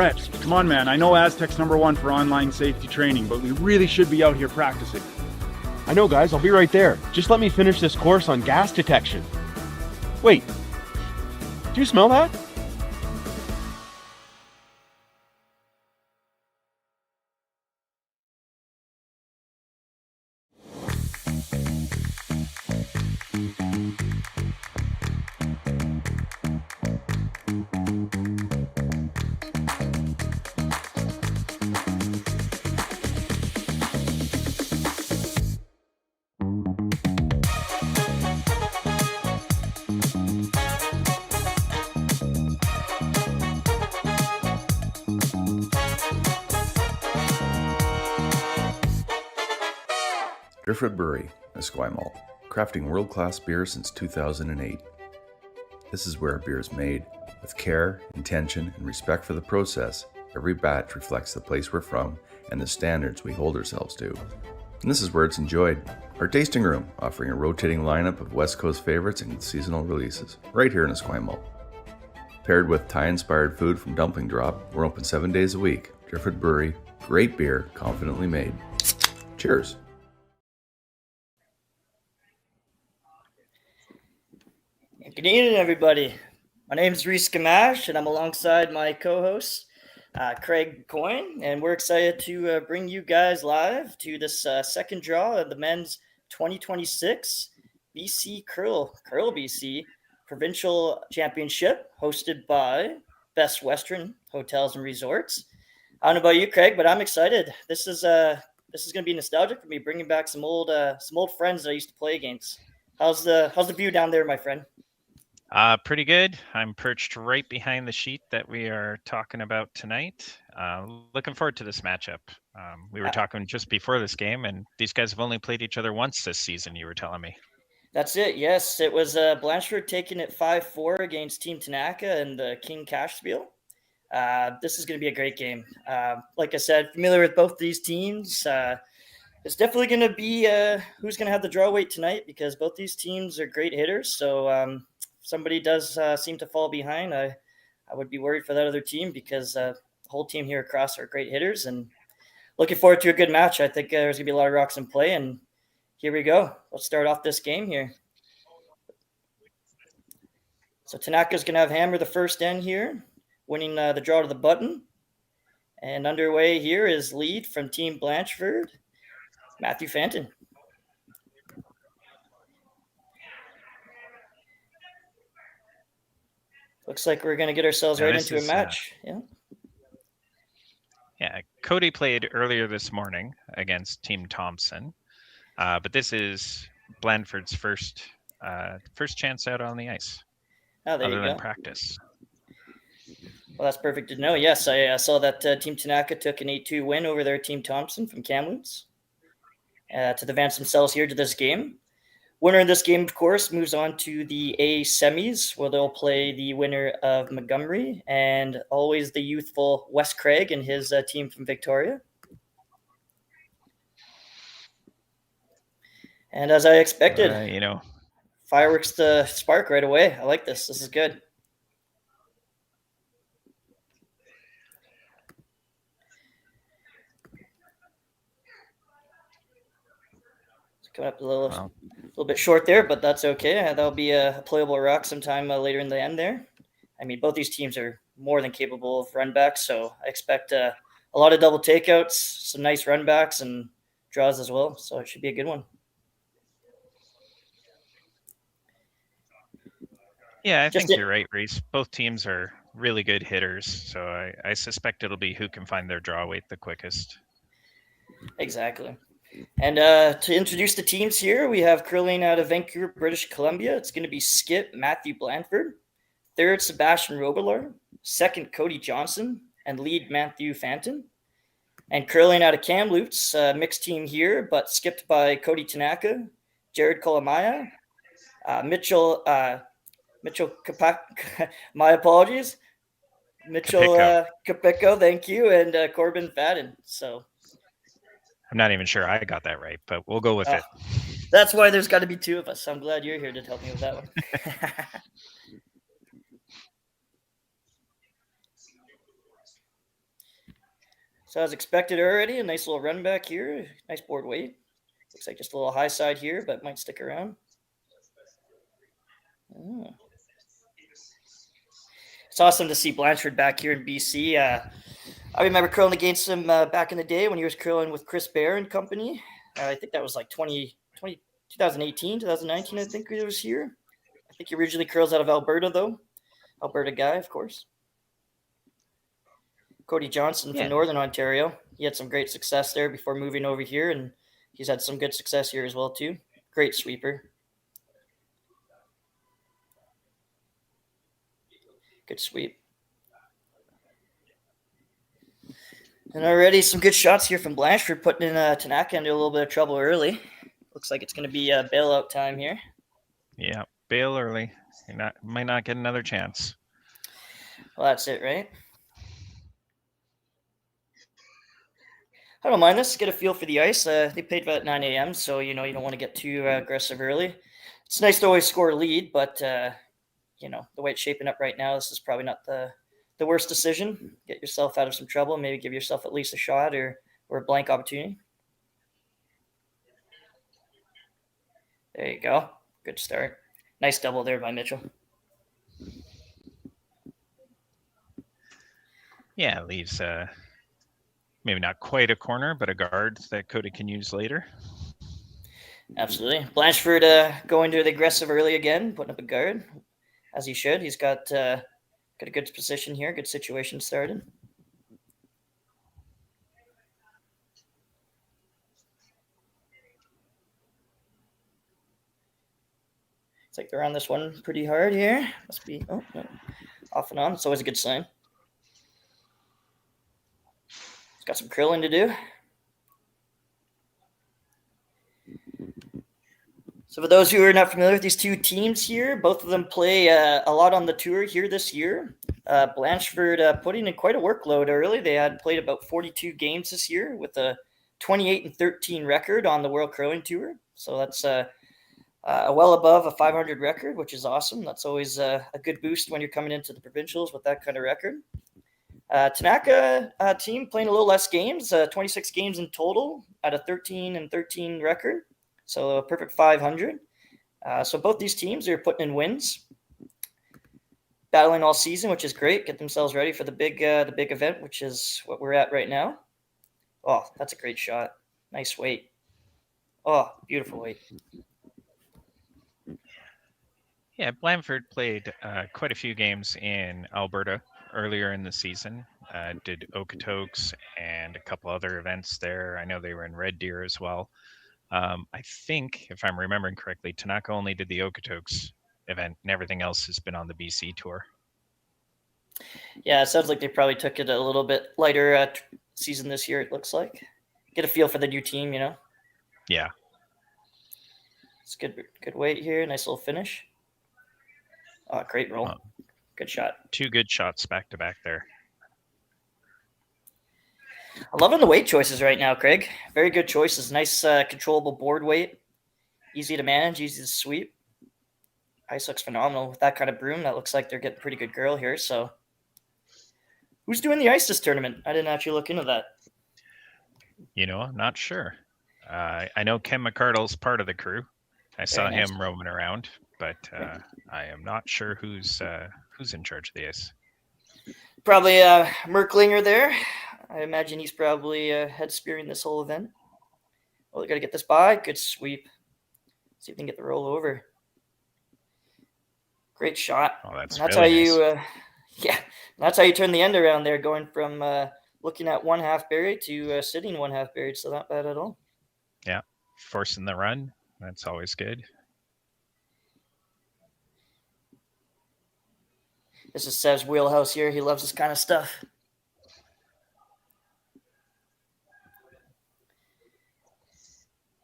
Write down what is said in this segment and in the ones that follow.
Brett, come on, man. I know Aztec's #1 for online safety training, but we really should be out here practicing. I know, guys. I'll be right there. Just let me finish this course on gas detection. Wait. Do you smell that? Blandford Brewery, Esquimalt, crafting world-class beer since 2008. This is where beer is made. With care, intention, and respect for the process, every batch reflects the place we're from and the standards we hold ourselves to. And this is where it's enjoyed. Our tasting room, offering a rotating lineup of West Coast favorites and seasonal releases, right here in Esquimalt. Paired with Thai-inspired food from Dumpling Drop, we're open 7 days a week. Blandford Brewery, great beer, confidently made. Cheers. Good evening, everybody. My name is Reese Gamache, and I'm alongside my co-host, Craig Coyne, and we're excited to bring you guys live to this second draw of the men's 2026 BC Curl BC Provincial Championship, hosted by Best Western Hotels and Resorts. I don't know about you, Craig, but I'm excited. This is going to be nostalgic for me, bringing back some old friends that I used to play against. How's the view down there, my friend? Pretty good. I'm perched right behind the sheet that we are talking about tonight. Looking forward to this matchup. We were talking just before this game, and these guys have only played each other once this season, you were telling me. That's it, yes. It was Blandford taking it 5-4 against Team Tanaka and the King Cashspiel. This is going to be a great game. Like I said, familiar with both these teams. It's definitely going to be who's going to have the draw weight tonight, because both these teams are great hitters. So if somebody does seem to fall behind, I would be worried for that other team, because the whole team here across are great hitters, and looking forward to a good match. I think there's going to be a lot of rocks in play, and here we go. Let's start off this game here. So Tanaka's going to have hammer the first end here, winning the draw to the button. And underway here is lead from Team Blandford, Matthew Fanton. Looks like we're going to get ourselves right into a match. Yeah, Cody played earlier this morning against Team Thompson, but this is Blandford's first chance out on the ice. Oh, there other you than go. Practice. Well, that's perfect to know. Yes, I saw that Team Tanaka took an 8-2 win over their Team Thompson from Kamloops to advance themselves here to this game. Winner of this game, of course, moves on to the A semis, where they'll play the winner of Montgomery and always the youthful Wes Craig and his team from Victoria. And as I expected, fireworks to spark right away. I like this. This is good. Coming up a little bit short there, but that's okay. That'll be a playable rock sometime later in the end there. I mean, both these teams are more than capable of run backs, so I expect a lot of double takeouts, some nice run backs, and draws as well. So it should be a good one. Yeah, I think you're right, Reese. Both teams are really good hitters, so I suspect it'll be who can find their draw weight the quickest. Exactly. And to introduce the teams here, we have curling out of Vancouver, British Columbia. It's going to be Skip Matthew Blandford, third Sebastian Robillard, second Cody Johnson, and lead Matthew Fanton. And curling out of Kamloops, mixed team here, but skipped by Cody Tanaka, Jared Kolamaya, Mitchell my apologies, Mitchell Capicco, thank you, and Corbin Fadden. So I'm not even sure I got that right, but we'll go with it. That's why there's got to be two of us. I'm glad you're here to help me with that one. So as expected already, a nice little run back here. Nice board weight. Looks like just a little high side here, but might stick around. Oh. It's awesome to see Blandford back here in BC. I remember curling against him back in the day when he was curling with Chris Bear and company. I think that was like 2018, 2019, I think he was here. I think he originally curls out of Alberta, though. Alberta guy, of course. Cody Johnson from Northern Ontario. He had some great success there before moving over here, and he's had some good success here as well, too. Great sweeper. Good sweep. And already some good shots here from Blandford, putting in Tanaka into a little bit of trouble early. Looks like it's going to be bailout time here. Yeah, bail early. Might not get another chance. Well, that's it, right? I don't mind this. Get a feel for the ice. They played about 9 a.m., so you don't want to get too aggressive early. It's nice to always score a lead, but the way it's shaping up right now, this is probably not the worst decision. Get yourself out of some trouble. Maybe give yourself at least a shot or a blank opportunity. There you go. Good start. Nice double there by Mitchell. Yeah, it leaves maybe not quite a corner, but a guard that Cody can use later. Absolutely. Blandford going to the aggressive early again, putting up a guard, as he should. He's got a good position here, good situation started. It's like they're on this one pretty hard here. Must be no, off and on. It's always a good sign. It's got some curling to do. So for those who are not familiar with these two teams here, both of them play a lot on the tour here this year. Blandford putting in quite a workload early. They had played about 42 games this year with a 28-13 record on the World Curling Tour. So that's well above a 500 record, which is awesome. That's always a good boost when you're coming into the provincials with that kind of record. Tanaka team playing a little less games, 26 games in total at a 13-13 record. So a perfect 500. So both these teams are putting in wins, battling all season, which is great. Get themselves ready for the big event, which is what we're at right now. Oh, that's a great shot. Nice weight. Oh, beautiful weight. Yeah, Blandford played quite a few games in Alberta earlier in the season. Did Okotoks and a couple other events there. I know they were in Red Deer as well. I think, if I'm remembering correctly, Tanaka only did the Okotoks event, and everything else has been on the BC tour. Yeah, it sounds like they probably took it a little bit lighter season this year, it looks like. Get a feel for the new team, Yeah. It's good weight here. Nice little finish. Oh, great roll. Good shot. Two good shots back to back there. I'm loving the weight choices right now, Craig. Very good choices. Nice controllable board weight. Easy to manage, easy to sweep. Ice looks phenomenal. With that kind of broom, that looks like they're getting a pretty good girl here. So who's doing the ice this tournament? I didn't actually look into that. I'm not sure. I know Ken McCardle's part of the crew. I saw him roaming around, but I am not sure who's in charge of the ice. Probably Merklinger there. I imagine he's probably head spearing this whole event. Well, they got to get this by. Good sweep. See if we can get the roll over. Great shot. Oh, that's how you, that's how you turn the end around there, going from looking at one half buried to sitting one half buried. So not bad at all. Yeah, forcing the run. That's always good. This is Sev's wheelhouse here. He loves this kind of stuff.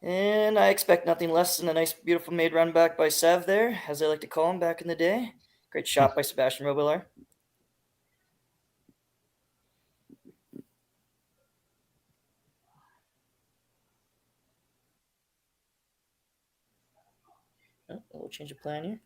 And I expect nothing less than a nice, beautiful made run back by Sev there, as they like to call him back in the day. Great shot by Sebastian Robillard. Oh, a little change of plan here.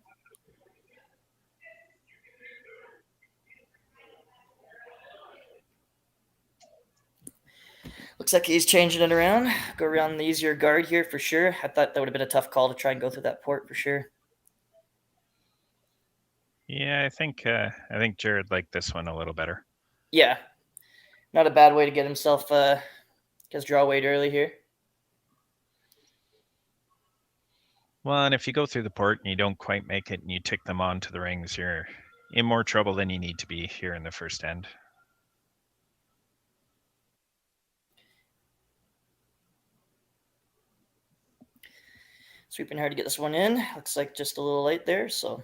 Looks like he's changing it around. Go around the easier guard here for sure. I thought that would have been a tough call to try and go through that port for sure. Yeah, I think Jared liked this one a little better. Yeah, not a bad way to get himself his draw weight early here. Well, and if you go through the port and you don't quite make it and you tick them on to the rings, you're in more trouble than you need to be here in the first end. Sweeping hard to get this one in. Looks like just a little late there. So,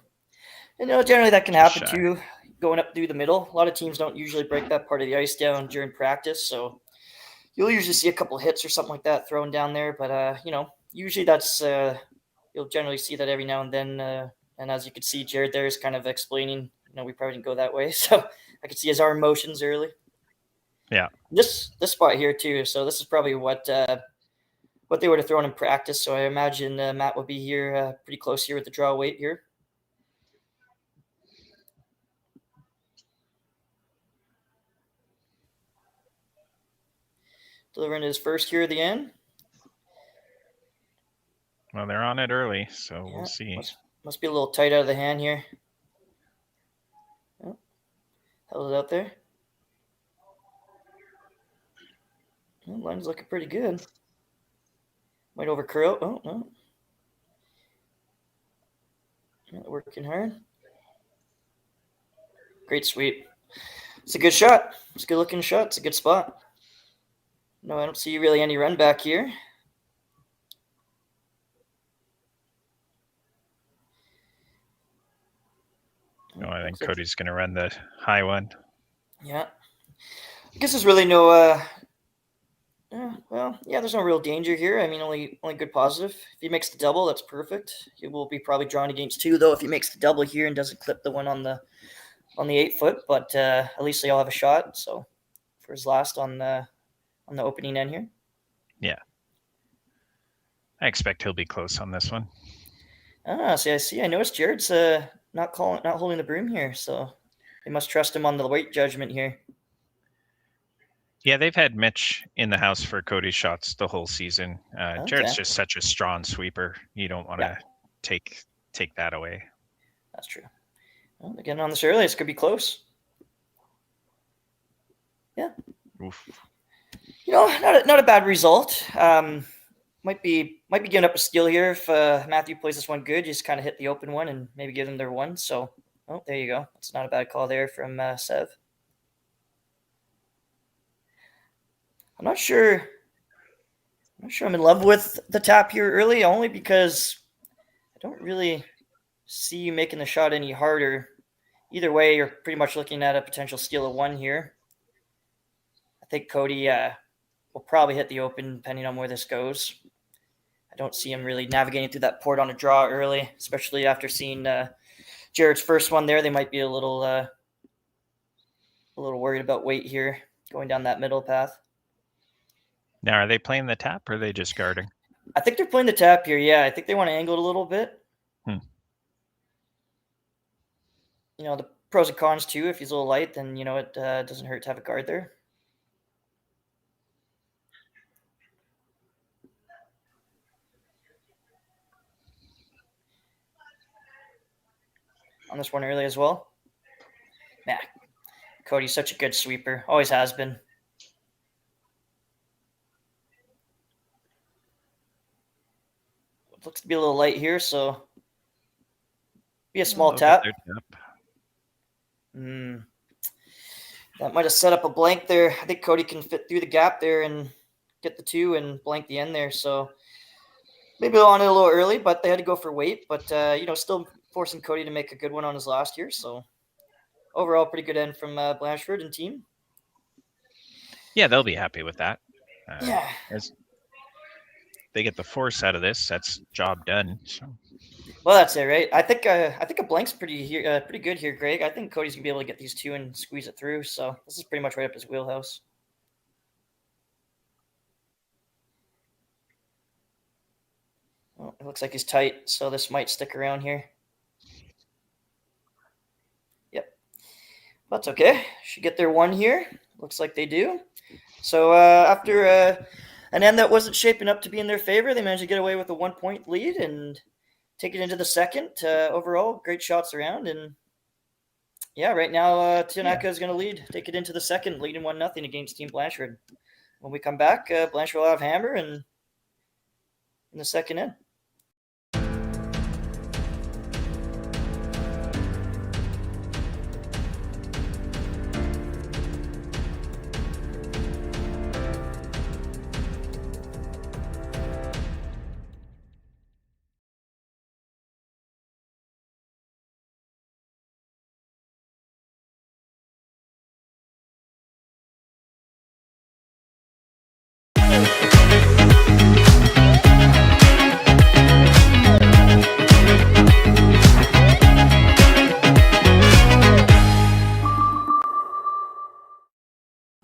generally that can happen too, going up through the middle. A lot of teams don't usually break that part of the ice down during practice. So you'll usually see a couple hits or something like that thrown down there. But, usually that's you'll generally see that every now and then. And as you can see, Jared there is kind of explaining, we probably didn't go that way. So I could see his arm motions early. Yeah. This spot here too. So this is probably what they would have thrown in practice. So I imagine Matt would be here pretty close here with the draw weight here. Delivering his first here at the end. Well, they're on it early, so we'll see. Must be a little tight out of the hand here. Oh, held it out there. Well, line's looking pretty good. Might over curl. Oh, no. Not working hard. Great sweep. It's a good shot. It's a good looking shot. It's a good spot. No, I don't see really any run back here. No, I think Cody's going to run the high one. Yeah. I guess there's really no there's no real danger here. I mean, only good positive. If he makes the double, that's perfect. He will be probably drawing against 2 though if he makes the double here and doesn't clip the one on the 8-foot. But at least they all have a shot. So for his last on the opening end here. Yeah, I expect he'll be close on this one. I see. I noticed Jared's not holding the broom here, so they must trust him on the weight judgment here. Yeah, they've had Mitch in the house for Cody's shots the whole season. Jared's just such a strong sweeper. You don't want to take that away. That's true. Well, they're getting on this early. It's going to be close. Yeah. Oof. Not a bad result. Might be giving up a steal here if Matthew plays this one good. Just kind of hit the open one and maybe give them their one. So, there you go. That's not a bad call there from Sev. I'm not sure I'm in love with the tap here early, only because I don't really see you making the shot any harder. Either way, you're pretty much looking at a potential steal of 1 here. I think Cody will probably hit the open depending on where this goes. I don't see him really navigating through that port on a draw early, especially after seeing Jared's first one there. They might be a little worried about weight here going down that middle path. Now, are they playing the tap or are they just guarding? I think they're playing the tap here. Yeah, I think they want to angle it a little bit. The pros and cons too. If he's a little light, then it doesn't hurt to have a guard there. On this one early as well. Yeah, Cody's such a good sweeper. Always has been. It looks to be a little light here, so be a small tap. That might have set up a blank there. I think Cody can fit through the gap there and get the 2 and blank the end there. So maybe on it a little early, but they had to go for weight. But, still forcing Cody to make a good one on his last year. So overall, pretty good end from Blandford and team. Yeah, they'll be happy with that. Yeah. As they get the force out of this, that's job done. So. Well, that's it, right? I think a blank's pretty good here, Greg. I think Cody's gonna be able to get these 2 and squeeze it through. So this is pretty much right up his wheelhouse. Well, it looks like he's tight, so this might stick around here. Yep, that's okay. Should get their 1 here. Looks like they do. So after an end that wasn't shaping up to be in their favor, they managed to get away with a 1-point lead and take it into the second. Overall, great shots around. And yeah, right now Tanaka is going to take it into the second, leading 1-0 against Team Blandford. When we come back, Blandford will have hammer and in the second end.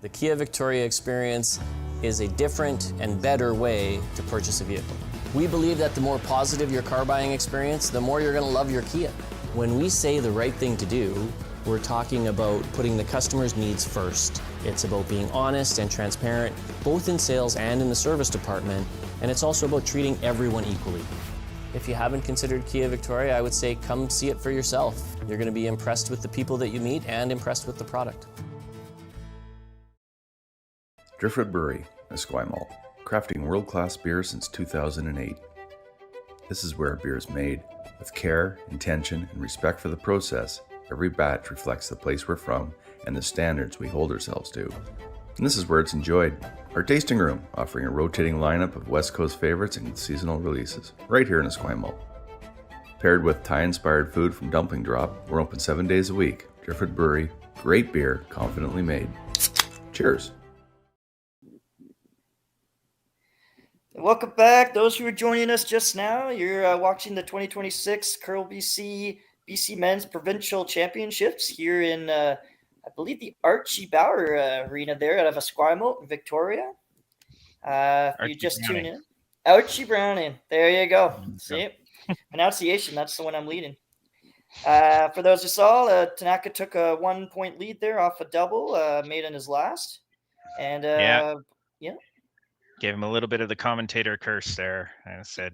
The Kia Victoria experience is a different and better way to purchase a vehicle. We believe that the more positive your car buying experience, the more you're going to love your Kia. When we say the right thing to do, we're talking about putting the customer's needs first. It's about being honest and transparent, both in sales and in the service department, and it's also about treating everyone equally. If you haven't considered Kia Victoria, I would say come see it for yourself. You're going to be impressed with the people that you meet and impressed with the product. Driftwood Brewery, Esquimalt, crafting world-class beer since 2008. This is where beer is made. With care, intention, and respect for the process, every batch reflects the place we're from and the standards we hold ourselves to. And this is where it's enjoyed. Our tasting room, offering a rotating lineup of West Coast favorites and seasonal releases, right here in Esquimalt. Paired with Thai-inspired food from Dumpling Drop, we're open 7 days a week. Driftwood Brewery, great beer, confidently made. Cheers. Welcome back. Those who are joining us just now, you're watching the 2026 Curl BC Men's Provincial Championships here in, I believe, the Archie Bauer Arena there out of Esquimalt, Victoria. You just tune in. Archie Browning. There you go. See? Pronunciation, that's the one I'm leading. For those who saw, Tanaka took a 1-point lead there off a double made in his last. And yeah. Gave him a little bit of the commentator curse there. I said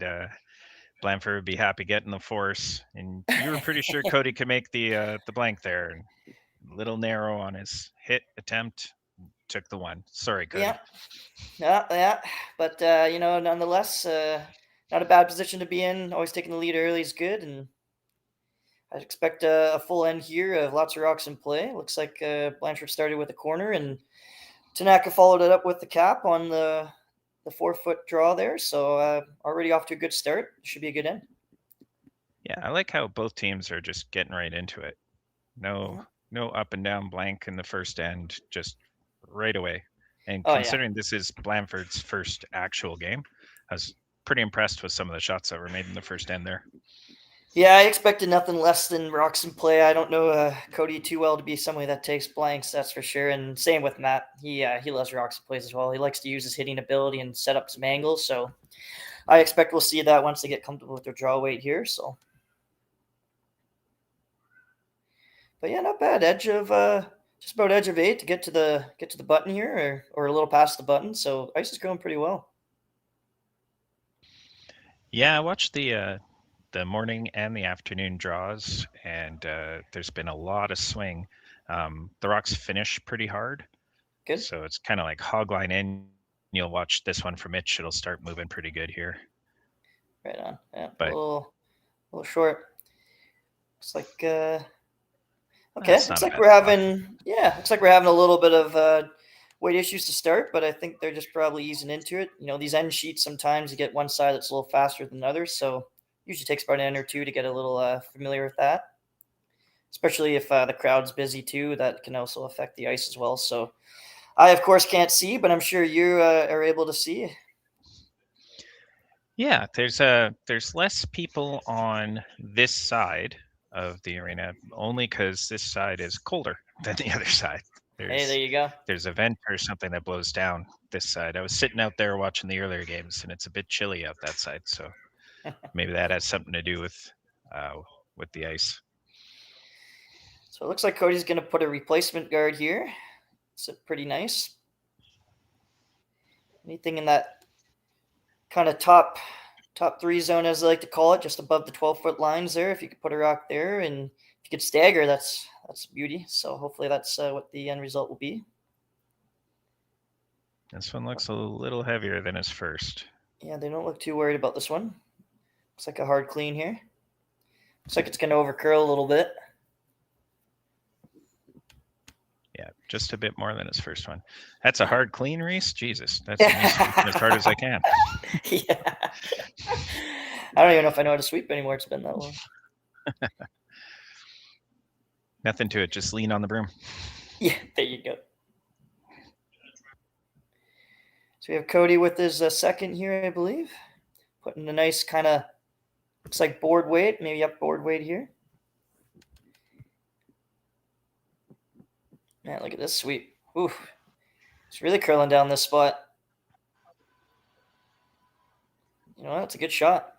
Blandford would be happy getting the force, and you were pretty sure Cody could make the blank there. And a little narrow on his hit attempt, took the one. Sorry, Cody. Yeah. But nonetheless, not a bad position to be in. Always taking the lead early is good, and I expect a full end here of lots of rocks in play. Looks like Blandford started with a corner, and Tanaka followed it up with the cap on the 4-foot draw there, so already off to a good start. Should be a good end. Yeah, I like how both teams are just getting right into it. No up and down blank in the first end, just right away. And considering this is Blandford's first actual game, I was pretty impressed with some of the shots that were made in the first end there. Yeah, I expected nothing less than rocks in play. I don't know Cody too well to be somebody that takes blanks, that's for sure. And same with Matt. He loves rocks in plays as well. He likes to use his hitting ability and set up some angles. So I expect we'll see that once they get comfortable with their draw weight here. So, but yeah, not bad. Edge of just about edge of 8 to get to the button here, or a little past the button. So ice is going pretty well. Yeah, I watched the morning and the afternoon draws, and there's been a lot of swing. The rocks finish pretty hard. Good. So it's kind of like hogline in. You'll watch this one from Mitch. It'll start moving pretty good here. Right on. Yeah, but a little short. Looks like okay. Looks like we're having a little bit of weight issues to start, but I think they're just probably easing into it. These end sheets, sometimes you get one side that's a little faster than the other, so usually takes about an end or two to get a little familiar with that, especially if the crowd's busy too. That can also affect the ice as well. So I, of course, can't see, but I'm sure you are able to see. Yeah, there's less people on this side of the arena, only because this side is colder than the other side. Hey, there you go. There's a vent or something that blows down this side. I was sitting out there watching the earlier games, and it's a bit chilly out that side, so maybe that has something to do with the ice. So it looks like Cody's going to put a replacement guard here. It's pretty nice. Anything in that kind of top 3 zone, as I like to call it, just above the 12-foot lines there. If you could put a rock there, and if you could stagger, that's beauty. So hopefully that's what the end result will be. This one looks a little heavier than his first. Yeah, they don't look too worried about this one. Looks like a hard clean here. Looks like it's going to overcurl a little bit. Yeah, just a bit more than his first one. That's a hard clean, Reese. Jesus, that's me sweeping as hard as I can. Yeah. I don't even know if I know how to sweep anymore. It's been that long. Nothing to it. Just lean on the broom. Yeah, there you go. So we have Cody with his second here, I believe. Putting a nice kind of, looks like board weight, maybe up board weight here. Man, look at this sweep. Ooh, it's really curling down this spot. You know what? That's a good shot.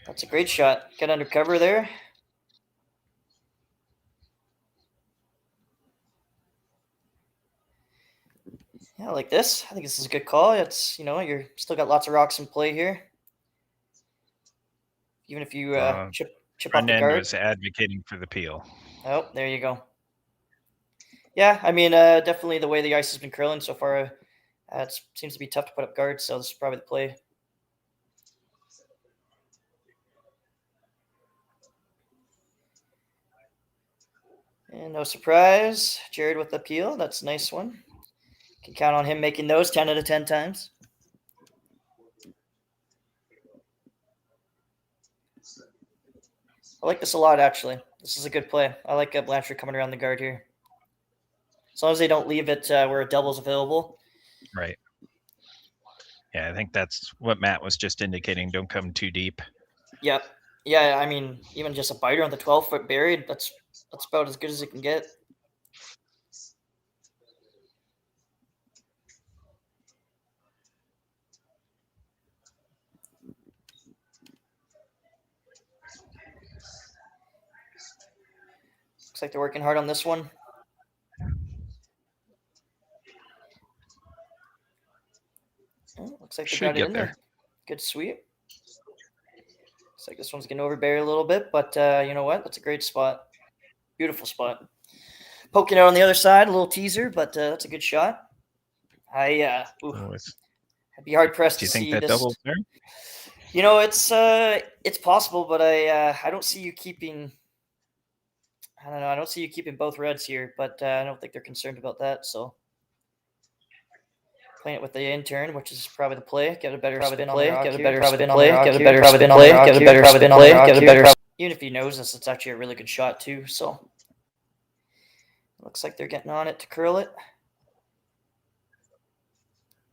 That's a great shot. Get under cover there. Yeah, like this. I think this is a good call. It's, you're still got lots of rocks in play here. Even if you chip off the guard. Was advocating for the peel. Oh, there you go. Yeah, I mean, definitely the way the ice has been curling so far, it seems to be tough to put up guards, so this is probably the play. And no surprise, Jared with the peel. That's a nice one. Can count on him making those 10 out of 10 times. I like this a lot, actually. This is a good play. I like Blandford coming around the guard here. As long as they don't leave it where a double's available. Right. Yeah, I think that's what Matt was just indicating. Don't come too deep. Yep. Yeah, I mean, even just a biter on the 12-foot buried, that's about as good as it can get. Looks like they're working hard on this one. Oh, looks like they got it in there. Good sweep. Looks like this one's going to overbury a little bit, but you know what? That's a great spot. Beautiful spot. Poking out on the other side, a little teaser, but that's a good shot. I'd be hard pressed to see. Do you think that double there? You know, it's possible, but I don't see you keeping. I don't know. I don't see you keeping both reds here, but I don't think they're concerned about that. So playing it with the intern, which is probably the play. Get a better spin on the rock. Get a better spin on the rock. Get a better spin on the rock. Get a better spin on the rock. Get a better. Even if he knows this, it's actually a really good shot too. So looks like they're getting on it to curl it.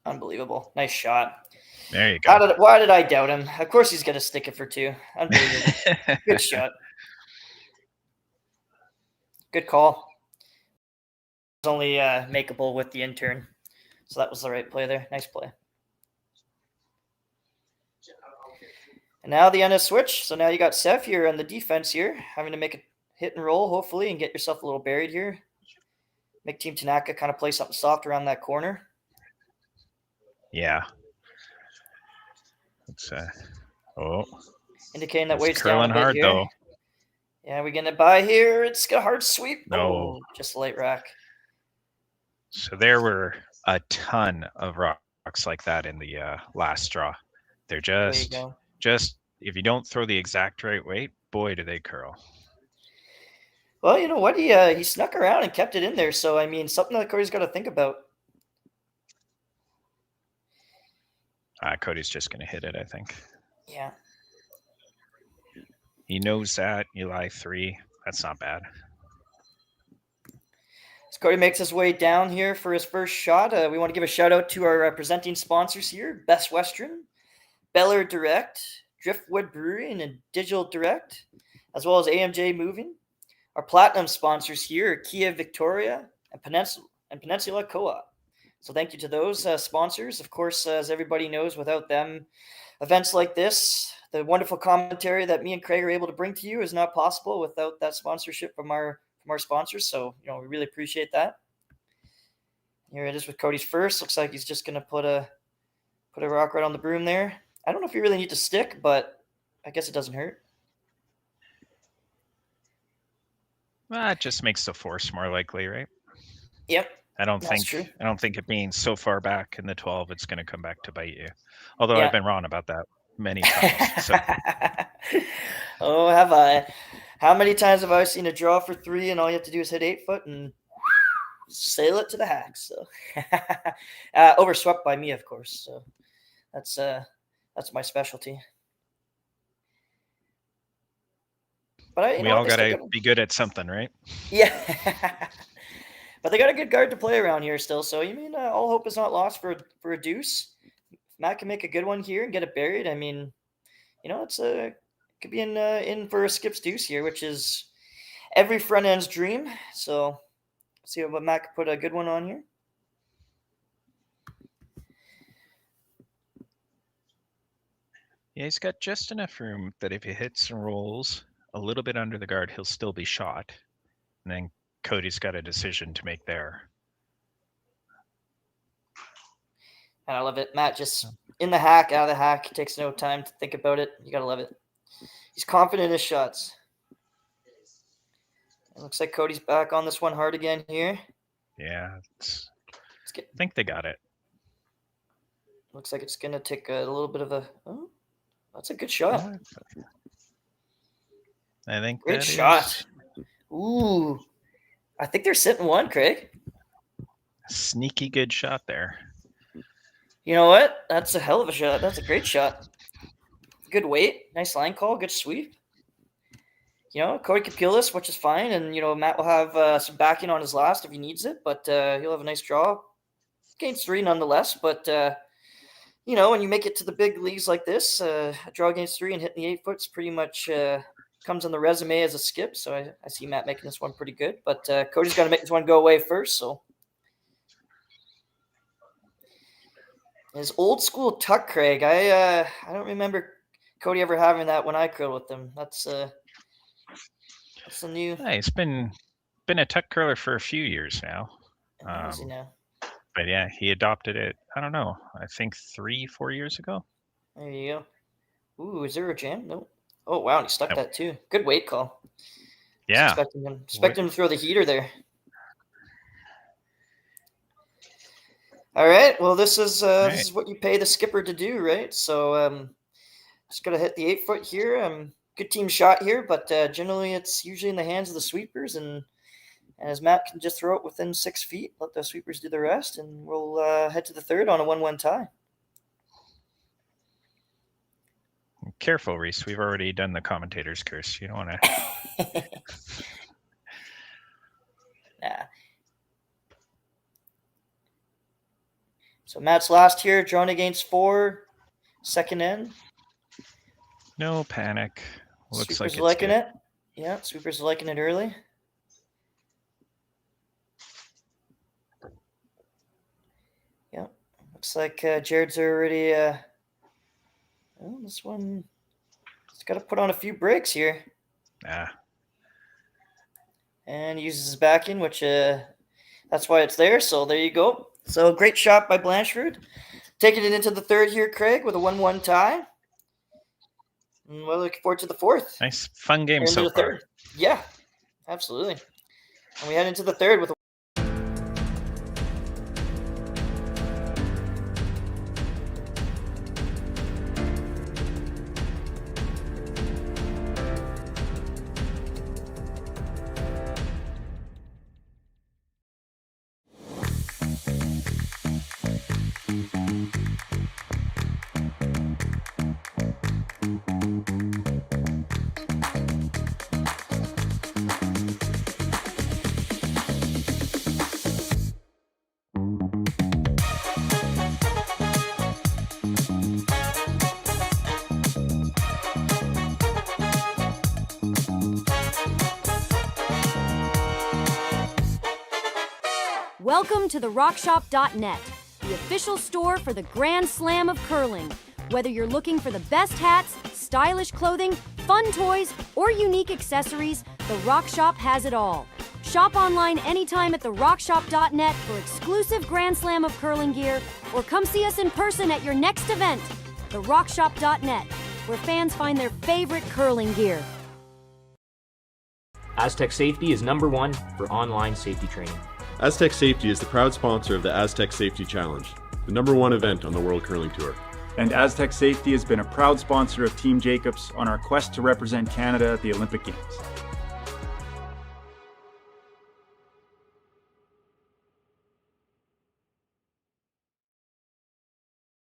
Unbelievable. Nice shot. There you go. Why did I doubt him? Of course he's going to stick it for 2. Unbelievable. Good shot. Good call. It's only makeable with the intern. So that was the right play there. Nice play. And now the end of switch. So now you got Seth here on the defense here, having to make a hit and roll, hopefully, and get yourself a little buried here. Make Team Tanaka kind of play something soft around that corner. Yeah. It's indicating that it's weight's down a bit hard here. Though. Yeah, we're getting it by here. It's got a hard sweep. No. Oh, just a light rack. So there were a ton of rocks like that in the last straw. They're just if you don't throw the exact right weight, boy, do they curl. Well, you know what? He snuck around and kept it in there. So, I mean, something that Cody's got to think about. Cody's just going to hit it, I think. Yeah. He knows that. Eli 3. That's not bad. As Cody makes his way down here for his first shot, we want to give a shout out to our presenting sponsors here, Best Western, Beller Direct, Driftwood Brewery, and Digital Direct, as well as AMJ Moving. Our platinum sponsors here are Kia Victoria and Peninsula Co-op. So thank you to those sponsors. Of course, as everybody knows, without them, events like this, the wonderful commentary that me and Craig are able to bring to you is not possible without that sponsorship from our sponsors. So, we really appreciate that. Here it is with Cody's first. Looks like he's just going to put a Put a rock right on the broom there. I don't know if you really need to stick, but I guess it doesn't hurt. It just makes the force more likely, right? Yep. I don't That's true. think it being so far back in the 12, it's going to come back to bite you. Although Yeah. I've been wrong about that many times. So. Oh, have I? How many times have I seen a draw for 3 and all you have to do is hit 8 foot and sail it to the hack? So overswept by me, of course. So that's my specialty. But we all got to be good at something, right? Yeah. But they got a good guard to play around here still. So you mean all hope is not lost for a deuce? If Matt can make a good one here and get it buried, I mean, it's could be in for a skips deuce here, which is every front end's dream. So let's see what Matt can put a good one on here. Yeah, he's got just enough room that if he hits and rolls a little bit under the guard, he'll still be shot. And then Cody's got a decision to make there. And I love it. Matt just in the hack, out of the hack, takes no time to think about it. You got to love it. He's confident in his shots. It looks like Cody's back on this one hard again here. Yeah, I think they got it. Looks like it's going to take a little bit of a... Oh, that's a good shot. I think great shot. Ooh. I think they're sitting one, Craig. Sneaky good shot there. You know what? That's a hell of a shot. That's a great shot. Good weight. Nice line call. Good sweep. Cody can peel this, which is fine. And, Matt will have some backing on his last if he needs it. But he'll have a nice draw. Gains 3 nonetheless. But, when you make it to the big leagues like this, a draw against 3 and hitting the 8 foot's pretty much comes on the resume as a skip. So I see Matt making this one pretty good. But Cody's got to make this one go away first. So his old school tuck, Craig. I don't remember Cody ever having that when I curled with him. That's a new. Yeah, he's been a tuck curler for a few years now. How is he now? But yeah, he adopted it. I don't know. I think 3-4 years ago. There you go. Ooh, is there a jam? Nope. Oh wow, and he stuck that too. Good weight call. Yeah. Expecting him to throw the heater there. All right. Well, this is what you pay the skipper to do, right? So just gotta hit the 8 foot here. Good team shot here, but generally it's usually in the hands of the sweepers, and as Matt can just throw it within 6 feet, let the sweepers do the rest, and we'll head to the third on a 1-1 tie. Careful, Reese. We've already done the commentator's curse. You don't want to. Nah. So Matt's last here, drawn against 4, second end. No panic. Looks Sweepers like liking it. Yeah, sweepers liking it early. Yeah, looks like Jared's already. This one, he's got to put on a few brakes here. And he uses his backing, which that's why it's there. So there you go. So great shot by Blandford. Taking it into the third here, Craig, with a 1-1 tie. And we're looking forward to the fourth. Nice, fun game so far. Third. Yeah, absolutely. And we head into the third with a Welcome to therockshop.net, the official store for the Grand Slam of curling. Whether you're looking for the best hats, stylish clothing, fun toys, or unique accessories, the Rock Shop has it all. Shop online anytime at therockshop.net for exclusive Grand Slam of curling gear, or come see us in person at your next event. Therockshop.net, where fans find their favorite curling gear. Aztec Safety is #1 for online safety training. Aztec Safety is the proud sponsor of the Aztec Safety Challenge, the #1 event on the World Curling Tour. And Aztec Safety has been a proud sponsor of Team Jacobs on our quest to represent Canada at the Olympic Games.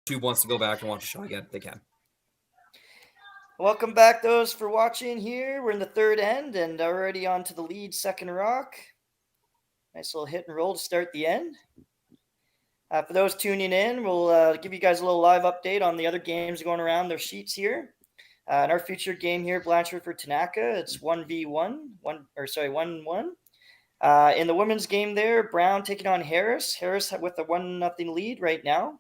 Who wants to go back and watch the show again, they can. Welcome back, those for watching here. We're in the third end and already on to the lead second rock. Nice little hit and roll to start the end. For those tuning in, we'll give you guys a little live update on the other games going around their sheets here. In our featured game here, Blandford for Tanaka, it's 1v1, 1-1. In the women's game there, Brown taking on Harris. Harris with a 1-0 lead right now.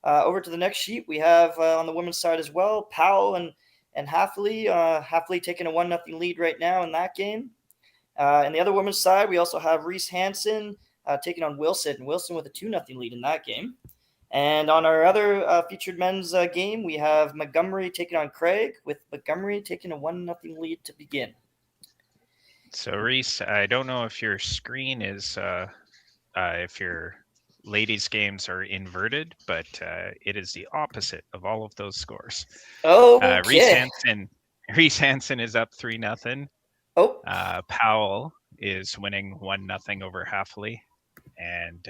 Over to the next sheet, we have on the women's side as well, Powell and Halfley. Halfley taking a 1-0 lead right now in that game. And the other women's side, we also have Reese Hansen taking on Wilson. Wilson with a 2-0 lead in that game. And on our other featured men's game, we have Montgomery taking on Craig, with Montgomery taking a 1-0 lead to begin. So Reese, I don't know if your screen is, if your ladies' games are inverted, but it is the opposite of all of those scores. Oh, okay. Reese Hansen is up 3-0. Oh. Powell is winning 1-0 over Halfley, and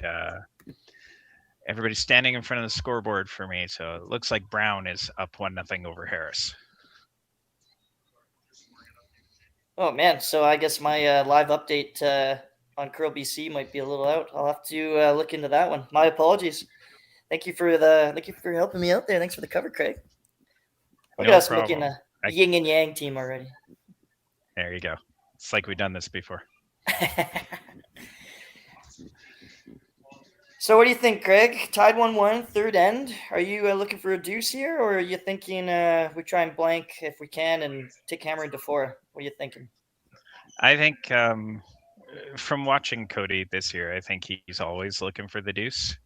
everybody's standing in front of the scoreboard for me. So it looks like Brown is up 1-0 over Harris. Oh man, so I guess my live update on Curl BC might be a little out. I'll have to look into that one. My apologies. Thank you for helping me out there. Thanks for the cover, Craig. Look at us making a yin and yang team already. There you go. It's like we've done this before. So what do you think, Craig? Tied 1-1, third end. Are you looking for a deuce here, or are you thinking we try and blank if we can and take Cameron to 4? What are you thinking? I think from watching Cody this year, I think he's always looking for the deuce.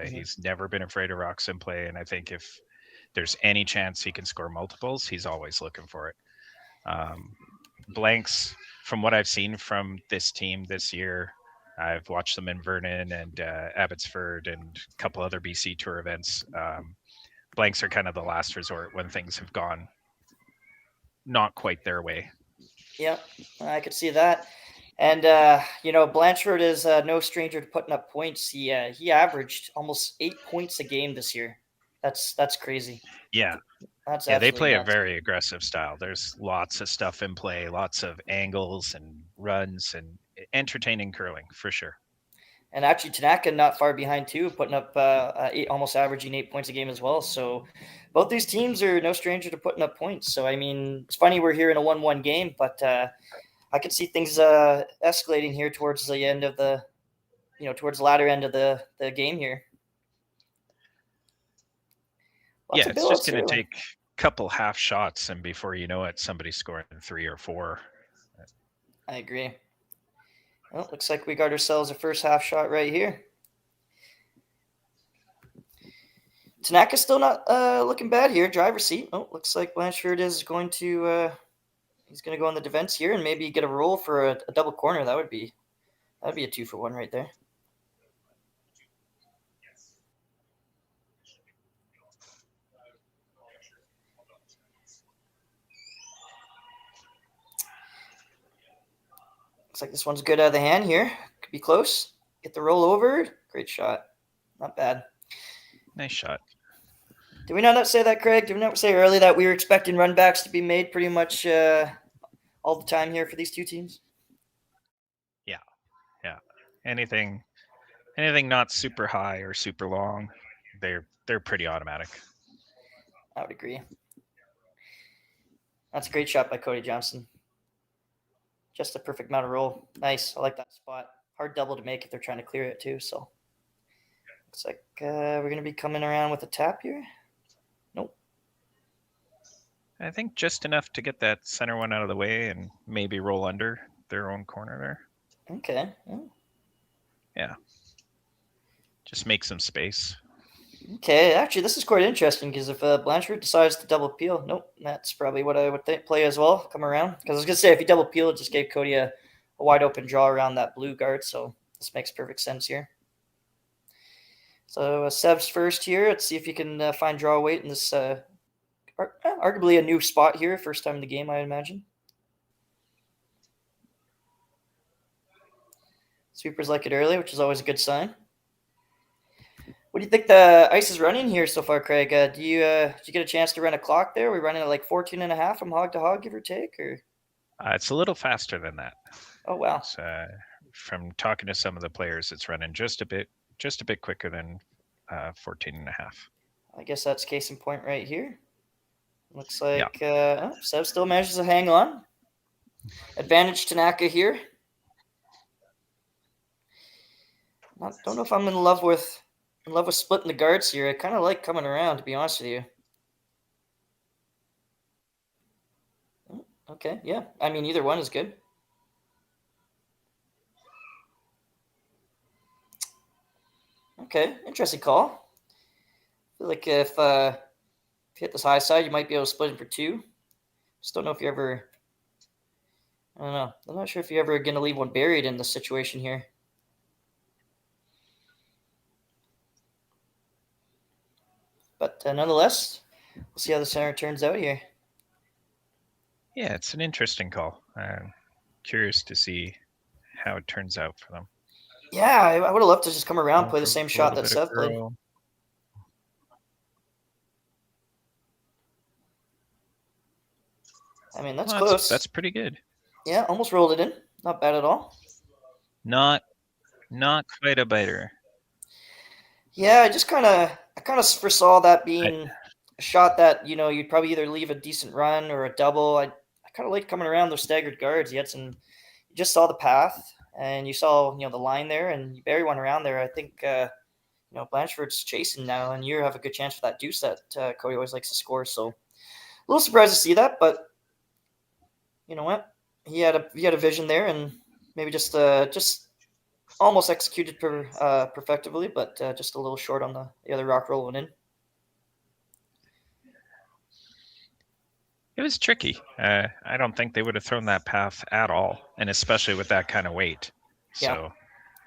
He's never been afraid of rocks in play, and I think if there's any chance he can score multiples, he's always looking for it. Blanks, from what I've seen from this team this year, I've watched them in Vernon and Abbotsford and a couple other BC Tour events. Blanks are kind of the last resort when things have gone not quite their way. Yep, I could see that. And, Blanchard is no stranger to putting up points. He averaged almost 8 points a game this year. That's crazy. Yeah. They play a very aggressive style. There's lots of stuff in play, lots of angles and runs and entertaining curling for sure. And actually, Tanaka not far behind too, putting up almost averaging 8 points a game as well. So both these teams are no stranger to putting up points. So, I mean, it's funny we're here in a 1-1 game, but I could see things escalating here towards the end of towards the latter end of the game here. It's just going to take a couple half shots, and before you know it, somebody's scoring 3 or 4. I agree. Well, looks like we got ourselves a first half shot right here. Tanaka's still not looking bad here. Driver's seat. Oh, looks like Blanchard is going to he's going to go on the defense here and maybe get a roll for a double corner. That'd be a 2-for-1 right there. Looks like this one's good out of the hand here. Could be close. Get the roll over. Great shot. Not bad. Nice shot. Did we not say that, Craig? Did we not say earlier that we were expecting run backs to be made pretty much all the time here for these two teams? Yeah. Anything not super high or super long, they're pretty automatic. I would agree. That's a great shot by Cody Johnson. Just the perfect amount of roll. Nice. I like that spot. Hard double to make if they're trying to clear it too. So looks like we're going to be coming around with a tap here. Nope. I think just enough to get that center one out of the way and maybe roll under their own corner there. Okay. Oh. Yeah. Just make some space. Okay, actually, this is quite interesting because if Blanchard decides to double peel, nope, that's probably what I would play as well. Come around because I was gonna say if he double peel, it just gave Cody a wide open draw around that blue guard. So this makes perfect sense here. So Seb's first here. Let's see if he can find draw weight in this arguably a new spot here. First time in the game, I imagine. Sweepers like it early, which is always a good sign. What do you think the ice is running here so far, Craig? Did you get a chance to run a clock there? We're running at like 14.5 from hog to hog, give or take, or? It's a little faster than that. Oh wow! It's, from talking to some of the players, it's running just a bit quicker than 14.5. I guess that's case in point right here. Looks like Seb still manages to hang on. Advantage Tanaka here. Don't know if I'm in love with splitting the guards here. I kind of like coming around, to be honest with you. Okay, yeah. I mean, either one is good. Okay, interesting call. I feel like if you hit this high side, you might be able to split it for 2. Just don't know if you ever. I don't know. I'm not sure if you're ever going to leave one buried in this situation here. But nonetheless, we'll see how the center turns out here. Yeah, it's an interesting call. I'm curious to see how it turns out for them. Yeah, I would have loved to just come around, play the same shot that Seth played. I mean, that's close. That's pretty good. Yeah, almost rolled it in. Not bad at all. Not quite a biter. Yeah, I kind of foresaw that being a shot that, you'd probably either leave a decent run or a double. I kind of like coming around those staggered guards. You just saw the path and you saw, the line there and you bury one around there. I think, Blanchford's chasing now and you have a good chance for that deuce that Cody always likes to score. So a little surprised to see that, but you know what? He had a vision there and maybe just almost executed perfectively, but just a little short on the other rock rolling in. It was tricky. I don't think they would have thrown that path at all, and especially with that kind of weight. So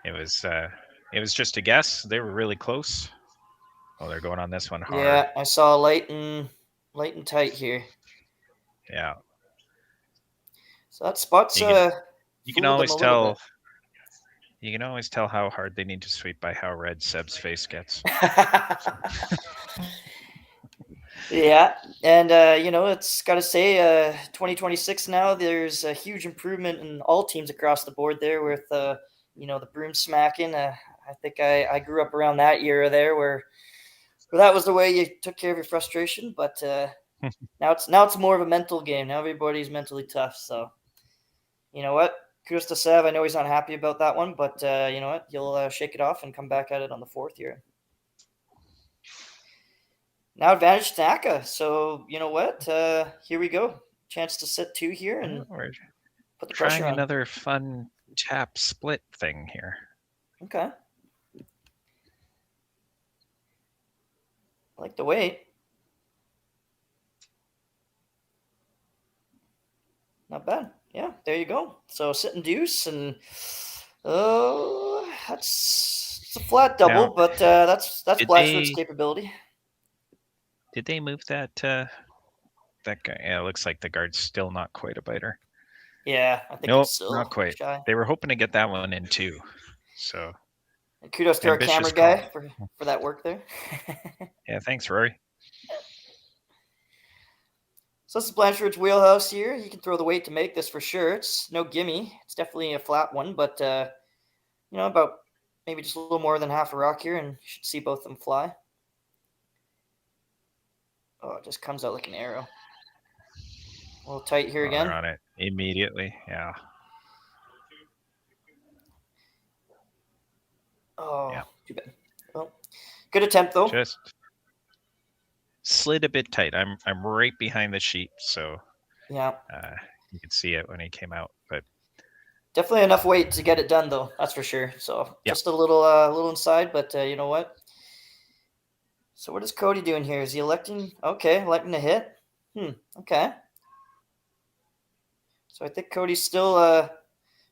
it was just a guess. They were really close. Oh, they're going on this one hard. Yeah, I saw light and tight here. Yeah. So that spot's you can always tell. You can always tell how hard they need to sweep by how red Seb's face gets. Yeah, and it's got to say, 2026 now. There's a huge improvement in all teams across the board there with the broom smacking. I think I grew up around that era there where that was the way you took care of your frustration. But now it's more of a mental game. Now everybody's mentally tough. So you know what? Kudos to Sev. I know he's not happy about that one, but you know what? He'll shake it off and come back at it on the 4th here. Now advantage Tanaka. So you know what? Here we go. Chance to sit 2 here and put the pressure on. Another fun tap split thing here. Okay. I like the weight. Not bad. Yeah, there you go. So sitting deuce and it's a flat double, but that's Blatchford's capability. Did they move that guy? Yeah, it looks like the guard's still not quite a biter. Yeah, I think it's still not quite. Shy. They were hoping to get that one in too. So and kudos to our camera guy for that work there. Yeah, thanks, Rory. So this is Blanchard's wheelhouse here. He can throw the weight to make this for sure. It's no gimme. It's definitely a flat one, but about maybe just a little more than half a rock here, and you should see both of them fly. Oh, it just comes out like an arrow. A little tight here again. On it immediately, yeah. Oh, yeah. Too bad. Well, good attempt though. Just slid a bit tight. I'm right behind the sheet, so yeah, you could see it when he came out. But Definitely enough weight to get it done, though. That's for sure. So Yep. just a little inside, but you know what? So what is Cody doing here? Is he electing? Okay, electing to hit. Okay. So I think Cody's still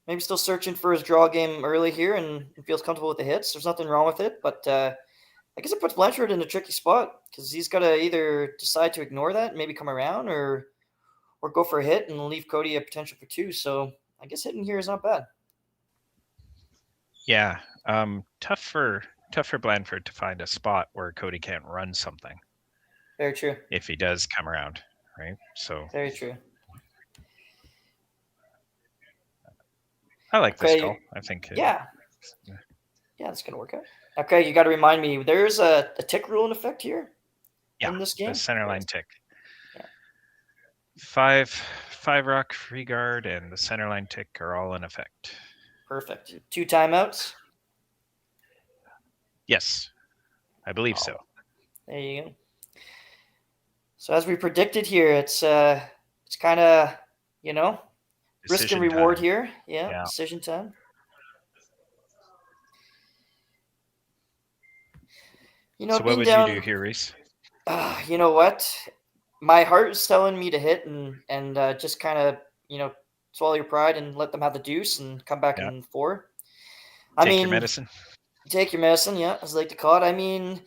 maybe still searching for his draw game early here and feels comfortable with the hits. There's nothing wrong with it, but I guess it puts Blandford in a tricky spot because he's got to either decide to ignore that, and maybe come around, or go for a hit and leave Cody a potential for 2. So I guess hitting here is not bad. Yeah. Tough for Blandford to find a spot where Cody can't run something. Very true. If he does come around, right? So very true. I like this call. I think. Yeah, it's gonna work out. Okay, you got to remind me. There's a tick rule in effect here. Yeah, in this game. The center line tick. Yeah. 5 rock, free guard, and the center line tick are all in effect. Perfect. 2 timeouts. Yes, I believe so. There you go. So as we predicted here, it's kind of, risk and reward time. here. Yeah, decision time. So what would you do here, Reese? You know what? My heart is telling me to hit and just kind of, swallow your pride and let them have the deuce and come back in 4. Take your medicine. Take your medicine, yeah, as I like to call it. I mean,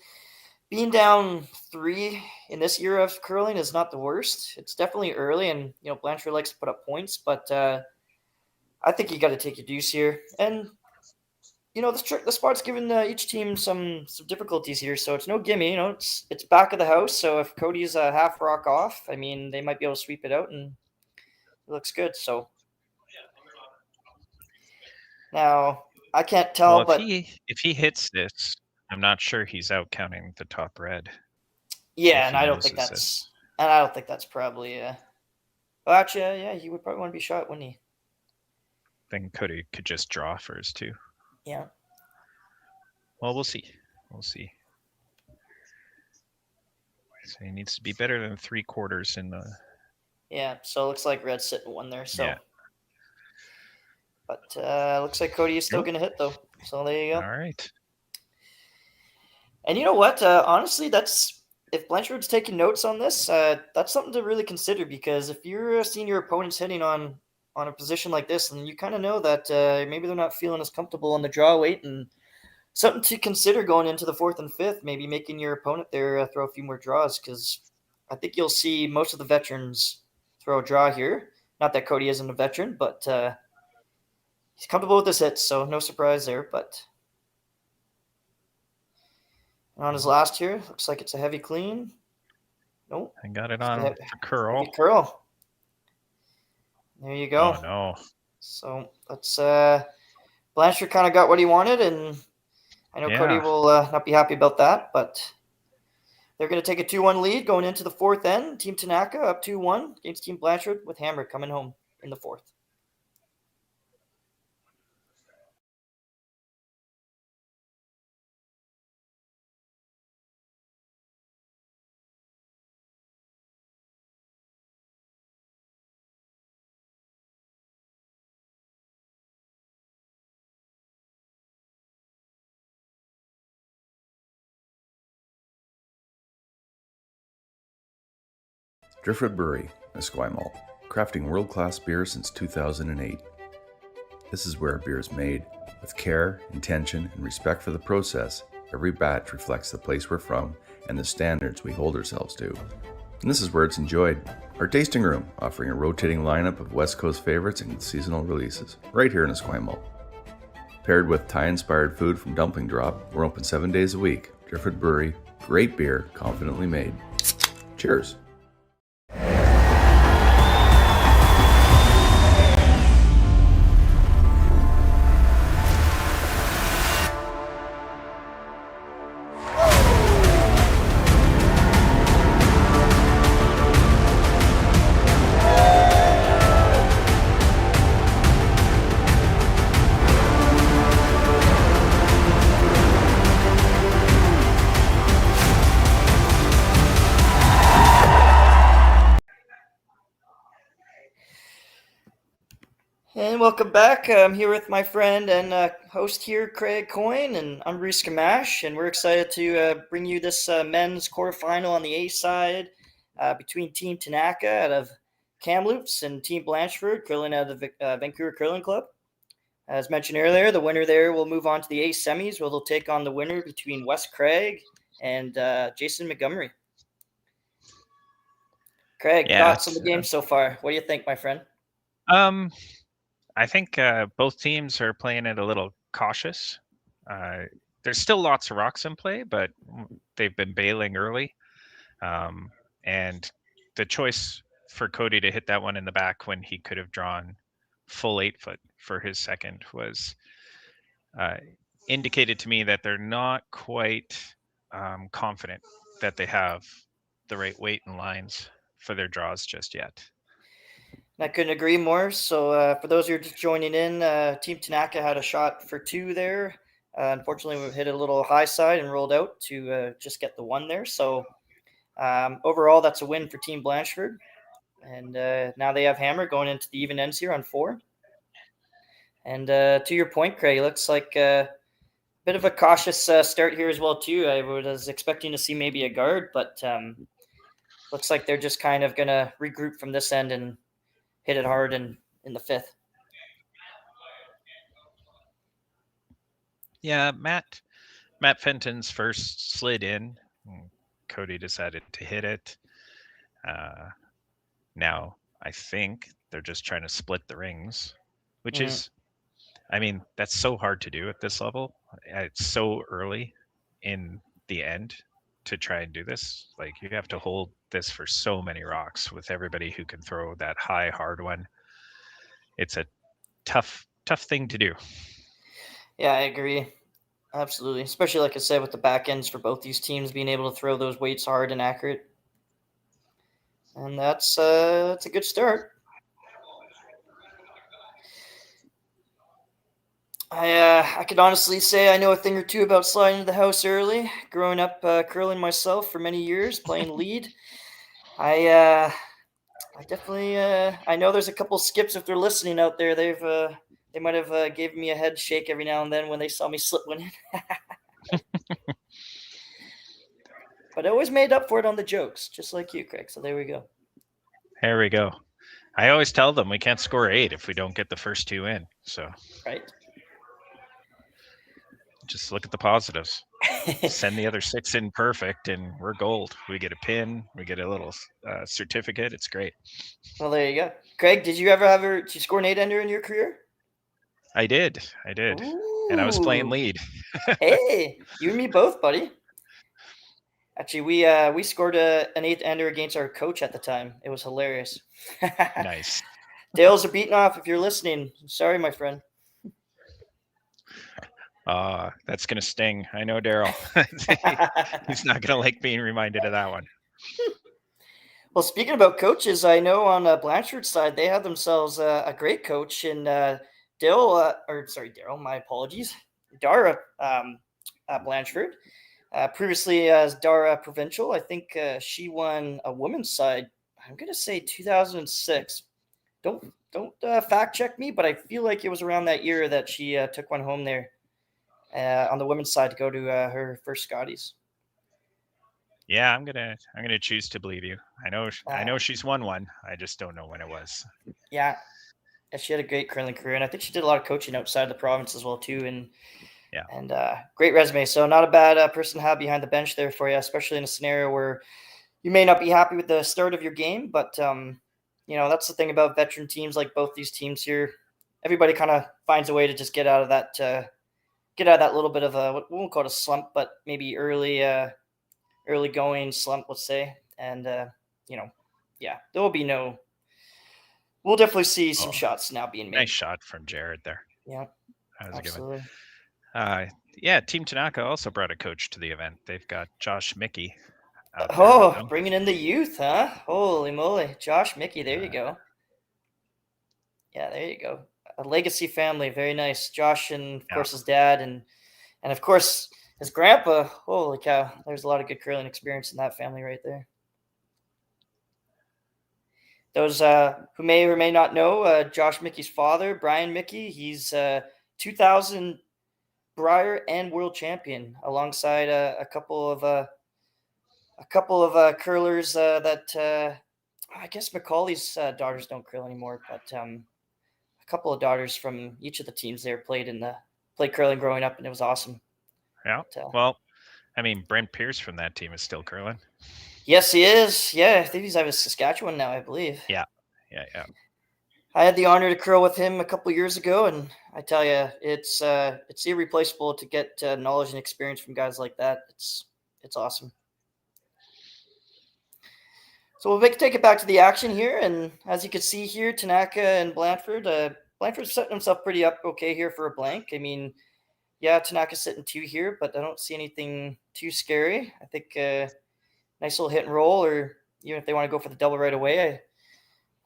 being down 3 in this era of curling is not the worst. It's definitely early, and Blanchard likes to put up points, but I think you got to take your deuce here. And the spot's given each team some difficulties here, so it's no gimme. It's back of the house. So if Cody's a half rock off, I mean, they might be able to sweep it out, and it looks good. So now I can't tell, well, but if he hits this, I'm not sure he's out counting the top red. Yeah, and I don't think that's probably well, actually, yeah, he would probably want to be shot, wouldn't he? Then Cody could just draw for his 2. Yeah. Well, we'll see. So he needs to be better than 3/4 in the. Yeah, so it looks like red's sitting 1 there. So. Yeah. But looks like Cody is still going to hit, though. So there you go. All right. And you know what? Honestly, if Blanchard's taking notes on this, that's something to really consider, because if you're seeing your opponents hitting on a position like this, then you kind of know that maybe they're not feeling as comfortable on the draw weight, and something to consider going into the 4th and 5th, maybe making your opponent there throw a few more draws, because I think you'll see most of the veterans throw a draw here. Not that Cody isn't a veteran, but he's comfortable with his hits, so no surprise there. But on his last here, looks like it's a heavy clean. Nope. I got it on for curl. Heavy curl. There you go. Oh, no. So let's Blanchard kind of got what he wanted, and I know Cody will not be happy about that, but they're going to take a 2-1 lead going into the 4th end. Team Tanaka up 2-1 against Team Blanchard, with Hammer coming home in the 4th. Driftwood Brewery, Esquimalt, crafting world-class beer since 2008. This is where beer is made. With care, intention, and respect for the process, every batch reflects the place we're from and the standards we hold ourselves to. And this is where it's enjoyed. Our tasting room, offering a rotating lineup of West Coast favorites and seasonal releases, right here in Esquimalt. Paired with Thai-inspired food from Dumpling Drop, we're open 7 days a week. Driftwood Brewery, great beer, confidently made. Cheers. And welcome back. I'm here with my friend and host here, Craig Coyne, and I'm Reese Gamache, and we're excited to bring you this men's quarterfinal on the A side between Team Tanaka out of Kamloops and Team Blandford, curling out of the Vancouver Curling Club. As mentioned earlier, the winner there will move on to the A semis, where they'll take on the winner between Wes Craig and Jason Montgomery. Craig, thoughts on the game so far? What do you think, my friend? I think both teams are playing it a little cautious. There's still lots of rocks in play, but they've been bailing early. And the choice for Cody to hit that one in the back when he could have drawn full 8-foot for his second was indicated to me that they're not quite confident that they have the right weight and lines for their draws just yet. I couldn't agree more. So for those who are just joining in, Team Tanaka had a shot for 2 there. Unfortunately, we hit a little high side and rolled out to just get the 1 there. So overall, that's a win for Team Blandford. And now they have Hammer going into the even ends here on 4. And to your point, Craig, it looks like a bit of a cautious start here as well, too. I was expecting to see maybe a guard, but looks like they're just kind of going to regroup from this end and hit it hard in the 5th. Yeah, Matt Fenton's first slid in. Cody decided to hit it. Now I think they're just trying to split the rings, which is, I mean, that's so hard to do at this level. It's so early in the end to try and do this. Like, you have to hold this for so many rocks with everybody who can throw that high, hard one. It's a tough thing to do. Yeah, I agree. Absolutely. Especially, like I said, with the back ends for both these teams being able to throw those weights hard and accurate. And that's a good start. I could honestly say I know a thing or two about sliding into the house early. Growing up curling myself for many years, playing lead. I definitely I know there's a couple skips if they're listening out there. They might have given me a head shake every now and then when they saw me slip one in. But I always made up for it on the jokes, just like you, Craig. So there we go. There we go. I always tell them we can't score 8 if we don't get the first 2 in. So right. Just look at the positives. Send the other 6 in perfect, and we're gold. We get a pin. We get a little certificate. It's great. Well, there you go. Craig, did you score an 8-ender in your career? I did. Ooh. And I was playing lead. Hey, you and me both, buddy. Actually, we scored an 8-ender against our coach at the time. It was hilarious. Nice. Dales are beating off if you're listening. Sorry, my friend. That's going to sting. I know Daryl. He's not going to like being reminded of that one. Well, speaking about coaches, I know on Blandford's side, they have themselves a great coach in Daryl, my apologies. Dara Blandford. Previously as Dara Provincial, I think she won a women's side. I'm going to say 2006. Don't fact check me, but I feel like it was around that year that she took one home there on the women's side to go to her first Scotties. Yeah, I'm gonna choose to believe you. I know she's won one. I just don't know when it was. Yeah, she had a great curling career, and I think she did a lot of coaching outside the province as well too. And great resume. So not a bad person to have behind the bench there for you, especially in a scenario where you may not be happy with the start of your game. But that's the thing about veteran teams like both these teams here. Everybody kind of finds a way to just get out of that little bit of a, we won't call it a slump, but maybe early going slump, let's say. And there will be we'll definitely see some shots now being made. Nice shot from Jared there. Yeah, that was absolutely. A good one. Team Tanaka also brought a coach to the event. They've got Josh Mickey. Bringing in the youth, huh? Holy moly. Josh Mickey, there you go. Yeah, there you go. A legacy family, very nice. Josh and, of course, his dad and of course, his grandpa. Holy cow. There's a lot of good curling experience in that family right there. those who may or may not know, Josh Mickey's father, Brian Mickey, he's 2000 Brier and world champion, alongside a couple of curlers that I guess Macaulay's daughters don't curl anymore, but a couple of daughters from each of the teams there played curling growing up, and it was awesome. Yeah. But, Well, I mean, Brent Pierce from that team is still curling. yes, he is. Yeah, I think he's out of Saskatchewan now, I believe. Yeah. I had the honor to curl with him a couple years ago, and I tell you, it's irreplaceable to get knowledge and experience from guys like that. It's awesome. So we'll take it back to the action here, and as you can see here, Tanaka and Blandford. Blandford's setting himself pretty up okay here for a blank. I mean, yeah, Tanaka's sitting 2 here, but I don't see anything too scary. I think nice little hit and roll, or even if they want to go for the double right away, I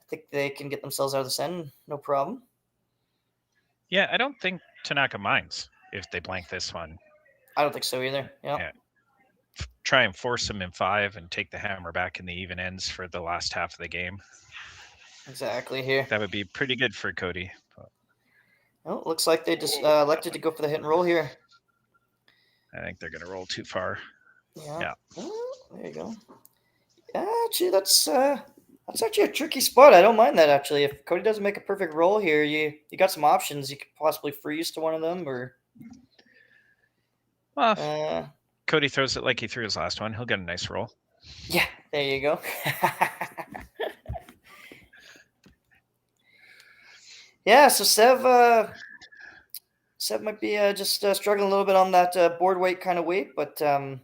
think they can get themselves out of the send, no problem. Yeah, I don't think Tanaka minds if they blank this one. I don't think so either. Yeah. Try and force him in 5 and take the hammer back in the even ends for the last half of the game. Exactly here. That would be pretty good for Cody. Well, looks like they just elected to go for the hit and roll here. I think they're going to roll too far. Yeah. Oh, there you go. Yeah, actually, that's actually a tricky spot. I don't mind that, actually. If Cody doesn't make a perfect roll here, you got some options. You could possibly freeze to one of them, or... Well, Cody throws it like he threw his last one. He'll get a nice roll. Yeah, there you go. Yeah, so Sev might be just struggling a little bit on that board weight kind of weight, but still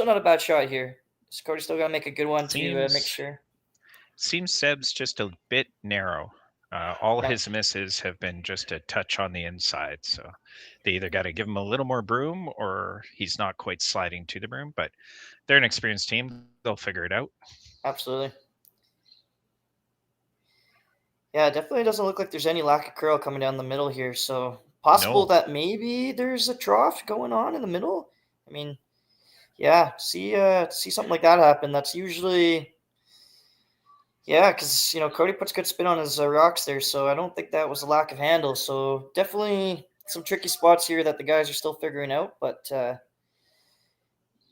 not a bad shot here. So Cody's still got to make a good one to make sure. Seems Seb's just a bit narrow. All his misses have been just a touch on the inside, so they either got to give him a little more broom or he's not quite sliding to the broom, but they're an experienced team. They'll figure it out. Absolutely. Yeah, it definitely doesn't look like there's any lack of curl coming down the middle here, so possible that maybe there's a trough going on in the middle. I mean, yeah, see something like that happen. That's usually... Yeah, because, Cody puts good spin on his rocks there, so I don't think that was a lack of handle. So definitely some tricky spots here that the guys are still figuring out. But,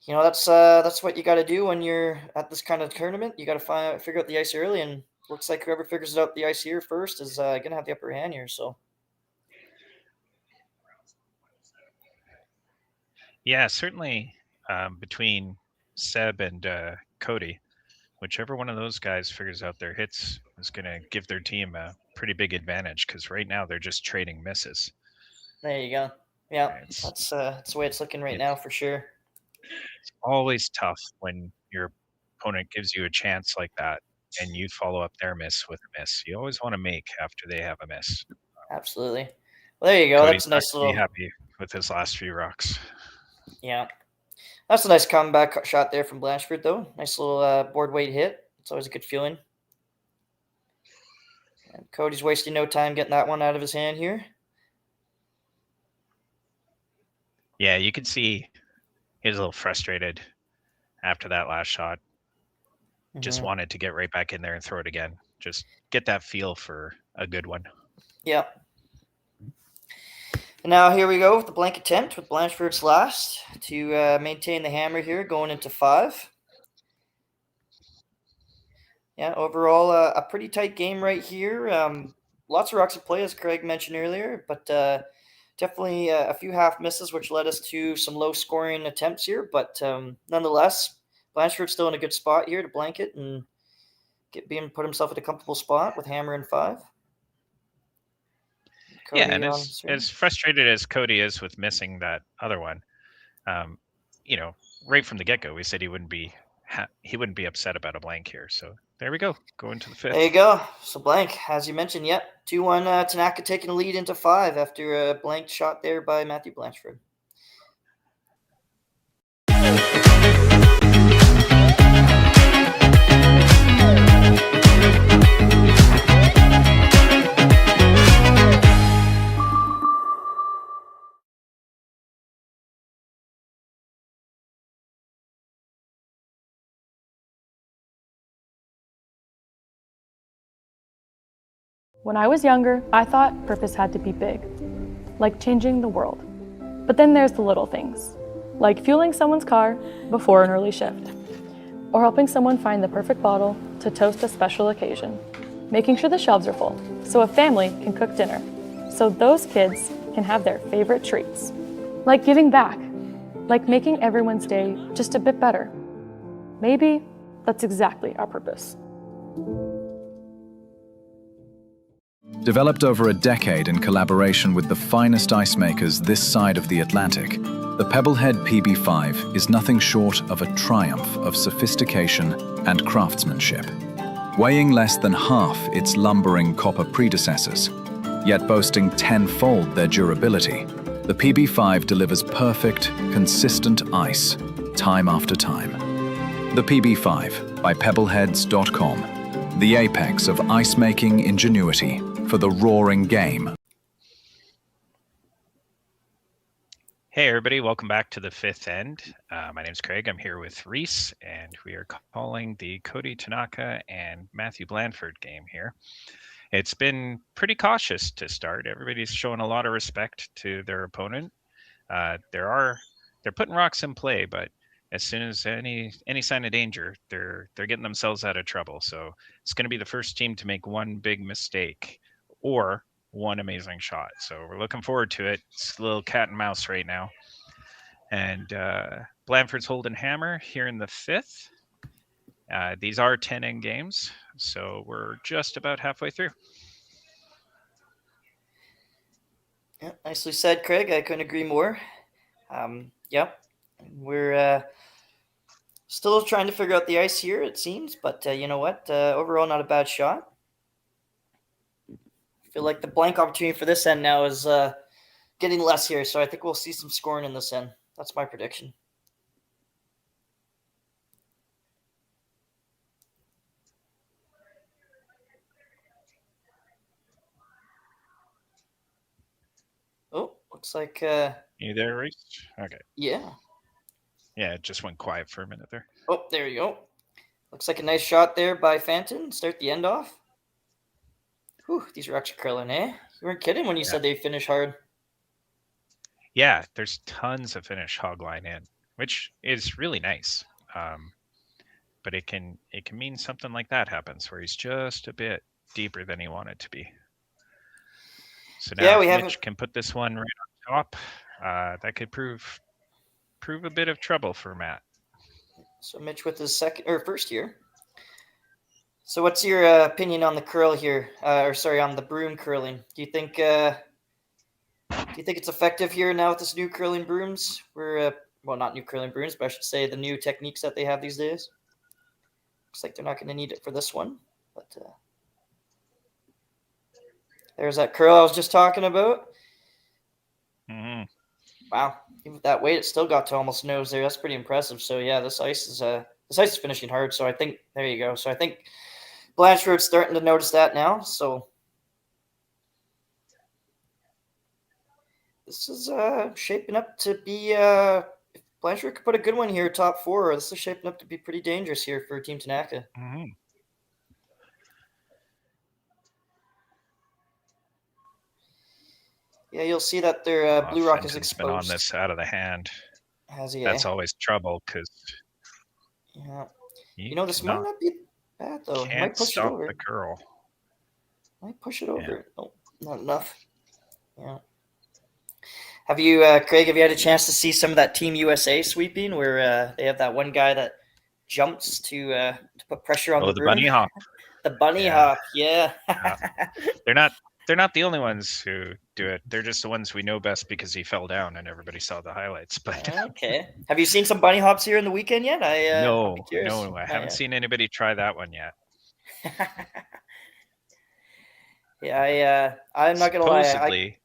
that's what you got to do when you're at this kind of tournament. You got to figure out the ice early, and looks like whoever figures out the ice here first is going to have the upper hand here. So. Yeah, certainly between Seb and Cody, whichever one of those guys figures out their hits is going to give their team a pretty big advantage, because right now they're just trading misses. There you go. Yeah, that's the way it's looking right now for sure. It's always tough when your opponent gives you a chance like that and you follow up their miss with a miss. You always want to make after they have a miss. Absolutely. Well, there you go. Cody's that's a nice little... happy with his last few rocks. Yeah. That's a nice comeback shot there from Blanchford, though. Nice little board weight hit. It's always a good feeling. And Cody's wasting no time getting that one out of his hand here. Yeah, you could see he was a little frustrated after that last shot. Just wanted to get right back in there and throw it again. Just get that feel for a good one. Yeah. And now here we go with the blank attempt with Blanchford's last to maintain the hammer here going into 5. Yeah, overall a pretty tight game right here. Lots of rocks at play, as Craig mentioned earlier, but definitely a few half misses, which led us to some low scoring attempts here. But nonetheless, Blanchford's still in a good spot here to blank it and put himself at a comfortable spot with hammer in 5. Cody, yeah, and as frustrated as Cody is with missing that other one, right from the get-go, we said he wouldn't be upset about a blank here. So there we go, going to the 5th. There you go. So blank, as you mentioned, 2-1 Tanaka taking the lead into 5 after a blank shot there by Matthew Blanchford. When I was younger, I thought purpose had to be big, like changing the world. But then there's the little things, like fueling someone's car before an early shift, or helping someone find the perfect bottle to toast a special occasion, making sure the shelves are full so a family can cook dinner, so those kids can have their favorite treats. Like giving back, like making everyone's day just a bit better. Maybe that's exactly our purpose. Developed over a decade in collaboration with the finest ice makers this side of the Atlantic, the Pebblehead PB5 is nothing short of a triumph of sophistication and craftsmanship. Weighing less than half its lumbering copper predecessors, yet boasting tenfold their durability, the PB5 delivers perfect, consistent ice, time after time. The PB5 by Pebbleheads.com, the apex of ice-making ingenuity for the roaring game. Hey everybody, welcome back to the Fifth End. My name's Craig. I'm here with Reese, and we are calling the Cody Tanaka and Matthew Blandford game here. It's been pretty cautious to start. Everybody's showing a lot of respect to their opponent. They're putting rocks in play, but as soon as any sign of danger, they're getting themselves out of trouble. So it's going to be the first team to make one big mistake or one amazing shot. So we're looking forward to it. It's a little cat and mouse right now. And Blandford's holding hammer here in the fifth. These are 10-end games, so we're just about halfway through. Yeah, nicely said, Craig. I couldn't agree more. Yep, we're still trying to figure out the ice here, it seems, but you know what? Overall, not a bad shot. I feel like the blank opportunity for this end now is getting less here, so I think we'll see some scoring in this end. That's my prediction. Oh, looks like... You there, Reese? Okay. Yeah. Yeah, it just went quiet for a minute there. Oh, there you go. Looks like a nice shot there by Fanton. Start the end off. Whew, these rocks are curling, eh? You weren't kidding when you said they finish hard. Yeah, there's tons of finish hogline in, which is really nice. But it can mean something like that happens where he's just a bit deeper than he wanted to be. So now Mitch can put this one right on top. That could prove a bit of trouble for Matt. So Mitch with his first year. So what's your opinion on the curl here? On the broom curling? Do you think it's effective here now with this new curling brooms? Not new curling brooms, but I should say the new techniques that they have these days. Looks like they're not going to need it for this one, but there's that curl I was just talking about. Mm-hmm. Wow, even with that weight, it still got to almost nose there. That's pretty impressive. So yeah, this ice is finishing hard. So I think there you go. So I think Blanchard's starting to notice that now. So this is shaping up to be. If Blanchard could put a good one here, top four, this is shaping up to be pretty dangerous here for Team Tanaka. Mm-hmm. Yeah, you'll see that their blue rock is Fenton's exposed. been on this out of the hand. Has he? That's always trouble because. Yeah. This might not be bad though. Can't Might push stop it over. the curl. Might push it over. Yeah. No, not enough. Yeah. Have you, Craig? Have you had a chance to see some of that Team USA sweeping where they have that one guy that jumps to put pressure on the broom? Bunny hop. The bunny hop, yeah. They're not the only ones who do it. They're just the ones we know best because he fell down and everybody saw the highlights. But okay, have you seen some bunny hops here in the weekend yet? No, I haven't seen anybody try that one yet. Yeah, I'm not gonna lie. Supposedly,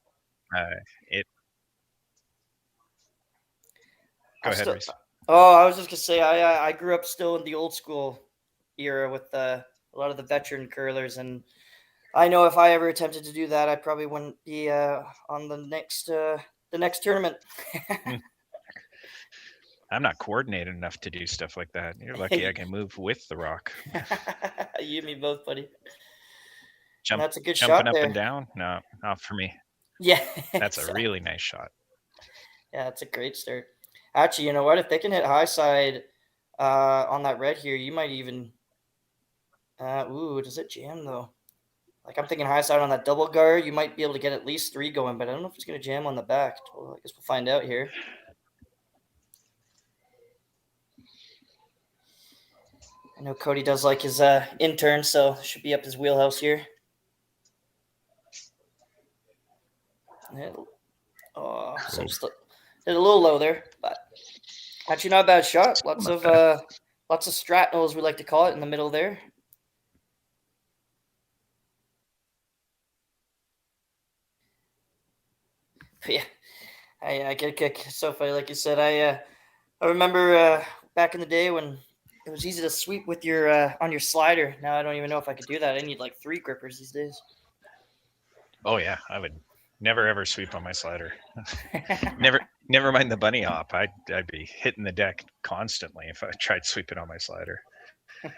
Go ahead, Reese. Oh, I was just gonna say I grew up still in the old school era with a lot of the veteran curlers, and I know if I ever attempted to do that, I probably wouldn't be on the next tournament. I'm not coordinated enough to do stuff like that. You're lucky I can move with the rock. You and me both, buddy. That's a good jumping shot up there. and down. No, not for me. Yeah. That's a really nice shot. Yeah, that's a great start. Actually, you know what? If they can hit high side on that red here, you might even. Does it jam though? Like I'm thinking high side on that double guard, you might be able to get at least 3 going, but I don't know if it's going to jam on the back. Well, I guess we'll find out here. I know Cody does like his intern, so should be up his wheelhouse here. So just hit a little low there, but actually not a bad shot. Lots of stratnals, as we like to call it, in the middle there. But yeah, I get a kick. It's so funny, like you said. I remember back in the day when it was easy to sweep with your on your slider. Now I don't even know if I could do that. I need like 3 grippers these days. Oh yeah, I would never ever sweep on my slider. never mind the bunny hop. I'd be hitting the deck constantly if I tried sweeping on my slider. But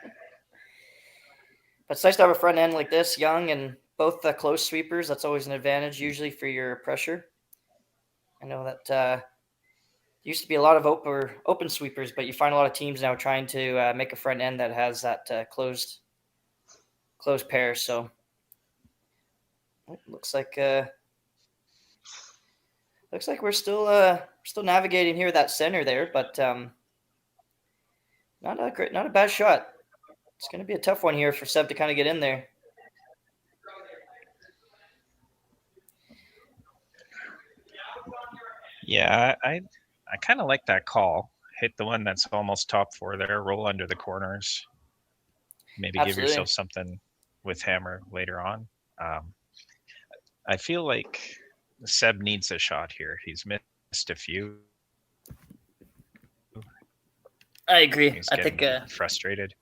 it's nice to have a front end like this, young and both close sweepers. That's always an advantage usually for your pressure. I know that used to be a lot of open sweepers, but you find a lot of teams now trying to make a front end that has that closed pair. So it looks like we're still navigating here that center there, but not a bad shot. It's going to be a tough one here for Seb to kind of get in there. Yeah, I kind of like that call. Hit the one that's almost top 4 there. Roll under the corners. Maybe Absolutely. Give yourself something with hammer later on. I feel like Seb needs a shot here. He's missed a few. I agree. He's I getting think frustrated.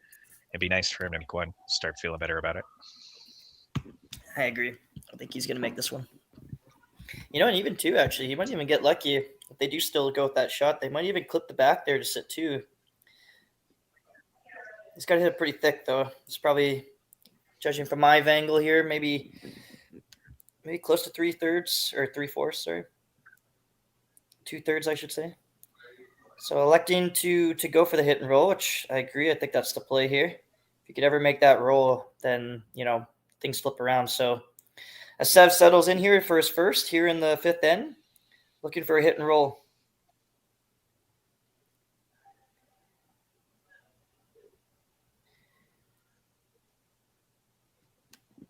It'd be nice for him to go and start feeling better about it. I agree. I think he's going to make this one. You know, and even too, actually, he might even get lucky if they do still go with that shot. They might even clip the back there to sit too. He's got to hit it pretty thick, though. It's probably, judging from my angle here, maybe close to 3/3 or 3/4. Sorry, 2/3, I should say. So electing to go for the hit and roll, which I agree. I think that's the play here. If you could ever make that roll, then things flip around. So as Sev settles in here for his first here in the 5th end, looking for a hit and roll.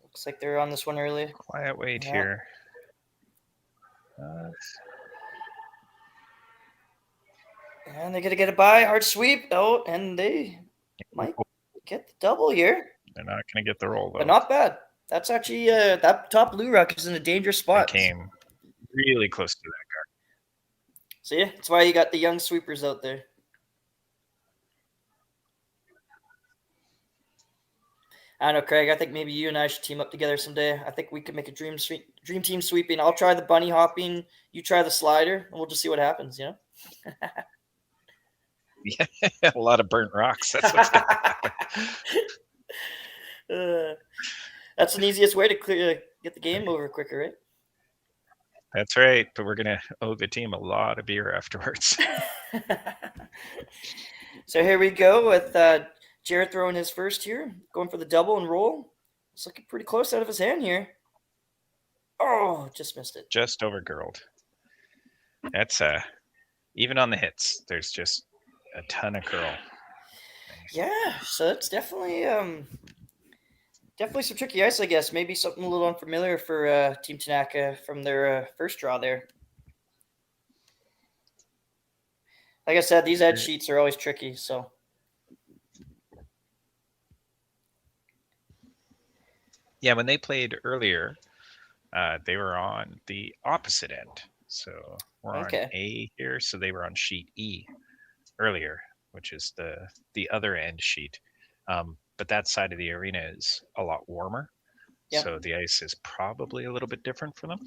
Looks like they're on this one early. Quiet wait here. And they're going to get a by. Hard sweep. Oh, and they might get the double here. They're not going to get the roll, though. But not bad. That's actually, that top blue rock is in a dangerous spot. It came really close to that guard. So, yeah, that's why you got the young sweepers out there. I don't know, Craig. I think maybe you and I should team up together someday. I think we could make a dream team sweeping. I'll try the bunny hopping. You try the slider, and we'll just see what happens, Yeah, a lot of burnt rocks. That's what's going to happen. That's the easiest way to get the game over quicker, right? That's right. But we're going to owe the team a lot of beer afterwards. So here we go with Jared throwing his first here, going for the double and roll. It's looking pretty close out of his hand here. Oh, just missed it. Just overgirled. That's even on the hits, there's just a ton of curl. Yeah, so it's definitely some tricky ice, I guess. Maybe something a little unfamiliar for Team Tanaka from their first draw there. Like I said, these edge sheets are always tricky, so. Yeah, when they played earlier, they were on the opposite end. So we're on A here, so they were on sheet E earlier, which is the other end sheet. But that side of the arena is a lot warmer. Yep. So the ice is probably a little bit different for them.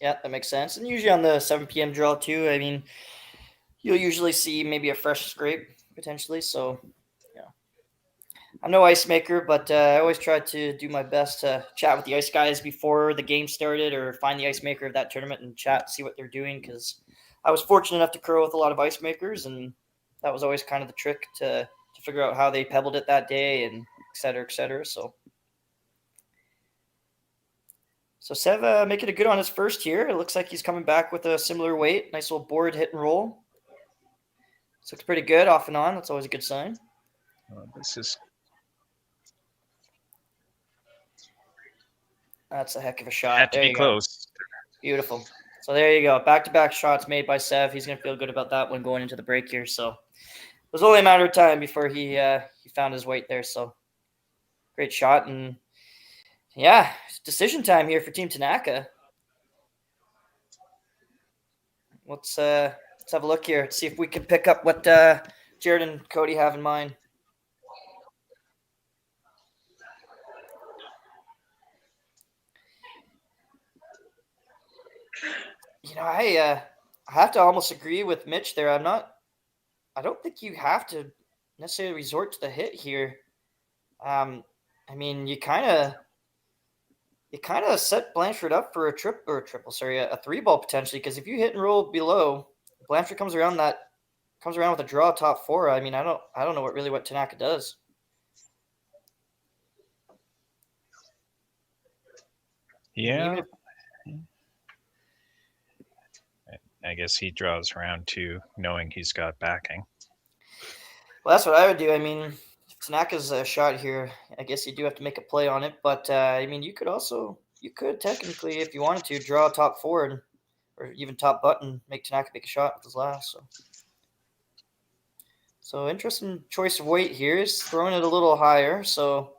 Yeah, that makes sense. And usually on the 7 p.m. draw too, I mean, you'll usually see maybe a fresh scrape potentially. So, yeah. I'm no ice maker, but I always try to do my best to chat with the ice guys before the game started, or find the ice maker of that tournament and chat, see what they're doing. Because I was fortunate enough to curl with a lot of ice makers, and that was always kind of the trick to figure out how they pebbled it that day, and et cetera, et cetera. So Sev making it good on his first here. It looks like he's coming back with a similar weight. Nice little board hit and roll. This looks pretty good off and on. That's always a good sign. That's a heck of a shot. Had to be close. Beautiful. So there you go. Back-to-back shots made by Sev. He's going to feel good about that one going into the break here. So it was only a matter of time before he found his weight there. So great shot. And yeah, decision time here for Team Tanaka. Let's have a look here. See if we can pick up what Jared and Cody have in mind. I have to almost agree with Mitch there. I don't think you have to necessarily resort to the hit here. I mean, you kind of set Blandford up for a three ball potentially, because if you hit and roll below, Blandford comes around with a draw top four. I mean, I don't know what Tanaka does. Yeah. I guess he draws round two knowing he's got backing. Well, that's what I would do. I mean, if Tanaka's shot here, I guess you do have to make a play on it. But, I mean, you could technically, if you wanted to, draw a top forward or even top button, make Tanaka make a shot with his last. So interesting choice of weight here. He's throwing it a little higher. So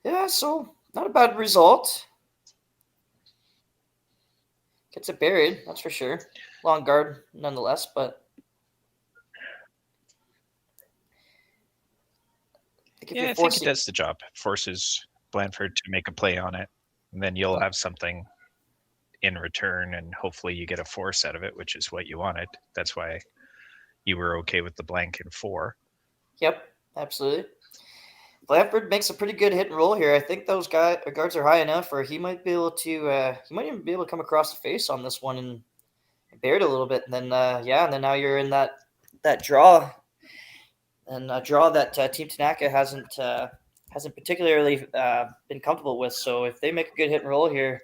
yeah, so not a bad result. Gets it buried, that's for sure. Long guard nonetheless, but I think it does the job. Forces Blandford to make a play on it, and then you'll have something in return, and hopefully you get a force out of it, which is what you wanted. That's why you were okay with the blank in 4. Yep, absolutely. Blandford makes a pretty good hit and roll here. I think those guards are high enough, or he might be able to. He might even be able to come across the face on this one and bear it a little bit. And then, and then now you're in that draw, and a draw that Team Tanaka hasn't particularly been comfortable with. So if they make a good hit and roll here,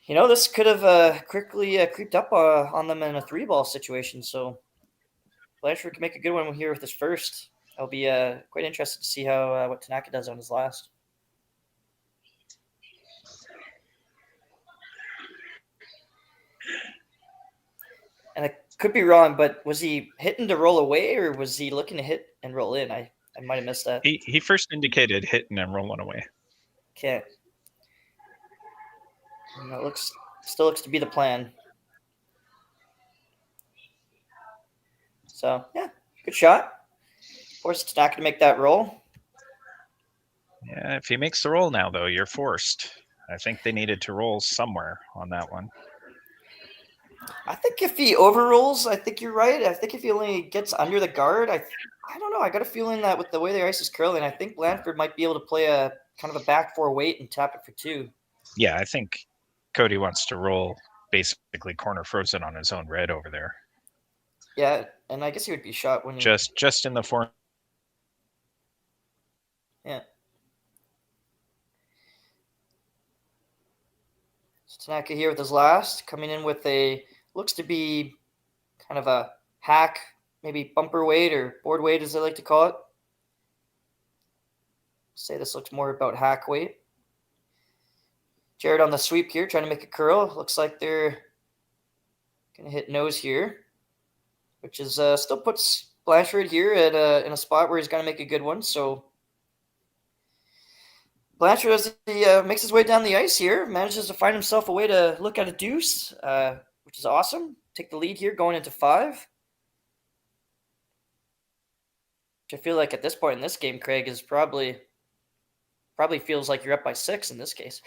this could have quickly creeped up on them in a 3-ball situation. So Blandford can make a good one here with his first. I'll be quite interested to see how what Tanaka does on his last. And I could be wrong, but was he hitting to roll away, or was he looking to hit and roll in? I might have missed that. He first indicated hitting and rolling away. Okay. And that still looks to be the plan. So yeah, good shot. Forces Tanaka to make that roll. Yeah, if he makes the roll now, though, you're forced. I think they needed to roll somewhere on that one. I think if he overrolls, I think you're right. I think if he only gets under the guard, I don't know. I got a feeling that with the way the ice is curling, I think Blandford might be able to play a kind of a back 4 weight and tap it for 2. Yeah, I think Cody wants to roll basically corner frozen on his own red over there. Yeah, and I guess he would be shot when just in the form. Yeah. So Tanaka here with his last, coming in with looks to be kind of a hack, maybe bumper weight or board weight as they like to call it. Say this looks more about hack weight. Jared on the sweep here, trying to make a curl. Looks like they're going to hit nose here, which is still puts Blandford here at in a spot where he's going to make a good one. So Blandford, as he makes his way down the ice here, manages to find himself a way to look at a deuce, which is awesome. Take the lead here going into 5. Which I feel like at this point in this game, Craig, is probably feels like you're up by 6 in this case.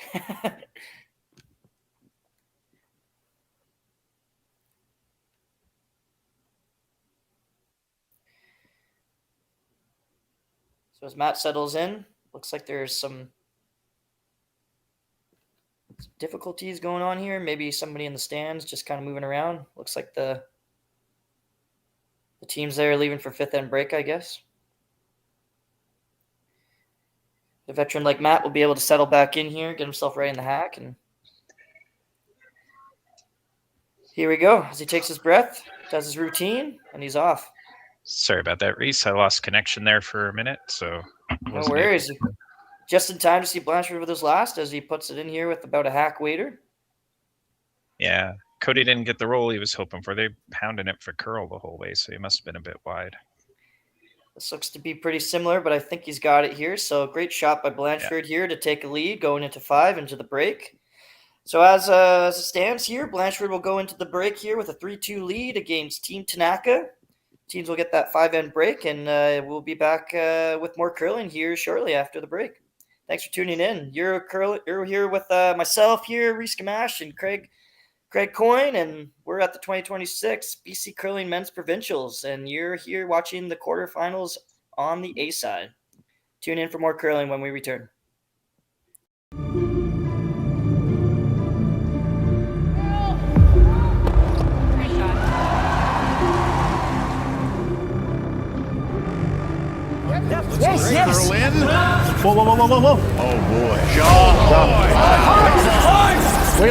So as Matt settles in, looks like there's some difficulties going on here. Maybe somebody in the stands just kind of moving around. Looks like the teams there are leaving for fifth end break, I guess. A veteran like Matt will be able to settle back in here, get himself right in the hack, and here we go. As he takes his breath, does his routine, and he's off. Sorry about that, Reese. I lost connection there for a minute, so no worries. Just in time to see Blandford with his last as he puts it in here with about a hack waiter. Yeah, Cody didn't get the roll he was hoping for. They pounding it for curl the whole way, so he must have been a bit wide. This looks to be pretty similar, but I think he's got it here. So great shot by Blandford here to take a lead going into 5 into the break. So as it stands here, Blandford will go into the break here with a 3-2 lead against Team Tanaka. Teams will get that 5-end break, and we'll be back with more curling here shortly after the break. Thanks for tuning in. You're here with myself here, Reese Gamash, and Craig Coyne, and we're at the 2026 BC Curling Men's Provincials, and you're here watching the quarterfinals on the A side. Tune in for more curling when we return. Yes. Curl in. Whoa. Oh boy. John. Wait,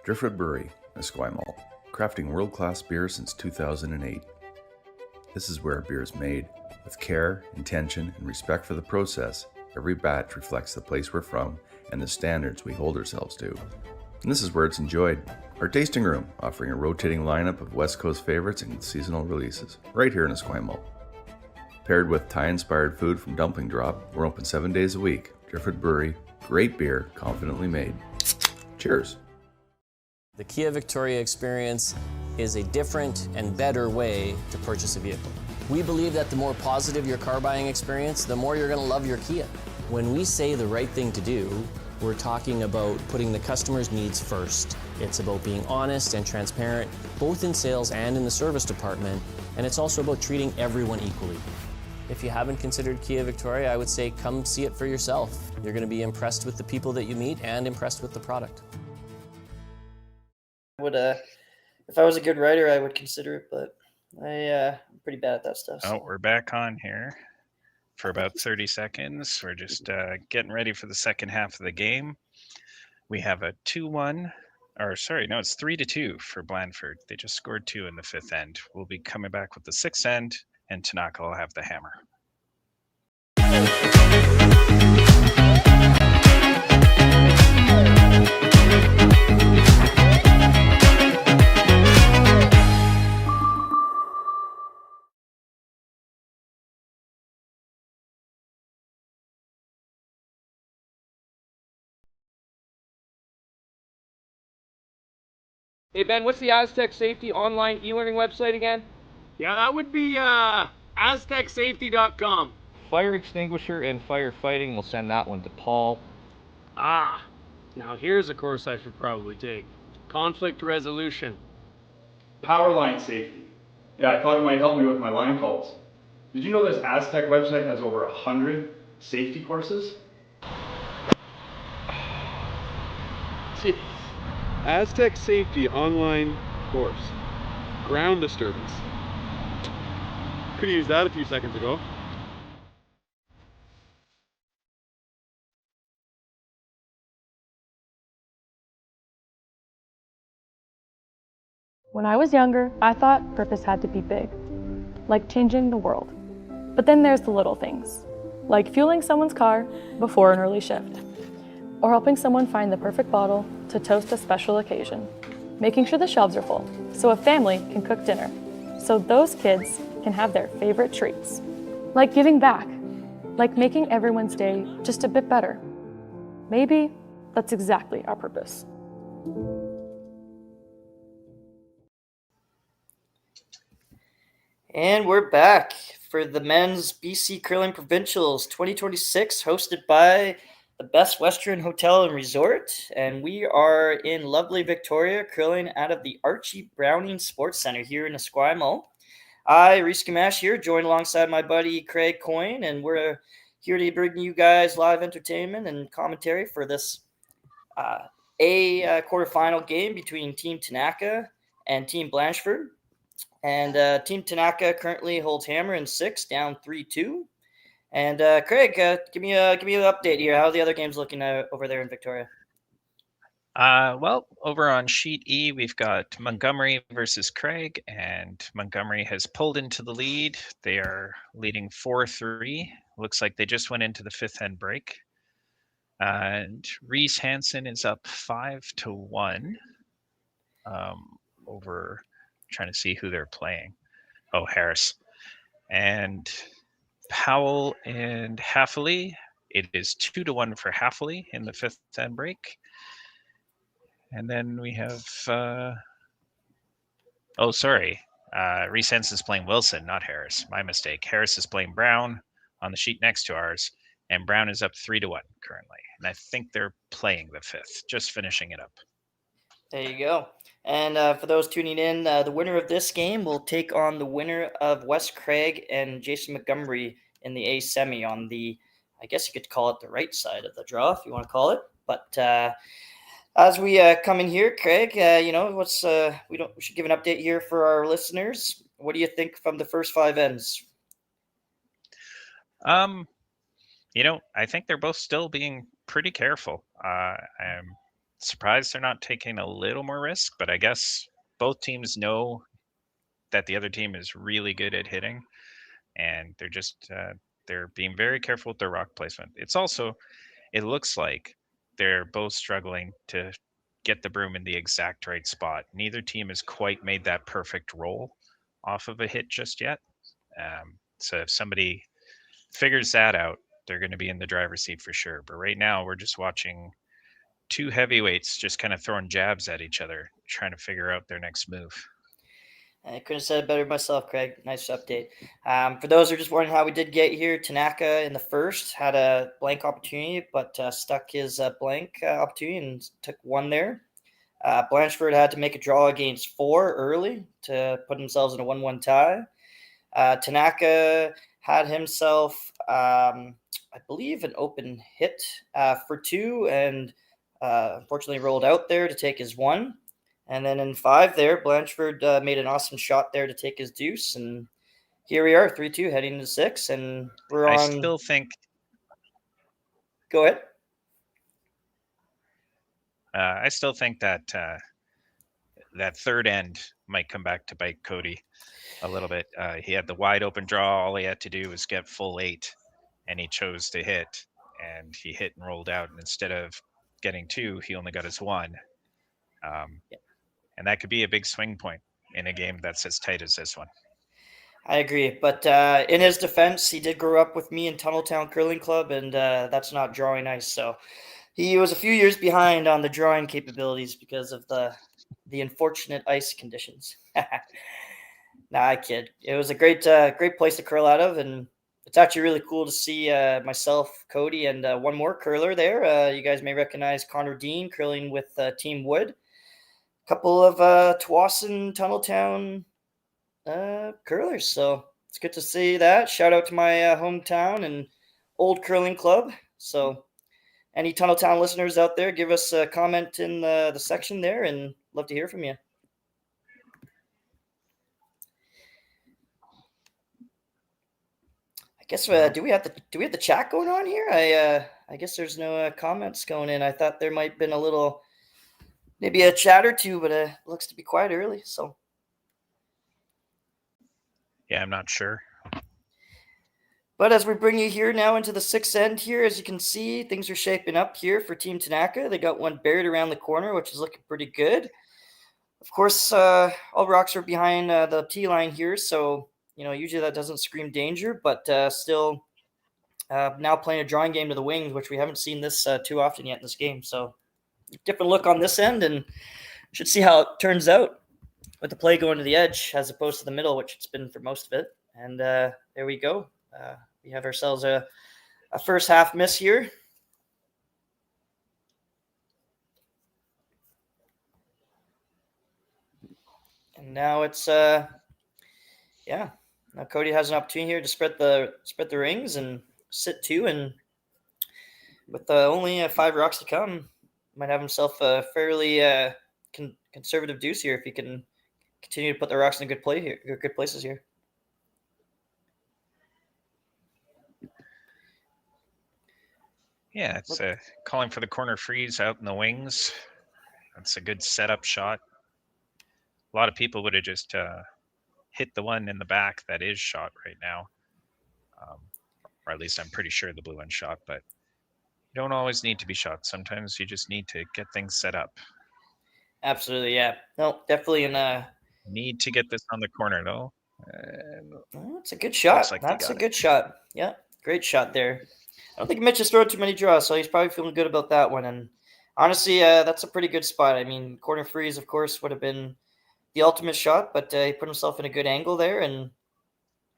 Driftwood Brewery, Esquimalt, crafting world-class beer since 2008. This is where beer is made. With care, intention, and respect for the process, every batch reflects the place we're from and the standards we hold ourselves to. And this is where it's enjoyed. Our tasting room, offering a rotating lineup of West Coast favorites and seasonal releases, right here in Esquimalt. Paired with Thai-inspired food from Dumpling Drop, we're open 7 days a week. Driftwood Brewery, great beer, confidently made. Cheers. The Kia Victoria experience is a different and better way to purchase a vehicle. We believe that the more positive your car buying experience, the more you're going to love your Kia. When we say the right thing to do, we're talking about putting the customer's needs first. It's about being honest and transparent, both in sales and in the service department, and it's also about treating everyone equally. If you haven't considered Kia Victoria, I would say come see it for yourself. You're going to be impressed with the people that you meet and impressed with the product. If I was a good writer, I would consider it, but I'm pretty bad at that stuff. So. Oh, we're back on here for about 30 seconds. We're just getting ready for the second half of the game. We have a 2-1, or sorry, no, it's 3-2 for Blandford. They just scored 2 in the 5th end. We'll be coming back with the 6th end, and Tanaka will have the hammer. Hey Ben, what's the Aztec Safety online e-learning website again? Yeah, that would be aztecsafety.com. Fire extinguisher and firefighting, we'll send that one to Paul. Ah, now here's a course I should probably take. Conflict resolution. Power line safety. Yeah, I thought it might help me with my line calls. Did you know this Aztec website has over 100 safety courses? Jeez. Aztec Safety online course. Ground disturbance. Could have used that a few seconds ago. When I was younger, I thought purpose had to be big, like changing the world. But then there's the little things, like fueling someone's car before an early shift, or helping someone find the perfect bottle to toast a special occasion, making sure the shelves are full so a family can cook dinner, so those kids can have their favorite treats, like giving back, like making everyone's day just a bit better. Maybe that's exactly our purpose. And we're back for the men's BC Curling Provincials 2026, hosted by the Best Western Hotel and Resort. And we are in lovely Victoria, curling out of the Archie Browning Sports Center here in Esquimalt. I, Reese Gamache here, joined alongside my buddy Craig Coyne, and we're here to bring you guys live entertainment and commentary for this quarterfinal game between Team Tanaka and Team Blandford. And Team Tanaka currently holds hammer in 6, down 3-2. And Craig, give me an update here. How are the other games looking over there in Victoria? Well, over on sheet E, we've got Montgomery versus Craig, and Montgomery has pulled into the lead. They are leading 4-3. Looks like they just went into the 5th end break. And Reese Hansen is up 5-1 over. Trying to see who they're playing. Oh, Harris. And Powell and Haffley. It is 2-1 for Haffley in the 5th end break. And then we have Reese Hansen's playing Wilson, not Harris. My mistake. Harris is playing Brown on the sheet next to ours, and Brown is up 3-1 currently. And I think they're playing the 5th, just finishing it up. There you go. And for those tuning in, the winner of this game will take on the winner of Wes Craig and Jason Montgomery in the A semi on the, I guess you could call it the right side of the draw, if you want to call it. But as we come in here, Craig, we should give an update here for our listeners. What do you think from the first 5 ends? I think they're both still being pretty careful. I'm surprised they're not taking a little more risk, but I guess both teams know that the other team is really good at hitting, and they're just they're being very careful with their rock placement. It looks like they're both struggling to get the broom in the exact right spot. Neither team has quite made that perfect roll off of a hit just yet. So if somebody figures that out, they're going to be in the driver's seat for sure. But right now, we're just watching 2 heavyweights just kind of throwing jabs at each other, trying to figure out their next move. I couldn't have said it better myself, Craig. Nice update. For those who are just wondering how we did get here, Tanaka in the first had a blank opportunity, but stuck his blank opportunity and took 1 there. Blandford had to make a draw against 4 early to put themselves in a 1-1 tie. Tanaka had himself, I believe, an open hit for 2 and unfortunately rolled out there to take his 1. And then in 5 there, Blandford made an awesome shot there to take his deuce. And here we are, 3-2, heading into 6. And we're on... I still think... Go ahead. I still think that that 3rd end might come back to bite Cody a little bit. He had the wide open draw. All he had to do was get full 8, and he chose to hit. And he hit and rolled out. And instead of getting 2, he only got his 1. And that could be a big swing point in a game that's as tight as this one. I agree. But in his defense, he did grow up with me in Tunneltown Curling Club, and that's not drawing ice. So he was a few years behind on the drawing capabilities because of the the unfortunate ice conditions. Nah, I kid. It was a great place to curl out of, and it's actually really cool to see myself, Cody, and one more curler there. You guys may recognize Connor Dean curling with Team Wood. A couple of Tsawwassen Tunneltown curlers, so it's good to see that. Shout out to my hometown and old curling club. So any Tunneltown listeners out there, give us a comment in the section there, and love to hear from you. I guess do we have the chat going on here? I guess there's no comments going in. I thought there might have been maybe a chat or two, but it looks to be quiet early. So yeah, I'm not sure. But as we bring you here now into the sixth end here, as you can see, things are shaping up here for Team Tanaka. They got one buried around the corner, which is looking pretty good. Of course, all rocks are behind the tee line here, so usually that doesn't scream danger, but still now playing a drawing game to the wings, which we haven't seen this too often yet in this game. So different look on this end, and should see how it turns out with the play going to the edge as opposed to the middle, which it's been for most of it. And there we go. We have ourselves a first half miss here. And now it's now Cody has an opportunity here to spread the rings and sit two, and with only 5 rocks to come, might have himself a fairly conservative deuce here if he can continue to put the rocks in good places here. Yeah, it's calling for the corner freeze out in the wings. That's a good setup shot. A lot of people would have just hit the one in the back that is shot right now. Or at least I'm pretty sure the blue one's shot, but you don't always need to be shot. Sometimes you just need to get things set up. Absolutely, yeah. No, definitely need to get this on the corner, though. It's a good shot. Like that's a good shot. Yeah, great shot there. I don't think Mitch has thrown too many draws, so he's probably feeling good about that one. And honestly, that's a pretty good spot. I mean, corner freeze, of course, would have been the ultimate shot, but he put himself in a good angle there, and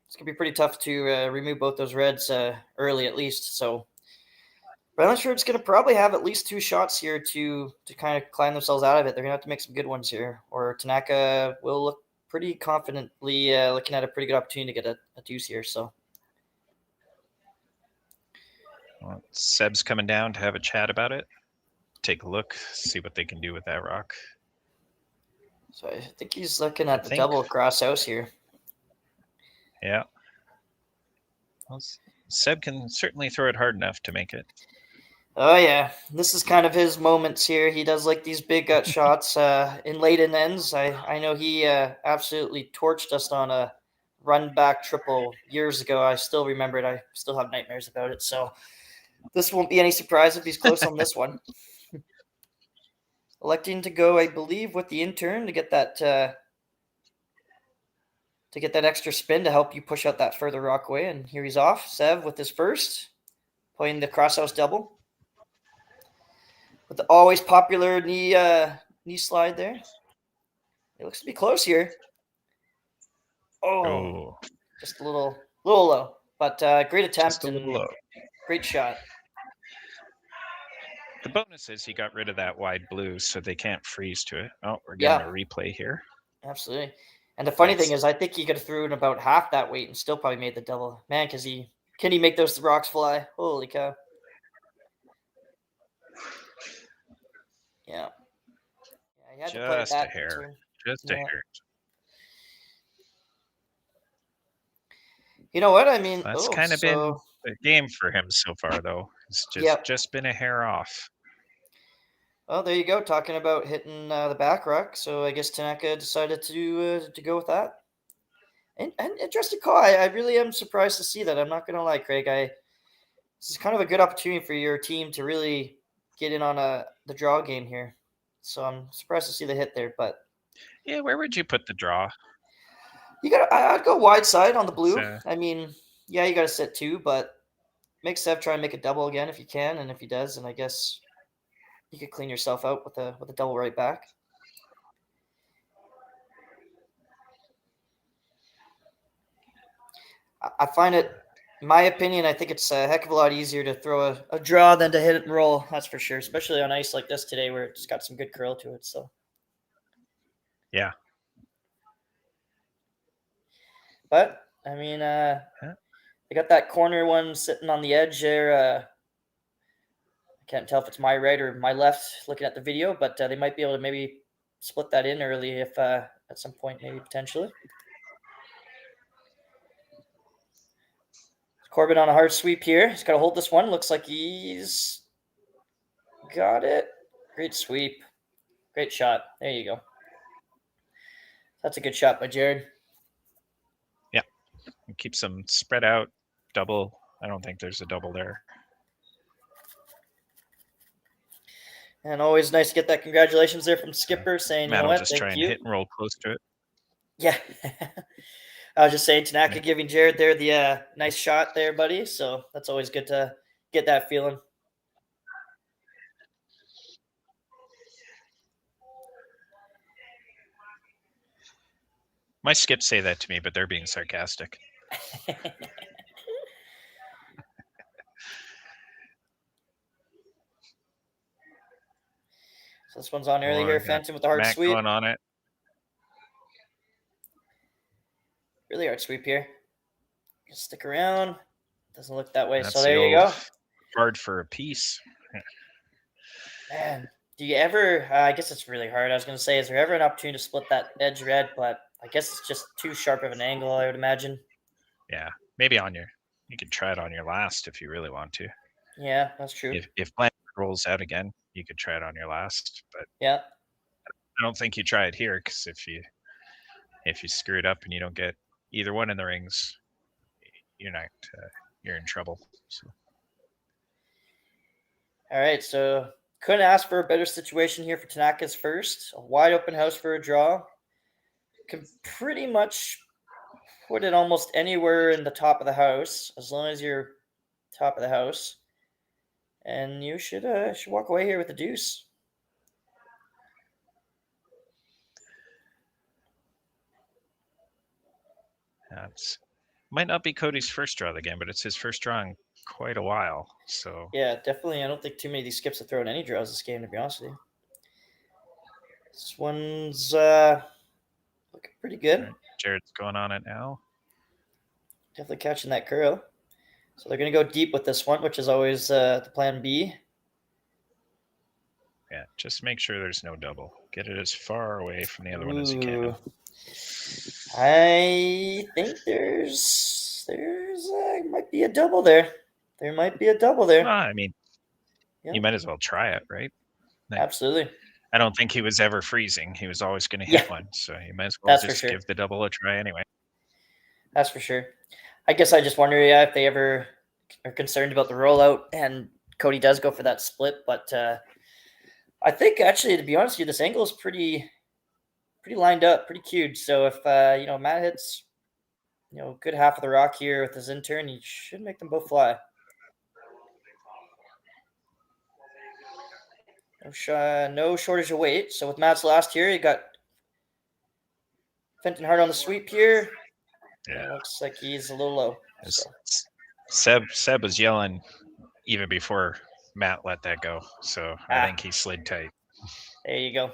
it's going to be pretty tough to remove both those reds early at least. So Blandford's going to probably have at least 2 shots here to kind of climb themselves out of it. They're going to have to make some good ones here, or Tanaka will look pretty confidently looking at a pretty good opportunity to get a deuce here. So well, Seb's coming down to have a chat about it. Take a look, see what they can do with that rock. So I think he's looking at the double across house here. Yeah. Well, Seb can certainly throw it hard enough to make it. Oh, yeah. This is kind of his moments here. He does like these big gut shots in late in ends. I know he absolutely torched us on a run back triple years ago. I still remember it. I still have nightmares about it. So this won't be any surprise if he's close on this one. Electing to go, I believe, with the intern to get that extra spin to help you push out that further rock away. And here he's off. Sev with his first, playing the crosshouse double with the always popular knee slide there. It looks to be close here. Oh. Just a little low, but great attempt and great shot. The bonus is he got rid of that wide blue, so they can't freeze to it. Oh, we're getting a replay here. Absolutely. And the funny thing is, I think he could have threw in about half that weight and still probably made the double. Man, can he make those rocks fly? Holy cow. Yeah. He had to play Just that a hair. too. Just a hair. You know what? I mean, that's kind of been the game for him so far, though. It's just been a hair off. Well, there you go. Talking about hitting the back rock. So I guess Tanaka decided to go with that. And interesting call. I really am surprised to see that. I'm not going to lie, Craig. This is kind of a good opportunity for your team to really get in on the draw game here. So I'm surprised to see the hit there. But yeah, where would you put the draw? I'd go wide side on the blue. I mean, yeah, you got to sit 2, but make Sev try and make a double again if you can, and if he does, then I guess you could clean yourself out with a double right back. I find it, in my opinion, I think it's a heck of a lot easier to throw a draw than to hit it and roll. That's for sure, especially on ice like this today where it's got some good curl to it. So, Yeah. But, I mean, they got that corner one sitting on the edge there. I can't tell if it's my right or my left looking at the video, but they might be able to maybe split that in early if at some point, maybe potentially. Corbin on a hard sweep here. He's got to hold this one. Looks like he's got it. Great sweep. Great shot. There you go. That's a good shot by Jared. Yeah. Keeps them spread out. Double. I don't think there's a double there. And always nice to get that congratulations there from Skipper saying, Matt you know will what, just thank try and you. hit and roll close to it. Yeah. I was just saying, Tanaka giving Jared there the nice shot there, buddy. So that's always good to get that feeling. My skips say that to me, but they're being sarcastic. So this one's on early here. Fenton with the hard Matt sweep. going on it. Really hard sweep here. Just stick around. Doesn't look that way. That's So there you go. Hard for a piece. Man, do you ever? I guess it's really hard. I was going to say, is there ever an opportunity to split that edge red? But I guess it's just too sharp of an angle, I would imagine. Yeah, maybe you can try it on your last if you really want to. Yeah, that's true. If Blandford rolls out again, you could try it on your last. But yeah, I don't think you try it here because if you screw it up and you don't get either one in the rings, you're in trouble. So. All right, so couldn't ask for a better situation here for Tanaka's first. A wide open house for a draw. Can pretty much put it almost anywhere in the top of the house, as long as you're top of the house. And you should walk away here with a deuce. That's might not be Cody's first draw of the game, but it's his first draw in quite a while. So yeah, definitely. I don't think too many of these skips have thrown any draws this game, to be honest with you. This one's looking pretty good. Right. Jared's going on it now. Definitely catching that curl. So they're going to go deep with this one, which is always the plan B. Yeah, just make sure there's no double. Get it as far away from the other one as you can. I think there's might be a double there. There might be a double there. Well, I mean, you might as well try it, right? Absolutely. I don't think he was ever freezing. He was always going to hit one, so you might as well just give the double a try anyway. That's for sure. I guess I just wonder, if they ever are concerned about the rollout, and Cody does go for that split. But I think actually, to be honest with you, this angle is pretty lined up, pretty cute. So if Matt hits, good half of the rock here with his intern, he should make them both fly. No shortage of weight. So with Matt's last here, you got Fenton hard on the sweep here. Yeah, looks like he's a little low. So. Seb was yelling even before Matt let that go. So I think he slid tight. There you go.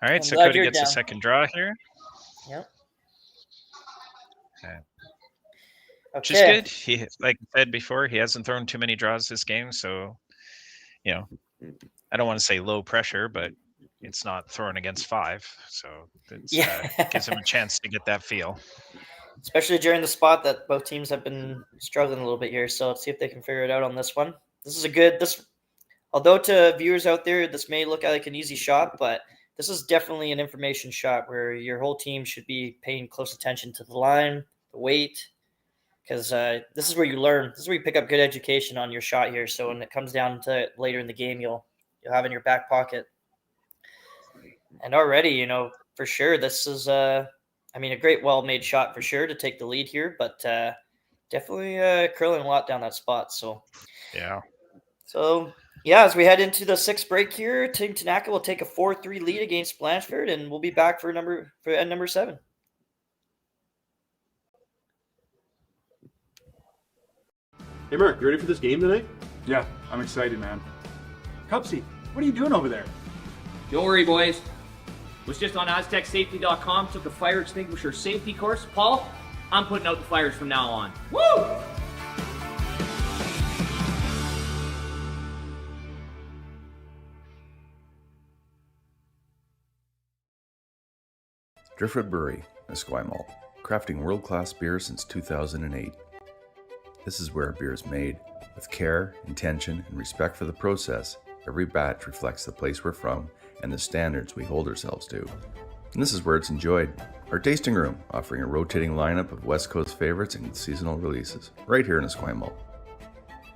All right, so Cody gets a second draw here. Yep. Okay. Which is good. He, like I said before, he hasn't thrown too many draws this game, so I don't want to say low pressure, but it's not thrown against 5, so it gives him a chance to get that feel. Especially during the spot that both teams have been struggling a little bit here. So let's see if they can figure it out on this one. This is although to viewers out there, this may look like an easy shot, but this is definitely an information shot where your whole team should be paying close attention to the line, the weight, because this is where you learn. This is where you pick up good education on your shot here. So when it comes down to it later in the game, you'll have in your back pocket. And already, for sure, this is a great, well-made shot for sure to take the lead here, but definitely curling a lot down that spot. So yeah. So as we head into the 6th break here, Team Tanaka will take a 4-3 lead against Blandford, and we'll be back for number 7. Hey Mark, you ready for this game tonight? Yeah, I'm excited, man. Cupsy, what are you doing over there? Don't worry, boys. Was just on AztecSafety.com, took a fire extinguisher safety course. Paul, I'm putting out the fires from now on. Woo! Driftwood Brewery, Esquimalt, crafting world-class beer since 2008. This is where beer is made. With care, intention, and respect for the process, every batch reflects the place we're from and the standards we hold ourselves to. And this is where it's enjoyed. Our tasting room, offering a rotating lineup of West Coast favorites and seasonal releases, right here in Esquimalt.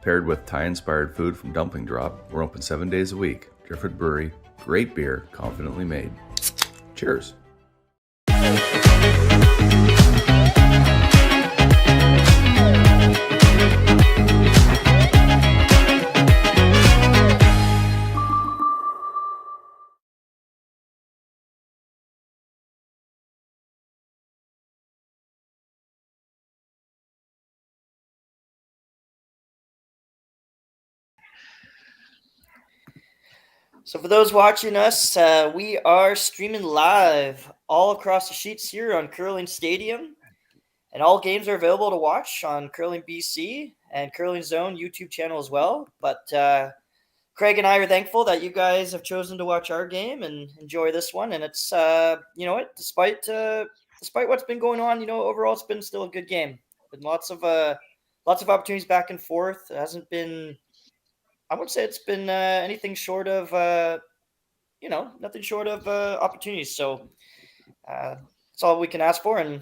Paired with Thai-inspired food from Dumpling Drop, we're open 7 days a week. Driftwood Brewery, great beer, confidently made. Cheers. So for those watching us, we are streaming live all across the sheets here on Curling Stadium. And all games are available to watch on Curling BC and Curling Zone YouTube channel as well. But Craig and I are thankful that you guys have chosen to watch our game and enjoy this one. And it's, you know what, despite what's been going on, you know, overall it's been still a good game. Been lots of opportunities back and forth. It hasn't been, I would say it's been anything short of, nothing short of opportunities. So that's all we can ask for. And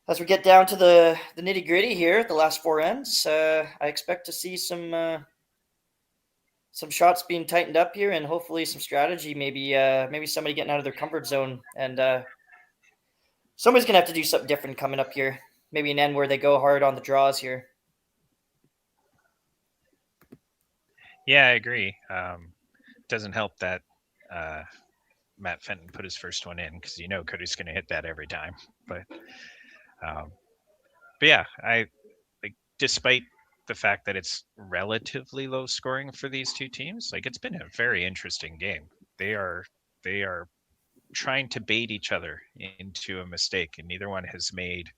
as we get down to the nitty gritty here at the last four ends, I expect to see some shots being tightened up here and hopefully some strategy, maybe somebody getting out of their comfort zone. And somebody's going to have to do something different coming up here. Maybe an end where they go hard on the draws here. Yeah, I agree. Doesn't help that Matt Fenton put his first one in because you know Cody's going to hit that every time. But yeah, I like despite the fact that it's relatively low scoring for these two teams, like it's been a very interesting game. They are trying to bait each other into a mistake, and neither one has made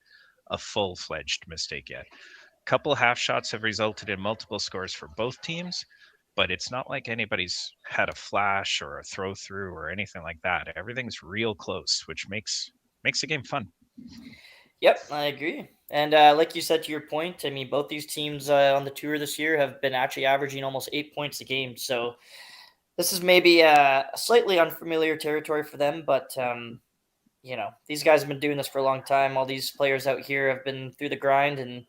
a full-fledged mistake yet. A couple half shots have resulted in multiple scores for both teams, but it's not like anybody's had a flash or a throw through or anything like that. Everything's real close, which makes the game fun. Yep, I agree. And like you said, to your point, I mean, both these teams on the tour this year have been actually averaging almost 8 points a game. So this is maybe a slightly unfamiliar territory for them, but you know, these guys have been doing this for a long time. All these players out here have been through the grind, and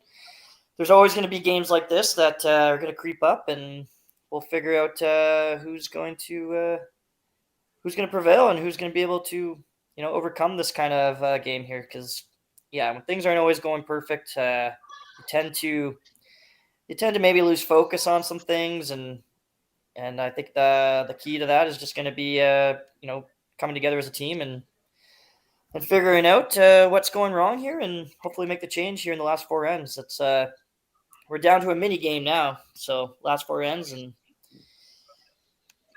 there's always going to be games like this that are going to creep up, and we'll figure out who's going to prevail and who's going to be able to, you know, overcome this kind of game here. Because yeah, when things aren't always going perfect, you tend to maybe lose focus on some things, and I think the key to that is just going to be you know, coming together as a team and figuring out what's going wrong here, and hopefully make the change here in the last four ends. It's we're down to a mini game now, so last four ends, and it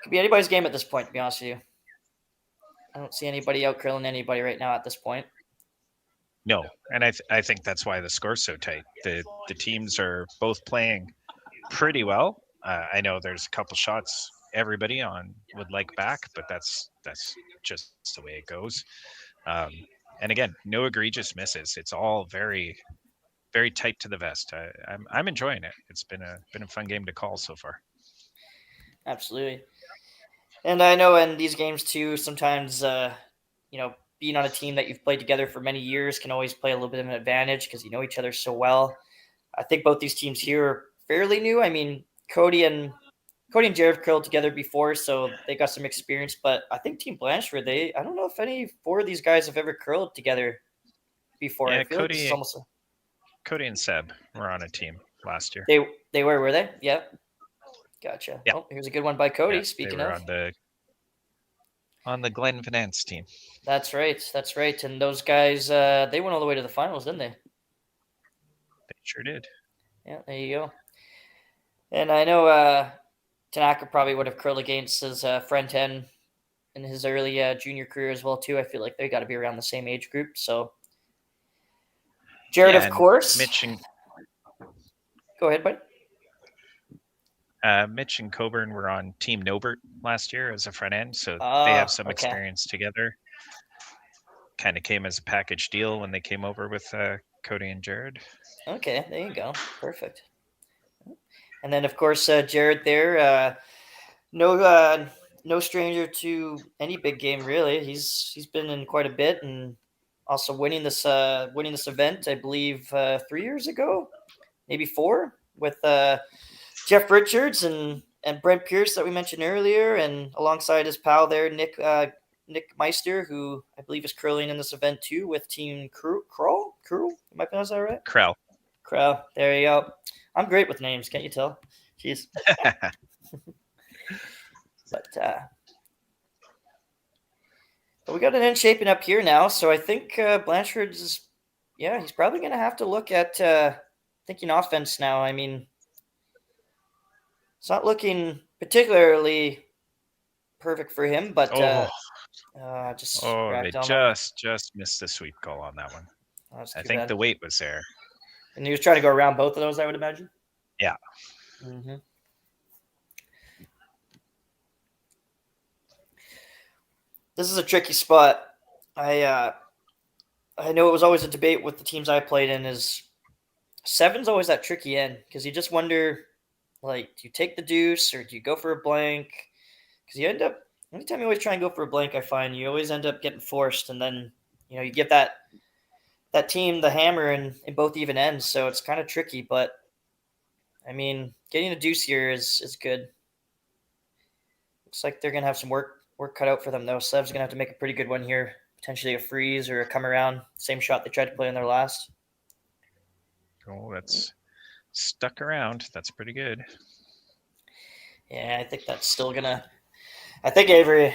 could be anybody's game at this point, to be honest with you. I don't see anybody out curling anybody right now at this point. No, and I think that's why the score's so tight. The teams are both playing pretty well. I know there's a couple shots everybody would like back, but that's just the way it goes. And again, no egregious misses. It's all very, very tight to the vest. I'm enjoying it. It's been a fun game to call so far. Absolutely. And I know in these games too, sometimes you know, being on a team that you've played together for many years can always play a little bit of an advantage because you know each other so well. I think both these teams here are fairly new. I mean, Cody and Jared curled together before, so they got some experience. But I think Team Blandford, I don't know if any four of these guys have ever curled together before. Yeah, I feel like this is almost Cody and Seb were on a team last year. They were they? Yeah. Gotcha. Yeah. Oh, here's a good one by Cody. Yeah, speaking they were of. on the Glenn Finance team. That's right. And those guys, they went all the way to the finals, didn't they? They sure did. Yeah, there you go. And I know Tanaka probably would have curled against his friend 10 in his early junior career as well too. I feel like they got to be around the same age group. So Jared, of course. Go ahead, bud. Mitch and Coburn were on Team Nobert last year as a front end, so they have some experience together. Kind of came as a package deal when they came over with Cody and Jared. Okay, there you go. Perfect. And then, of course, Jared there, no stranger to any big game, really. He's been in quite a bit, and also winning this event, I believe, 3 years ago, maybe 4, with Jeff Richards and Brent Pierce that we mentioned earlier, and alongside his pal there, Nick Meister, who I believe is curling in this event too with Team Kroll. Am I pronouncing that right? Kroll. There you go. I'm great with names, can't you tell? Jeez. But we got an end shaping up here now, so I think Blandford's, he's probably going to have to look at thinking offense now. I mean, it's not looking particularly perfect for him, but they just missed the sweep goal on that one. I think bad. the weight was there. And he was trying to go around both of those, I would imagine. Yeah. Mm-hmm. This is a tricky spot. I know it was always a debate with the teams I played in. Is 7's always that tricky end because you just wonder, like, do you take the deuce or do you go for a blank? Because you end up, anytime you always try and go for a blank, I find you always end up getting forced, and then you give that team the hammer in both even ends. So it's kind of tricky, but I mean, getting a deuce here is good. Looks like they're gonna have some work cut out for them though. Sev's gonna have to make a pretty good one here, potentially a freeze or a come around. Same shot they tried to play in their last. Oh, that's stuck around. That's pretty good. Yeah, I think that's still gonna. I think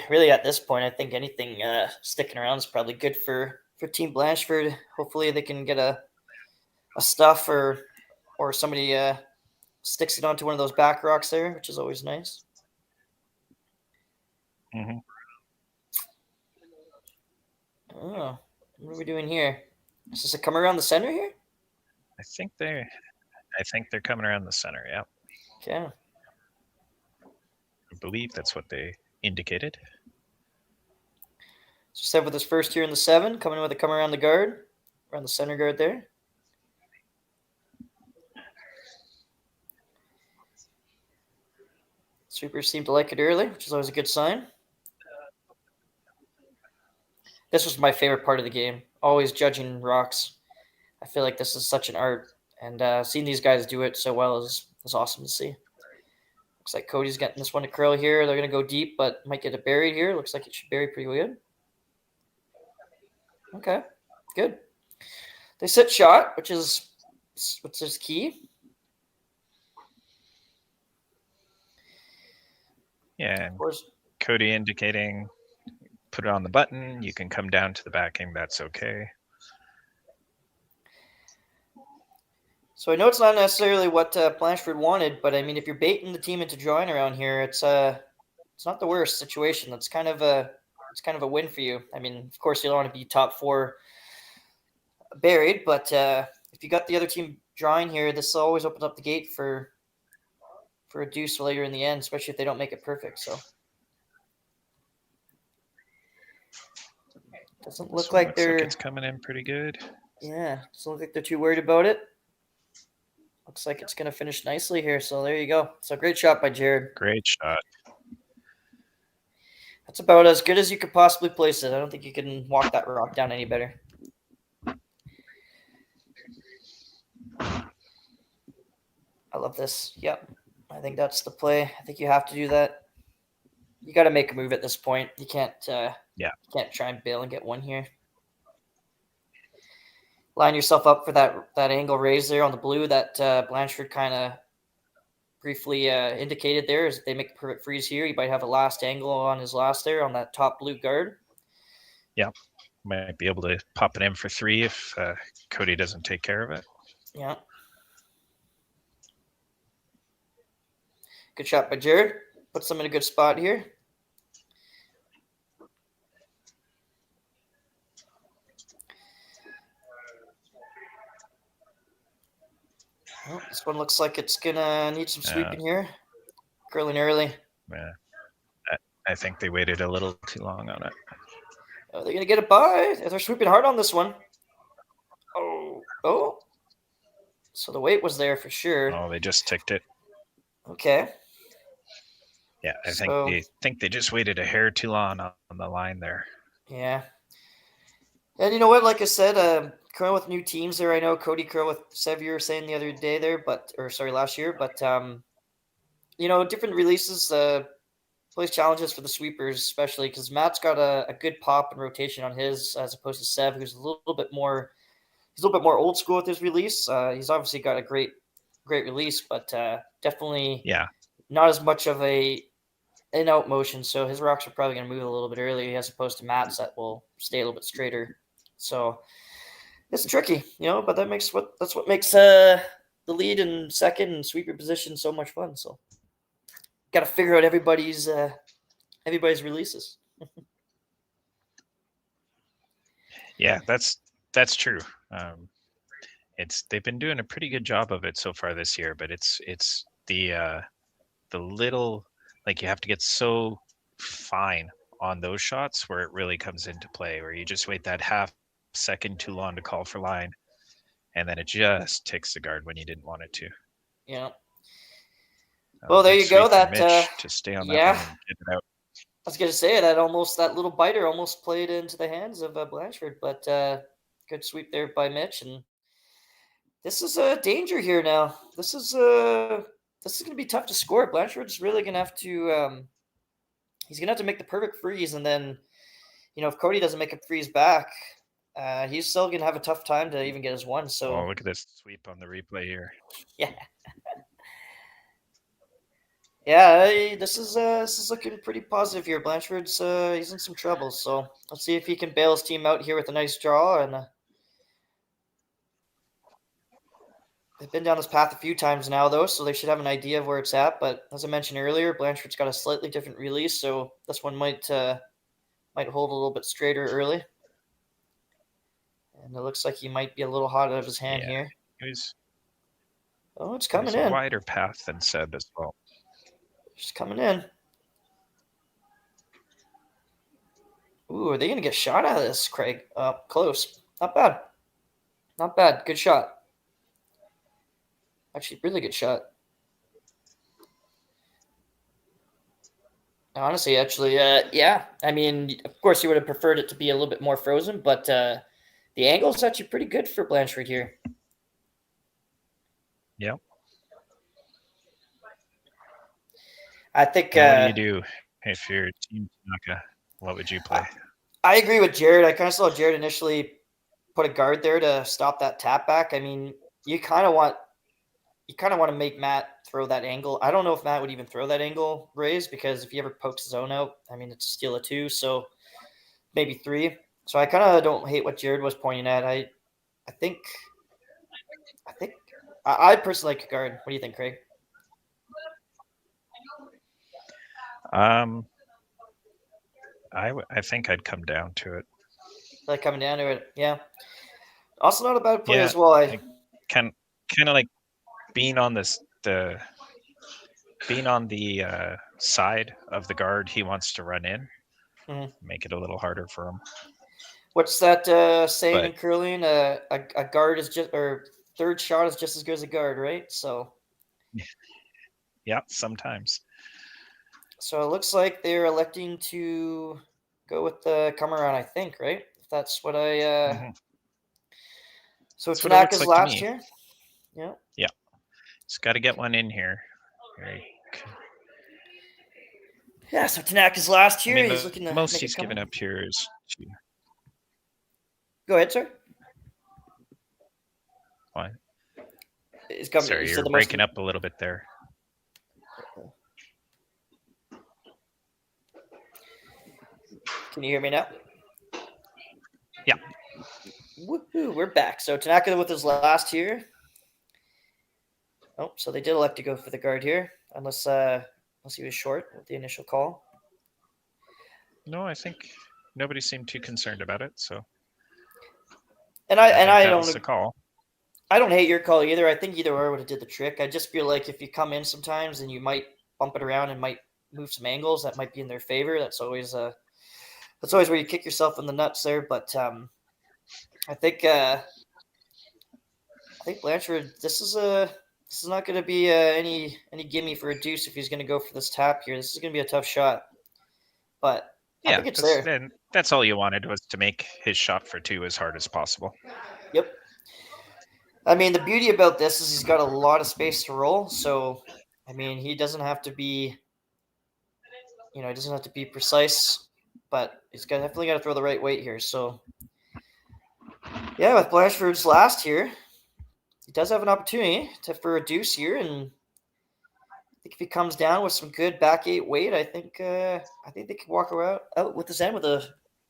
really at this point, I think anything sticking around is probably good for Team Blandford. Hopefully they can get a stuff or somebody sticks it onto one of those back rocks there, which is always nice. Mm-hmm. Oh, what are we doing here? Is this a come around the center here? I think they're coming around the center. Yeah. Okay. I believe that's what they indicated. So Sev with his first here in the 7, coming with a come around the guard, around the center guard there. Sweepers seem to like it early, which is always a good sign. This was my favorite part of the game, always judging rocks. I feel like this is such an art, and seeing these guys do it so well is awesome to see. Looks like Cody's getting this one to curl here. They're going to go deep, but might get it buried here. Looks like it should bury pretty good. Okay, good. They sit shot, which is key. Yeah, and Cody indicating put it on the button. You can come down to the backing. That's okay. So I know it's not necessarily what Blandford wanted, but I mean, if you're baiting the team into drawing around here, it's not the worst situation. That's kind of a win for you. I mean, of course, you don't want to be top 4 buried, but if you got the other team drawing here, this always opens up the gate for a deuce later in the end, especially if they don't make it perfect. So doesn't look like it's coming in pretty good. Yeah, doesn't look like they're too worried about it. Looks like it's going to finish nicely here. So there you go. So great shot by Jared. Great shot. That's about as good as you could possibly place it. I don't think you can walk that rock down any better. I love this. Yep. I think that's the play. I think you have to do that. You got to make a move at this point. You can't you can't try and bail and get one here. Line yourself up for that angle raise there on the blue that Blandford kind of briefly indicated there. Is if they make a perfect freeze here, you might have a last angle on his last there on that top blue guard. Yeah. Might be able to pop it in for 3 if Cody doesn't take care of it. Yeah. Good shot by Jared. Puts them in a good spot here. Well, this one looks like it's gonna need some sweeping here. Curling early. Yeah. I think they waited a little too long on it. Are they gonna get it by? They're sweeping hard on this one. Oh. So the weight was there for sure. Oh, they just ticked it. Okay. Yeah, I think they just waited a hair too long on the line there. Yeah. And you know what? Like I said, curling with new teams there. I know Cody curled with Sevier saying the other day there, last year. But different releases plays challenges for the sweepers, especially because Matt's got a good pop and rotation on his, as opposed to Sev, who's a little bit more old school with his release. He's obviously got a great release, but definitely not as much of a in-out motion. So his rocks are probably going to move a little bit earlier as opposed to Matt's that will stay a little bit straighter. So it's tricky, but that's what makes the lead and second and sweeper position so much fun. So got to figure out everybody's releases. Yeah, that's true. They've been doing a pretty good job of it so far this year, but it's the little, like, you have to get so fine on those shots where it really comes into play, where you just wait that half second too long to call for line, and then it just ticks the guard when you didn't want it to. Yeah. Well, there you go. That to stay on that line and get it out. I was going to say that little biter almost played into the hands of Blandford, but good sweep there by Mitch, and this is a danger here now. This is going to be tough to score. Blandford's really going to have to he's going to have to make the perfect freeze, and then if Cody doesn't make a freeze back, he's still going to have a tough time to even get his one. So look at this sweep on the replay here. Yeah. Yeah, this is looking pretty positive here. Blandford's he's in some trouble, so let's see if he can bail his team out here with a nice draw. And they've been down this path a few times now, though, so they should have an idea of where it's at. But as I mentioned earlier, Blandford's got a slightly different release, so this one might hold a little bit straighter early. And it looks like he might be a little hot out of his hand here. It's coming in. A wider path than Seb as well. Just coming in. Ooh, are they going to get shot out of this, Craig? Close. Not bad. Not bad. Good shot. Actually, really good shot. Honestly, yeah. I mean, of course, you would have preferred it to be a little bit more frozen, but the angle is actually pretty good for Blandford here. Yep. I think. What do you do if you're Team Tanaka? What would you play? I agree with Jared. I kind of saw Jared initially put a guard there to stop that tap back. I mean, you kind of want to make Matt throw that angle. I don't know if Matt would even throw that angle raise, because if he ever pokes his own out, I mean, it's a steal of 2, so maybe 3. So I kind of don't hate what Jared was pointing at. I think I personally like a guard. What do you think, Craig? I think I'd come down to it. Like coming down to it, yeah. Also, not a bad play as well. I kind of like being on the side of the guard he wants to run in, make it a little harder for him. What's that saying in curling? A guard is just, or third shot is just as good as a guard, right? So. Yeah, sometimes. So it looks like they're electing to go with the come around, I think, right? If that's what I. So Tanaka's like last here. Yeah. Yeah. Just got to get one in here. Yeah. So Tanaka's last here. I mean, he's looking to most he's given up here is. Go ahead, sir. What? Sorry, you're breaking up a little bit there. Can you hear me now? Yeah. Woohoo, we're back. So Tanaka with his last here. Oh, so they did elect to go for the guard here. unless he was short with the initial call. No, I think nobody seemed too concerned about it. So, and I that don't was the call. I don't hate your call either. I think either or would have did the trick. I just feel like if you come in sometimes and you might bump it around and might move some angles, that might be in their favor. That's always where you kick yourself in the nuts there. But I think Blandford, this is not going to be any gimme for a deuce if he's going to go for this tap here. This is going to be a tough shot, but I think it's there. And that's all you wanted, was to make his shot for 2 as hard as possible. Yep. I mean, the beauty about this is he's got a lot of space to roll. So, I mean, he doesn't have to be, he doesn't have to be precise, but he's definitely got to throw the right weight here. So, yeah, with Blanchford's last here, he does have an opportunity for a deuce here, and I think if he comes down with some good back 8 weight, I think they could walk out with this end with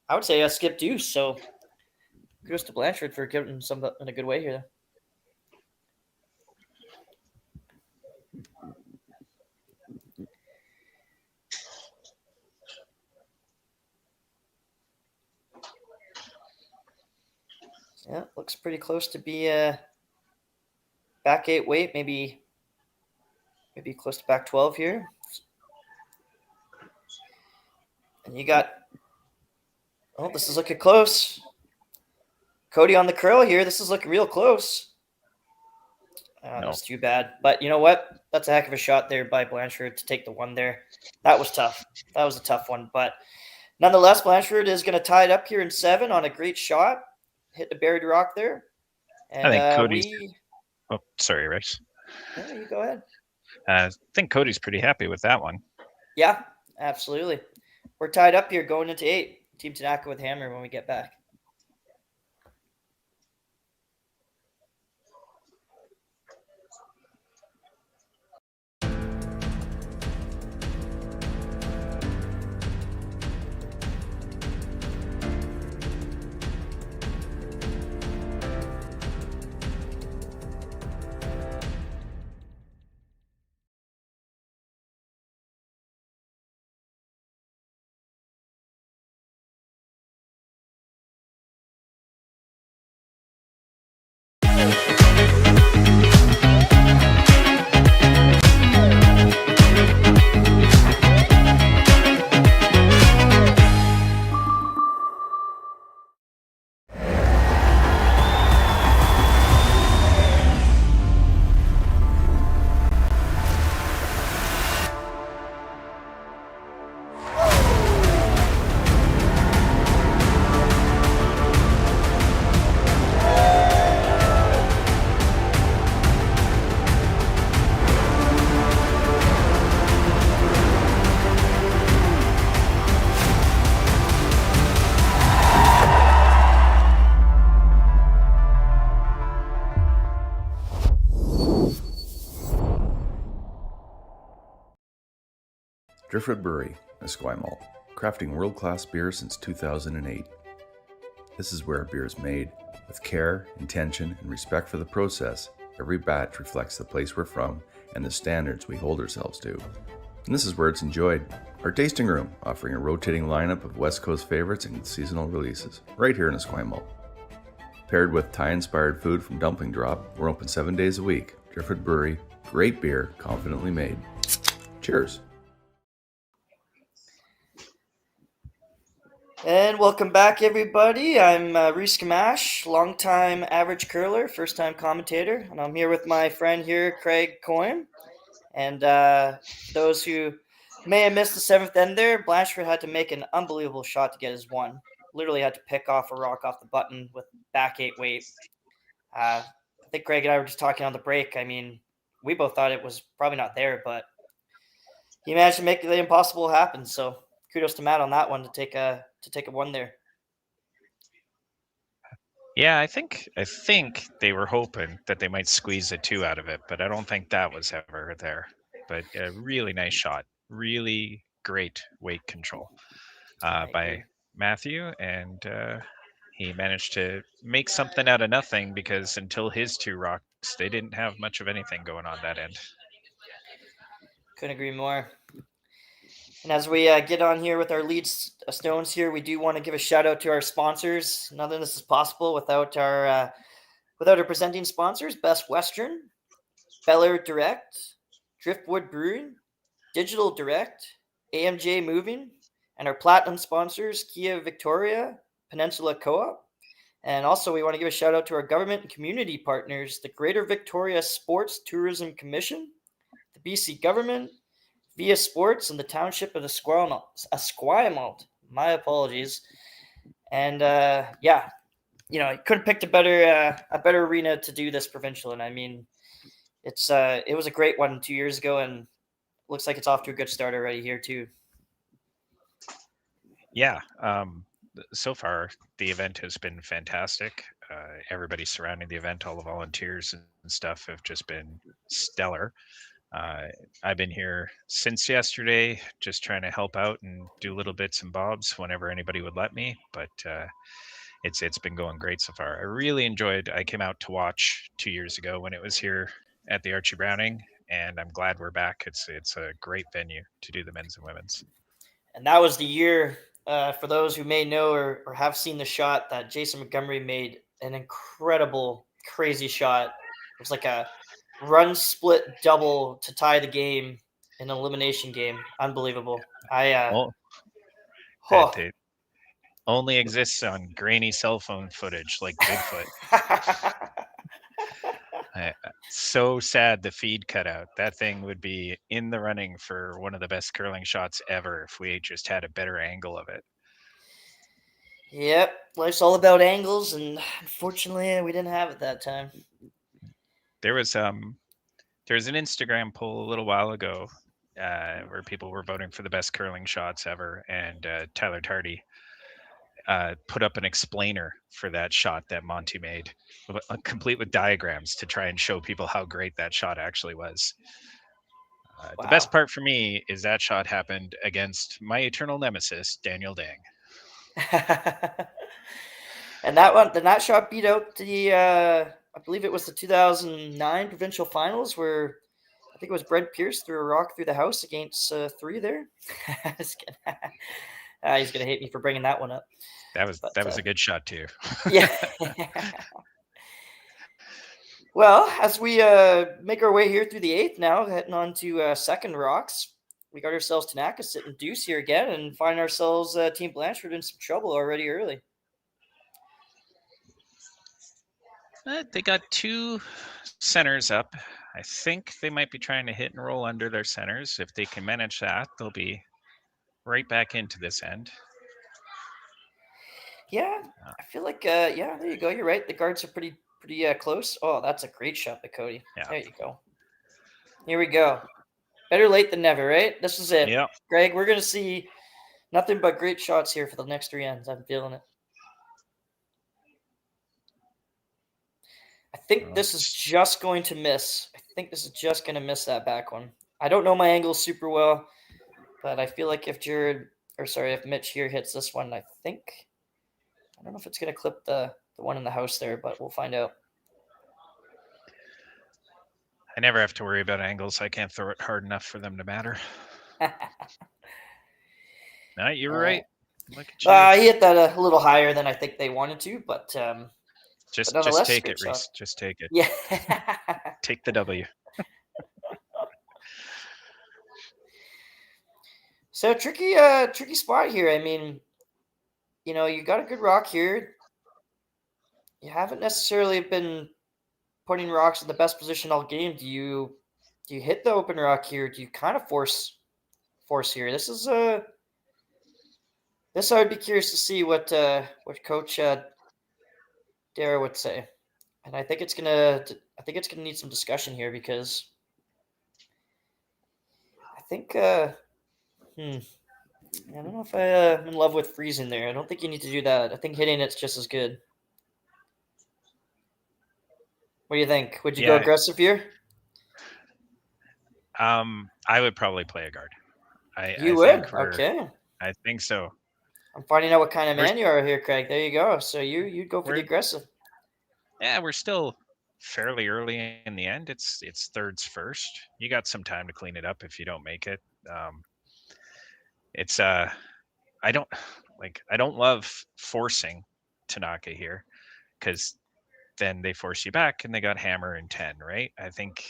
I would say a skip deuce. So, kudos to Blanchford for getting some in a good way here. Yeah, looks pretty close to be back 8 weight, maybe close to back 12 here. And you got, this is looking close. Cody on the curl here. This is looking real close. That's too bad. But you know what? That's a heck of a shot there by Blanchford to take the 1 there. That was tough. That was a tough one. But nonetheless, Blanchford is going to tie it up here in 7 on a great shot. Hit the buried rock there. And I think Cody's... Oh, sorry, Rice. Yeah, you go ahead. I think Cody's pretty happy with that one. Yeah, absolutely. We're tied up here going into 8. Team Tanaka with hammer when we get back. Driftwood Brewery, Esquimalt, crafting world-class beer since 2008. This is where beer is made. With care, intention, and respect for the process, every batch reflects the place we're from and the standards we hold ourselves to. And this is where it's enjoyed. Our tasting room, offering a rotating lineup of West Coast favorites and seasonal releases, right here in Esquimalt. Paired with Thai-inspired food from Dumpling Drop, we're open 7 days a week. Driftwood Brewery, great beer, confidently made. Cheers. And welcome back, everybody. I'm Reese Gamache, longtime average curler, first-time commentator, and I'm here with my friend here, Craig Coyne. And those who may have missed the 7th end there, Blanchford had to make an unbelievable shot to get his 1. Literally had to pick off a rock off the button with back 8 weight. I think Craig and I were just talking on the break. I mean, we both thought it was probably not there, but he managed to make the impossible happen. So kudos to Matt on that one to take a 1 there. Yeah, I think they were hoping that they might squeeze a 2 out of it, but I don't think that was ever there. But a really nice shot, really great weight control by Matthew, and he managed to make something out of nothing, because until his 2 rocks, they didn't have much of anything going on that end. Couldn't agree more. And as we get on here with our lead stones here, we do want to give a shout out to our sponsors. None of this is possible without our presenting sponsors: Best Western, Bel Air Direct, Driftwood Brewing, Digital Direct, AMJ Moving, and our platinum sponsors, Kia Victoria, Peninsula Co-op. And also we want to give a shout out to our government and community partners, the Greater Victoria Sports Tourism Commission, the BC government, Via Sports, and the township of Esquimalt. My apologies. And yeah, you know, I couldn't pick a better arena to do this provincial. And I mean, it was a great one 2 years ago, and looks like it's off to a good start already here too. Yeah. So far, the event has been fantastic. Everybody surrounding the event, all the volunteers and stuff, have just been stellar. I've been here since yesterday, just trying to help out and do little bits and bobs whenever anybody would let me. But it's been going great so far. I really enjoyed. I came out to watch 2 years ago when it was here at the Archie Browning, and I'm glad we're back. It's a great venue to do the men's and women's. And that was the year, for those who may know or have seen the shot, that Jason Montgomery made an incredible, crazy shot. It was like a run split double to tie the game in an elimination game. Unbelievable. It only exists on grainy cell phone footage like Bigfoot. So sad the feed cut out. That thing would be in the running for one of the best curling shots ever if we just had a better angle of it. Yep, life's all about angles, and unfortunately we didn't have it that time. There was an Instagram poll a little while ago where people were voting for the best curling shots ever, and Tyler Tardy put up an explainer for that shot that Monty made, complete with diagrams to try and show people how great that shot actually was. Wow. The best part for me is that shot happened against my eternal nemesis, Daniel Dang. And that shot beat out the I believe it was the 2009 provincial finals, where I think it was Brent Pierce threw a rock through the house against 3 there. He's gonna hate me for bringing that one up. That was a good shot too. Yeah. Well, as we make our way here through the 8th now, heading on to second rocks, we got ourselves Tanaka sitting deuce here again, and find ourselves Team Blandford in some trouble already early. They got 2 centers up. I think they might be trying to hit and roll under their centers. If they can manage that, they'll be right back into this end. Yeah, I feel like yeah, there you go. You're right. The guards are pretty close. Oh, that's a great shot by Cody. Yeah. There you go. Here we go. Better late than never, right? This is it. Yep. Greg, we're going to see nothing but great shots here for the next 3 ends. I'm feeling it. I think this is just going to miss. I think this is just going to miss that back one. I don't know my angles super well, but I feel like if Mitch here hits this one, I don't know if it's going to clip the one in the house there, but we'll find out. I never have to worry about angles. I can't throw it hard enough for them to matter. No, you were right. Look at you. He hit that a little higher than I think they wanted to, but just take it, Reese. Just take it. Yeah. Take the W. So tricky spot here. I mean, you know, you got a good rock here. You haven't necessarily been putting rocks in the best position all game. Do you hit the open rock here? Do you kind of force here? This I would be curious to see what Coach Dara would say, and I think it's gonna need some discussion here, because I think I don't know if I'm in love with freezing there. I don't think you need to do that. I think hitting it's just as good. What do you think? Would you go aggressive here? I would probably play a guard. You would? Okay. I think so. I'm finding out what kind of man you are here, Craig. There you go. So you'd go for the aggressive. Yeah, we're still fairly early in the end. It's thirds first. You got some time to clean it up if you don't make it. It's I don't love forcing Tanaka here, because then they force you back and they got hammer and 10, right? I think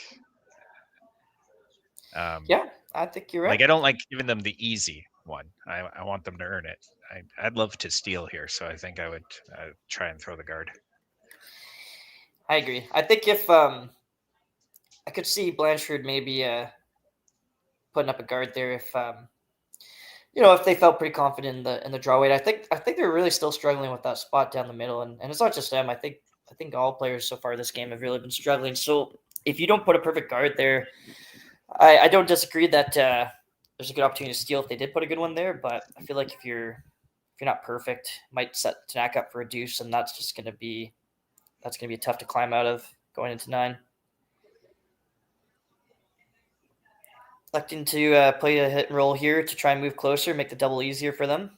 Yeah, I think you're right. like I don't like giving them the easy one. I want them to earn it. I'd love to steal here, so I think I would try and throw the guard. I agree. I think if I could see Blandford maybe putting up a guard there if if they felt pretty confident in the draw weight. I think they're really still struggling with that spot down the middle, and it's not just them. I think all players so far this game have really been struggling. So if you don't put a perfect guard there, I don't disagree that there's a good opportunity to steal if they did put a good one there. But I feel like if you're not perfect, it might set Tanaka up for a deuce, and that's just gonna be tough to climb out of going into 9. Electing to play a hit and roll here to try and move closer, make the double easier for them.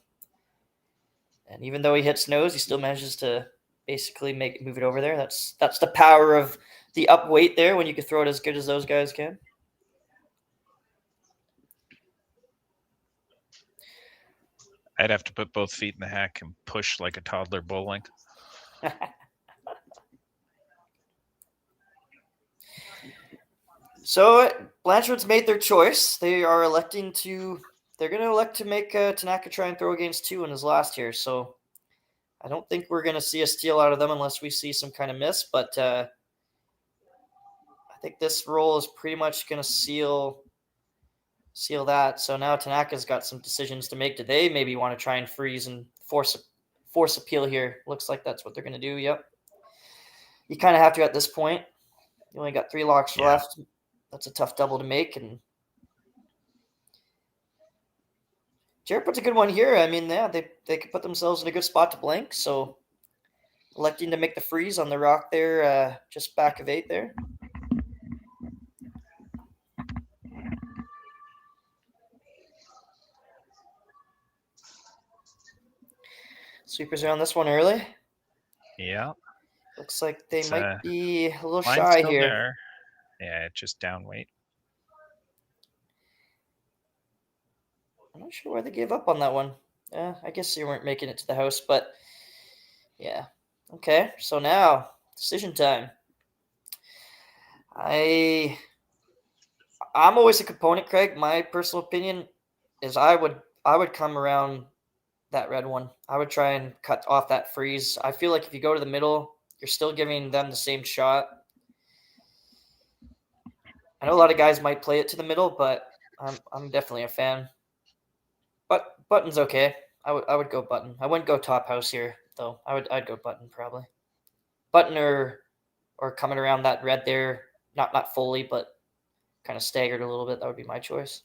And even though he hits nose, he still manages to basically move it over there. That's the power of the up weight there when you can throw it as good as those guys can. I'd have to put both feet in the hack and push like a toddler bowling. So Blanchard's made their choice. They're going to elect to make Tanaka try and throw against 2 in his last here. So I don't think we're going to see a steal out of them unless we see some kind of miss. But I think this roll is pretty much going to seal that. So now Tanaka's got some decisions to make. Do they maybe want to try and freeze and force appeal here? Looks like that's what they're going to do. Yep. You kind of have to at this point. You only got 3 locks left. That's a tough double to make. And Jared puts a good one here. I mean, yeah, they could put themselves in a good spot to blank. So electing to make the freeze on the rock there, just back of 8 there. Sweepers are on this one early. Yeah. Looks like they might be a little shy here. There. Yeah, just down weight. I'm not sure why they gave up on that one. I guess they weren't making it to the house, but yeah. Okay, so now decision time. I'm always a component, Craig. My personal opinion is I would come around that red one. I would try and cut off that freeze. I feel like if you go to the middle, you're still giving them the same shot. I know a lot of guys might play it to the middle, but I'm definitely a fan. But button's okay. I would go button. I wouldn't go top house here though. I'd go button probably. Button or coming around that red there, not fully, but kind of staggered a little bit. That would be my choice.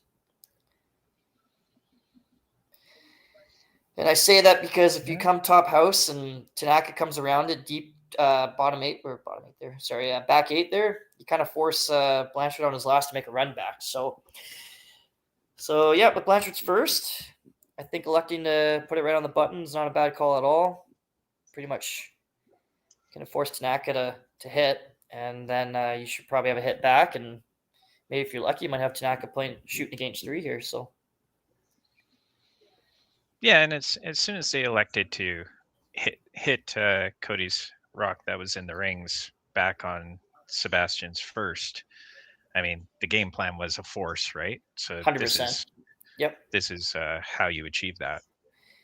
And I say that because if you come top house and Tanaka comes around it deep back 8 there, you kind of force Blanchard on his last to make a run back. So yeah, with Blanchard's first, I think electing to put it right on the button is not a bad call at all. Pretty much going to force Tanaka to hit, and then you should probably have a hit back, and maybe if you're lucky, you might have Tanaka shooting against 3 here. So yeah, and as soon as they elected to hit Cody's rock that was in the rings back on Sebastian's first, I mean, the game plan was a force, right? So 100%. This is how you achieve that.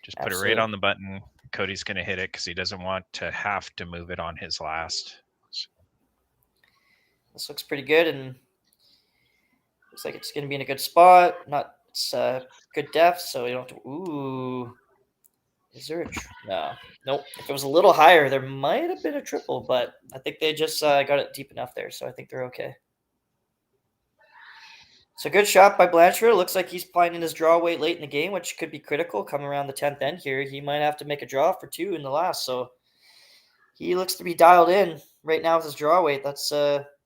Just put Absolutely. it right on the button. Cody's going to hit it because he doesn't want to have to move it on his last. This looks pretty good, and looks like it's going to be in a good spot. It's good depth, so you don't have to. Ooh, is there no? Nope. If it was a little higher, there might have been a triple, but I think they just got it deep enough there, so I think they're okay. So good shot by Blanchard. Looks like he's playing in his draw weight late in the game, which could be critical. Coming around the 10th end here, he might have to make a draw for 2 in the last. So he looks to be dialed in right now with his draw weight. That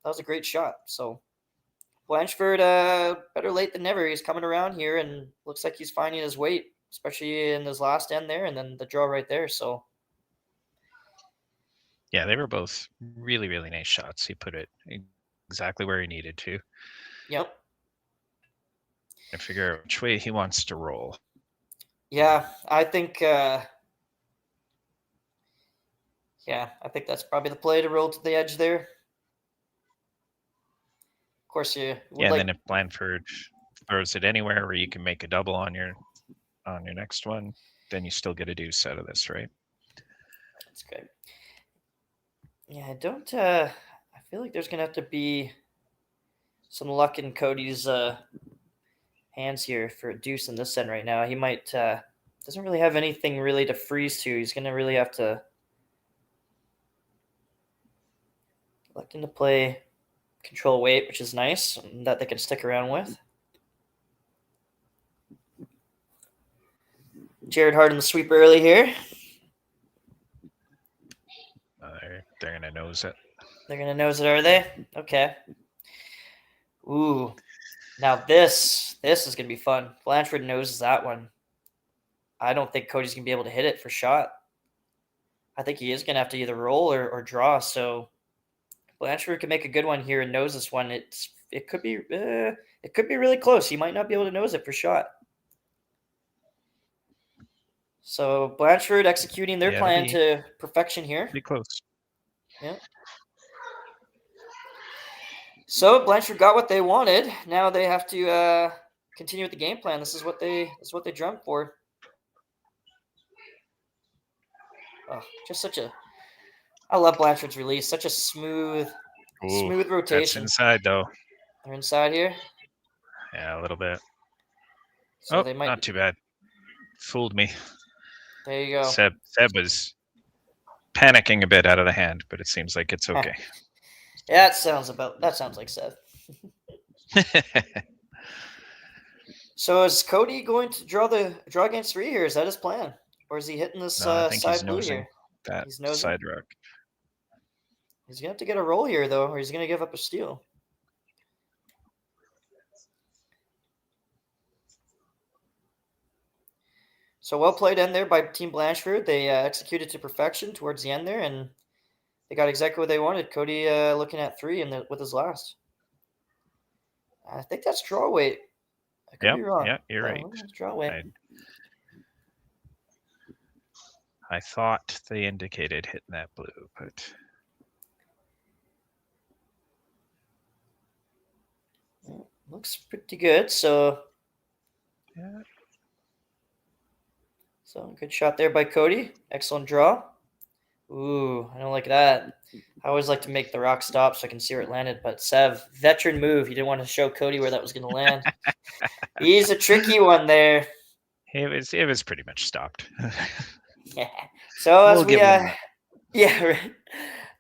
was a great shot. So Blanchard, better late than never. He's coming around here and looks like he's finding his weight, especially in his last end there, and then the draw right there. So Yeah, they were both really, really nice shots. He put it exactly where he needed to. Yep. And figure out which way he wants to roll. Yeah, I think. Yeah, I think that's probably the play to roll to the edge there. Of course, you would Yeah, like. and then if Blandford throws it anywhere where you can make a double on your next one, then you still get a deuce out of this, right? That's great. Yeah, I don't. I feel like there's gonna have to be some luck in Cody's hands here for a deuce in this end right now. He might doesn't really have anything really to freeze to. He's gonna really have to electing to play control weight, which is nice, and that they can stick around with. Jared Hart in the sweep early here. They're gonna nose it. They're gonna nose it, are they? Okay. Ooh. Now this is gonna be fun. Blanchard noses that one. I don't think Cody's gonna be able to hit it for shot. I think he is gonna have to either roll or draw. So Blanchard can make a good one here and nose this one. It could be really close. He might not be able to nose it for shot. So Blanchard executing their plan to perfection here. Pretty close. Yeah. So Blanchard got what they wanted. Now they have to continue with the game plan. This is what they drummed for. Oh, just I love Blanchard's release. Such a smooth rotation. That's inside though. They're inside here. Yeah, a little bit. So they might not too bad. Fooled me. There you go. Seb was panicking a bit out of the hand, but it seems like it's okay. Yeah, that sounds like Seth. So is Cody going to draw against 3 here? Is that his plan? Or is he hitting this I think side he's blue nosing here? that nosing? side rock. He's going to have to get a roll here, though, or he's going to give up a steal. So well played in there by Team Blanchard. They executed to perfection towards the end there, and they got exactly what they wanted. Cody looking at 3 with his last. I think that's draw weight. I could be wrong. Yeah, you're right. Draw weight. I thought they indicated hitting that blue, but looks pretty good. So yeah. So good shot there by Cody. Excellent draw. Ooh, I don't like that. I always like to make the rock stop so I can see where it landed. But Sev, veteran move. He didn't want to show Cody where that was going to land. He's a tricky one there. It was pretty much stopped. Yeah. So as right.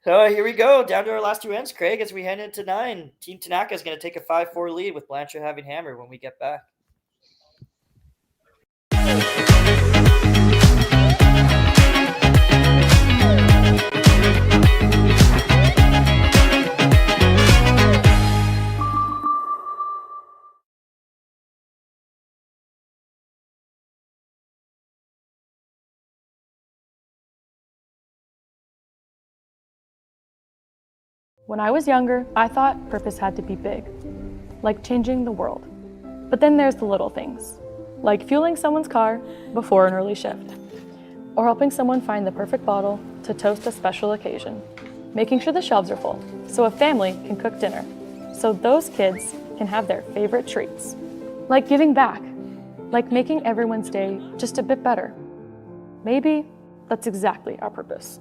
So here we go down to our last 2 ends, Craig. As we head into 9, Team Tanaka is going to take a 5-4 lead with Blanchard having hammer when we get back. When I was younger, I thought purpose had to be big, like changing the world. But then there's the little things, like fueling someone's car before an early shift, or helping someone find the perfect bottle to toast a special occasion, making sure the shelves are full so a family can cook dinner, so those kids can have their favorite treats, like giving back, like making everyone's day just a bit better. Maybe that's exactly our purpose.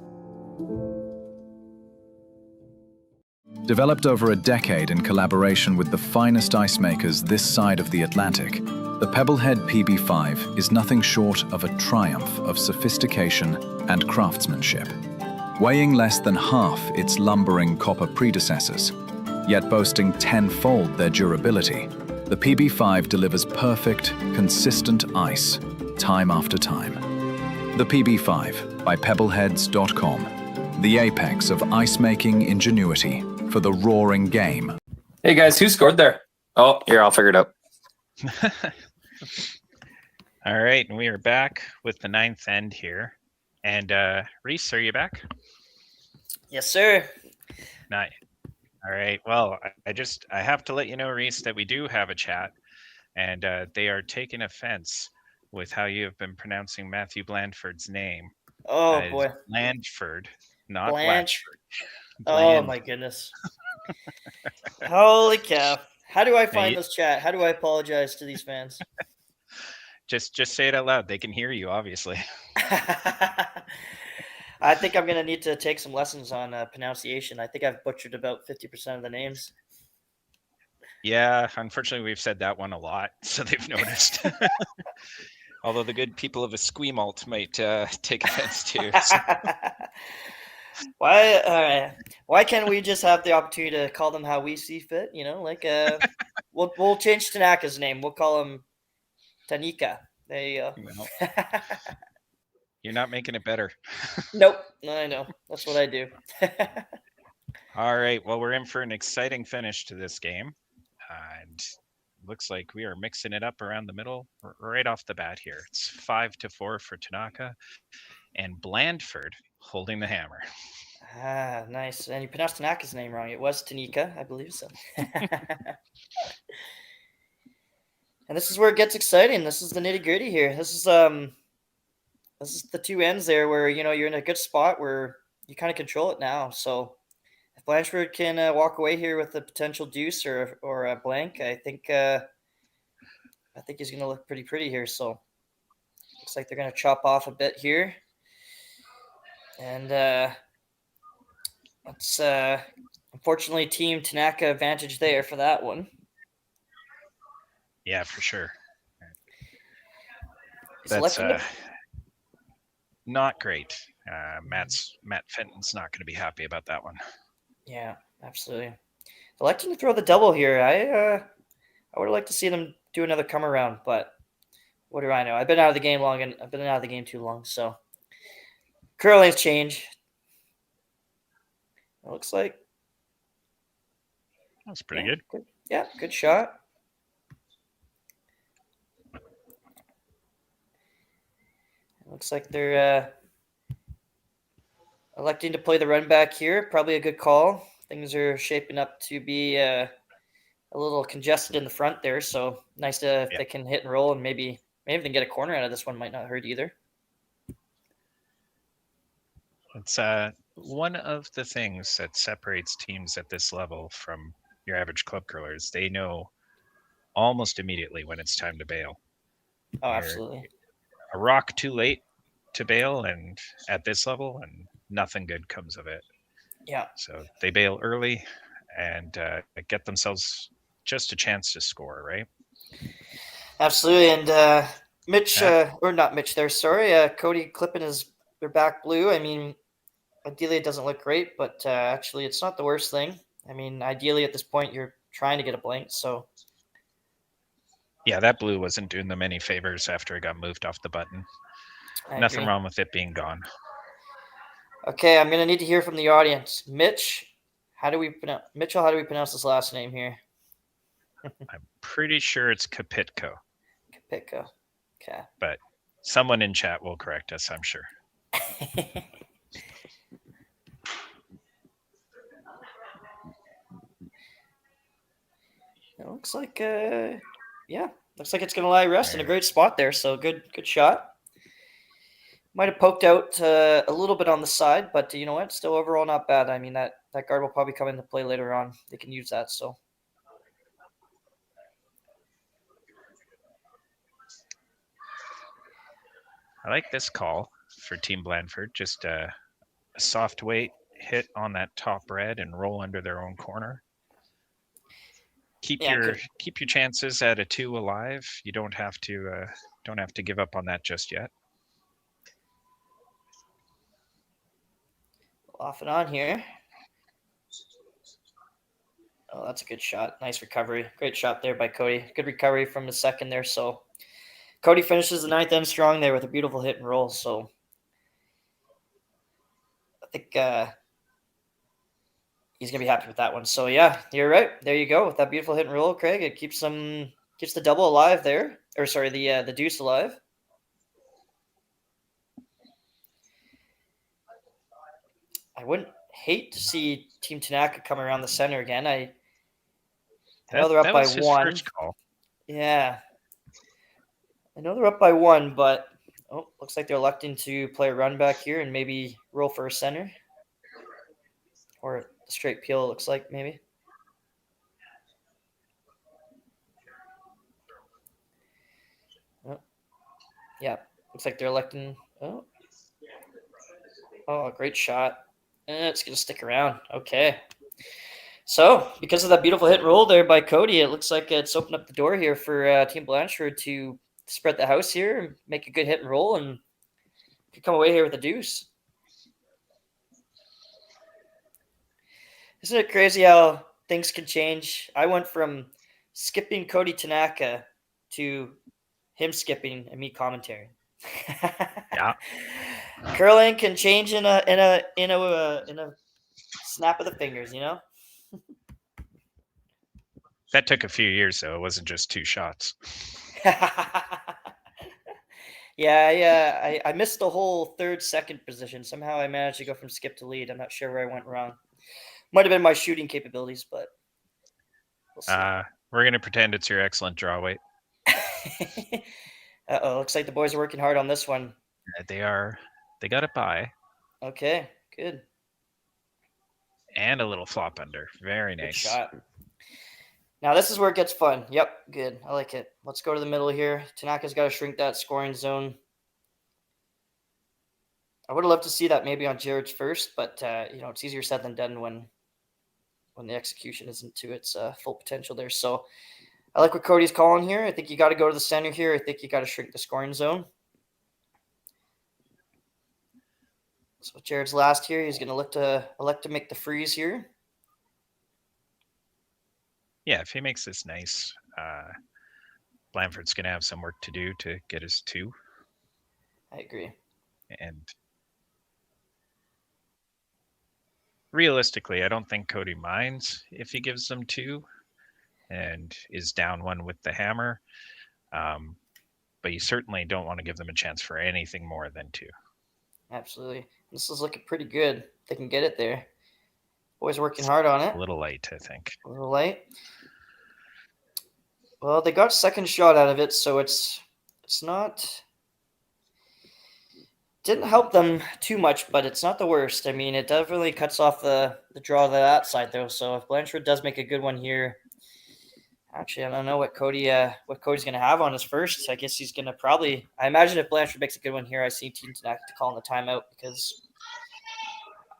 Developed over a decade in collaboration with the finest ice makers this side of the Atlantic, the Pebblehead PB5 is nothing short of a triumph of sophistication and craftsmanship. Weighing less than half its lumbering copper predecessors, yet boasting 10-fold their durability, the PB5 delivers perfect, consistent ice, time after time. The PB5 by Pebbleheads.com, the apex of ice-making ingenuity for the roaring game. Hey guys, who scored there? Oh, here, I'll figure it out. All right, and we are back with the 9th end here. And Reese, are you back? Yes, sir. Nice. All right. Well, I have to let you know, Reese, that we do have a chat, and they are taking offense with how you have been pronouncing Matthew Blandford's name. Oh It's boy. Blandford, not Blanche. Blatchford. Oh my goodness. Holy cow. How do I find Hey. this chat? How do I apologize to these fans? Just say it out loud. They can hear you, obviously. I think I'm going to need to take some lessons on pronunciation. I think I've butchered about 50% of the names. Yeah, unfortunately, we've said that one a lot, so they've noticed. Although the good people of Esquimalt might take offense too. So. Why can't we just have the opportunity to call them how we see fit? You know, like we'll change Tanaka's name. We'll call him Tanika. There you go. Well, you're not making it better. Nope. I know. That's what I do. All right. Well, we're in for an exciting finish to this game. And looks like we are mixing it up around the middle right off the bat here. It's 5-4 for Tanaka and Blandford holding the hammer. Ah, nice. And you pronounced Tanaka's name wrong. It was Tanika, I believe so. And this is where it gets exciting. This is the nitty-gritty here. This is the two ends there where, you know, you're in a good spot where you kind of control it now. So if Blanchford can walk away here with a potential deuce or a blank, I think he's going to look pretty here. So looks like they're going to chop off a bit here. And that's unfortunately Team Tanaka advantage there for that one. Yeah, for sure. That's not great. Matt Fenton's not going to be happy about that one. Yeah, absolutely. Electing to throw the double here. I would like to see them do another come around, but what do I know? I've been out of the game long, and I've been out of the game too long. So curling's change. It looks like that's pretty good. Yeah, good shot. It looks like they're electing to play the run back here. Probably a good call. Things are shaping up to be a little congested in the front there. So nice if they can hit and roll and maybe they can get a corner out of this one. Might not hurt either. It's one of the things that separates teams at this level from your average club curlers. They know almost immediately when it's time to bail. Oh, absolutely. A rock too late to bail, and at this level, and nothing good comes of it. Yeah. So they bail early and get themselves just a chance to score, right? Absolutely. And Mitch, or not Mitch there, sorry. Cody clipping their back blue. I mean, ideally it doesn't look great, but actually it's not the worst thing. I mean, ideally at this point you're trying to get a blank, so. Yeah, that blue wasn't doing them any favors after it got moved off the button. Nothing wrong with it being gone. Okay, I'm gonna need to hear from the audience. Mitchell, how do we pronounce this last name here? I'm pretty sure it's Kapitko. Kapitko. Okay. But someone in chat will correct us, I'm sure. It looks like looks like it's gonna lie rest in a great spot there. So good shot. Might have poked out a little bit on the side, but you know what? Still overall not bad. I mean, that guard will probably come into play later on. They can use that, so. I like this call for Team Blandford. Just a soft weight hit on that top red and roll under their own corner. Keep your chances at a 2 alive. You don't have to give up on that just yet. Off and on here. Oh, that's a good shot. Nice recovery. Great shot there by Cody. Good recovery from the second there. So Cody finishes the ninth end strong there with a beautiful hit and roll. So I think he's going to be happy with that one. So yeah, you're right. There you go. With that beautiful hit and roll, Craig, it keeps the double alive there. Or sorry, the deuce alive. I wouldn't hate to see Team Tanaka come around the center again. I know they're up That by was his 1. first call. Yeah. I know they're up by 1, but looks like they're electing to play a run back here and maybe roll for a center. Or a straight peel, it looks like, maybe. Oh. Yeah, looks like they're electing. Oh, great shot. It's going to stick around. Okay. So, because of that beautiful hit and roll there by Cody, it looks like it's opened up the door here for Team Blandford to spread the house here and make a good hit and roll and could come away here with a deuce. Isn't it crazy how things can change? I went from skipping Cody Tanaka to him skipping and me commentating. Yeah. Curling can change in a snap of the fingers, you know? That took a few years, though. It wasn't just 2 shots. Yeah, I missed the whole second position. Somehow I managed to go from skip to lead. I'm not sure where I went wrong. Might have been my shooting capabilities, but we'll see. We're going to pretend it's your excellent draw weight. Uh-oh, looks like the boys are working hard on this one. They are. They got it by. Okay, good. And a little flop under. Very Good nice. shot. Now this is where it gets fun. Yep, good. I like it. Let's go to the middle here. Tanaka's got to shrink that scoring zone. I would have loved to see that maybe on Jared's first, but it's easier said than done when the execution isn't to its full potential there. So I like what Cody's calling here. I think you got to go to the center here. I think you got to shrink the scoring zone. So Jared's last here. He's going to elect to make the freeze here. Yeah, if he makes this nice, Blandford's going to have some work to do to get his 2. I agree. And realistically, I don't think Cody minds if he gives them 2 and is down 1 with the hammer. But you certainly don't want to give them a chance for anything more than 2. Absolutely. This is looking pretty good. They can get it there. Boys working hard on it. A little light, I think. A little light. Well, they got second shot out of it, so it's not... Didn't help them too much, but it's not the worst. I mean, it definitely cuts off the draw to that side, though. So if Blandford does make a good one here... Actually, I don't know what Cody's going to have on his first. I guess he's going to probably... I imagine if Blandford makes a good one here, I see Team Tanaka to call in the timeout because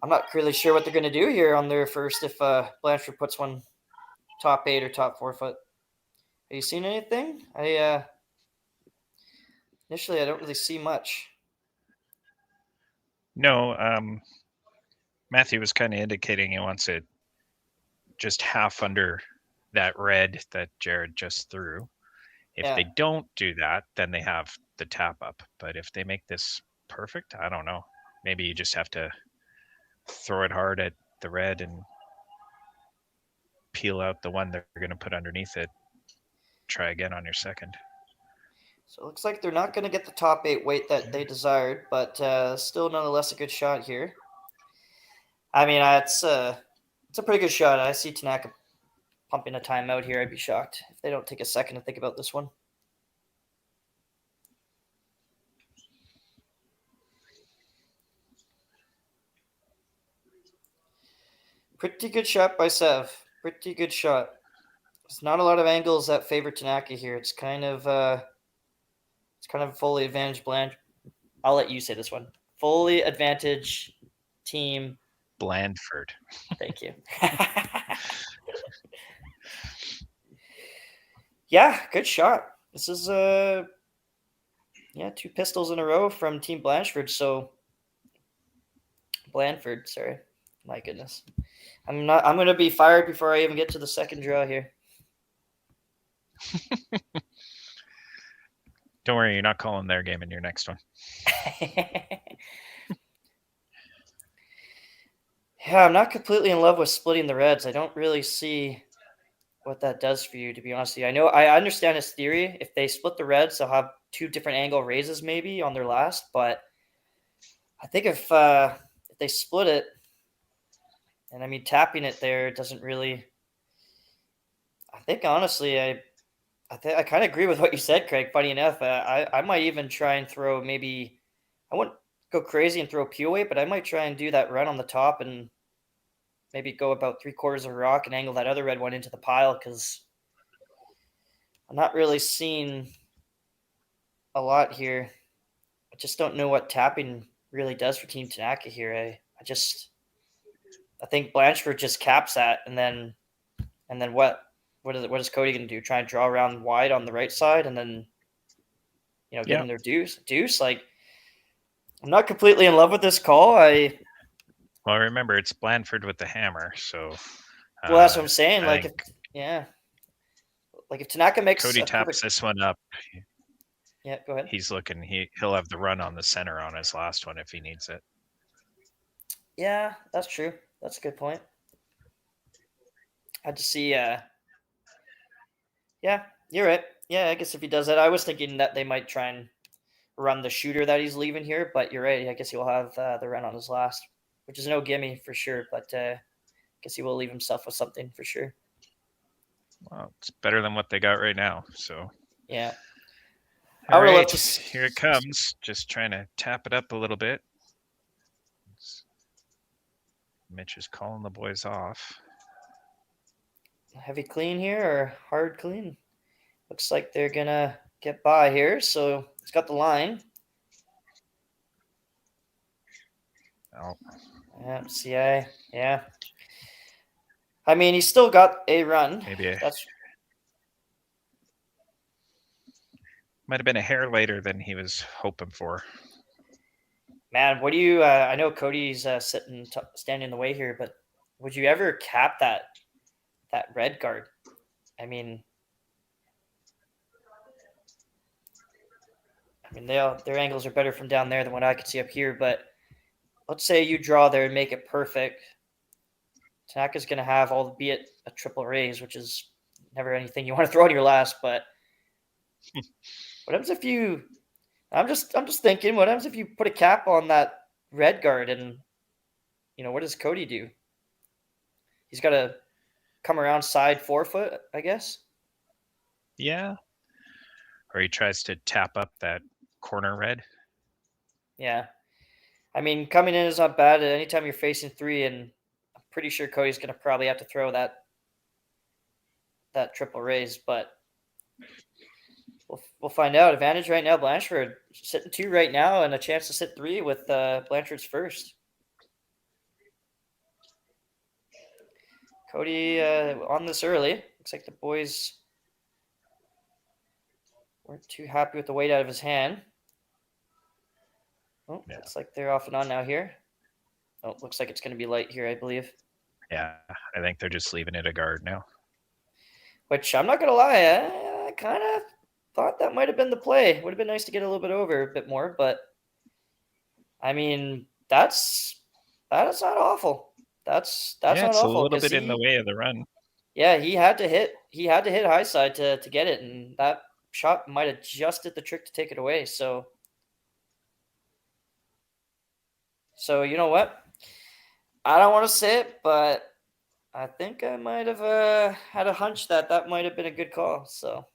I'm not really sure what they're going to do here on their first if Blandford puts one top 8 or top 4 foot. Have you seen anything? Initially, I don't really see much. No, Matthew was kind of indicating he wants it just half under that red that Jared just threw. If they don't do that, then they have the tap up. But if they make this perfect, I don't know. Maybe you just have to throw it hard at the red and peel out the one they're going to put underneath it. Try again on your second. So it looks like they're not going to get the top 8 weight that they desired, but still nonetheless a good shot here. I mean, it's a pretty good shot. I see Tanaka pumping a timeout here. I'd be shocked if they don't take a second to think about this one. Pretty good shot by Sev. Pretty good shot. There's not a lot of angles that favor Tanaka here. It's kind of fully advantage Bland. I'll let you say this one. Fully advantage team Blandford. Thank you. Yeah, good shot. This is 2 pistols in a row from Team Blandford. So Blandford, sorry. My goodness. I'm going to be fired before I even get to the second draw here. Don't worry, you're not calling their game in your next one. Yeah, I'm not completely in love with splitting the reds. I don't really see what that does for you, to be honest with you. I understand his theory. If they split the reds, they'll have 2 different angle raises maybe on their last, but I think if they split it, And I mean, tapping it there doesn't really. I think honestly, I kind of agree with what you said, Craig. Funny enough, I might even try and throw maybe. I wouldn't go crazy and throw a peel weight, but I might try and do that run on the top and maybe go about 3/4 of a rock and angle that other red one into the pile, because I'm not really seeing a lot here. I just don't know what tapping really does for Team Tanaka here. I think Blandford just caps that, and then what? What is Cody going to do? Try and draw around wide on the right side, and then get in their deuce. Like, I'm not completely in love with this call. Well, remember, it's Blandford with the hammer, so. Well, that's what I'm saying. Like if Tanaka makes Cody taps this one up. Yeah, go ahead. He's looking. He'll have the run on the center on his last one if he needs it. Yeah, that's true. That's a good point. I just see. Yeah, you're right. Yeah, I guess if he does that, I was thinking that they might try and run the shooter that he's leaving here, but you're right. I guess he'll have the run on his last, which is no gimme for sure, but I guess he will leave himself with something for sure. Well, it's better than what they got right now, so. Yeah. All right, here it comes. Just trying to tap it up a little bit. Mitch is calling the boys off. Heavy clean here or hard clean? Looks like they're going to get by here, so it's got the line. Oh. Yeah, CI. Yeah. I mean, he's still got a run. Maybe that's might have been a hair later than he was hoping for. Man, what do you? I know Cody's standing in the way here, but would you ever cap that red guard? I mean, their angles are better from down there than what I could see up here. But let's say you draw there and make it perfect. Tanaka's going to have, albeit a triple raise, which is never anything you want to throw on your last. But what happens if you? I'm just thinking. What happens if you put a cap on that red guard, and what does Cody do? He's got to come around side 4-foot, I guess. Yeah. Or he tries to tap up that corner red. Yeah. I mean, coming in is not bad. Anytime you're facing 3, and I'm pretty sure Cody's going to probably have to throw that triple raise, but we'll find out. Advantage right now, Blandford sitting 2 right now, and a chance to sit 3 with Blandford's first. Cody on this early. Looks like the boys weren't too happy with the weight out of his hand. Oh, yeah. Looks like they're off and on now here. Oh, looks like it's going to be light here, I believe. Yeah, I think they're just leaving it a guard now. Which, I'm not going to lie, I kind of thought that might have been the play. Would have been nice to get a little bit over a bit more, but I mean, that is not awful. That's not awful. It's a little bit in the way of the run. Yeah, he had to hit high side to get it, and that shot might have just did the trick to take it away. So you know what? I don't want to say it, but I think I might have had a hunch that might have been a good call. So.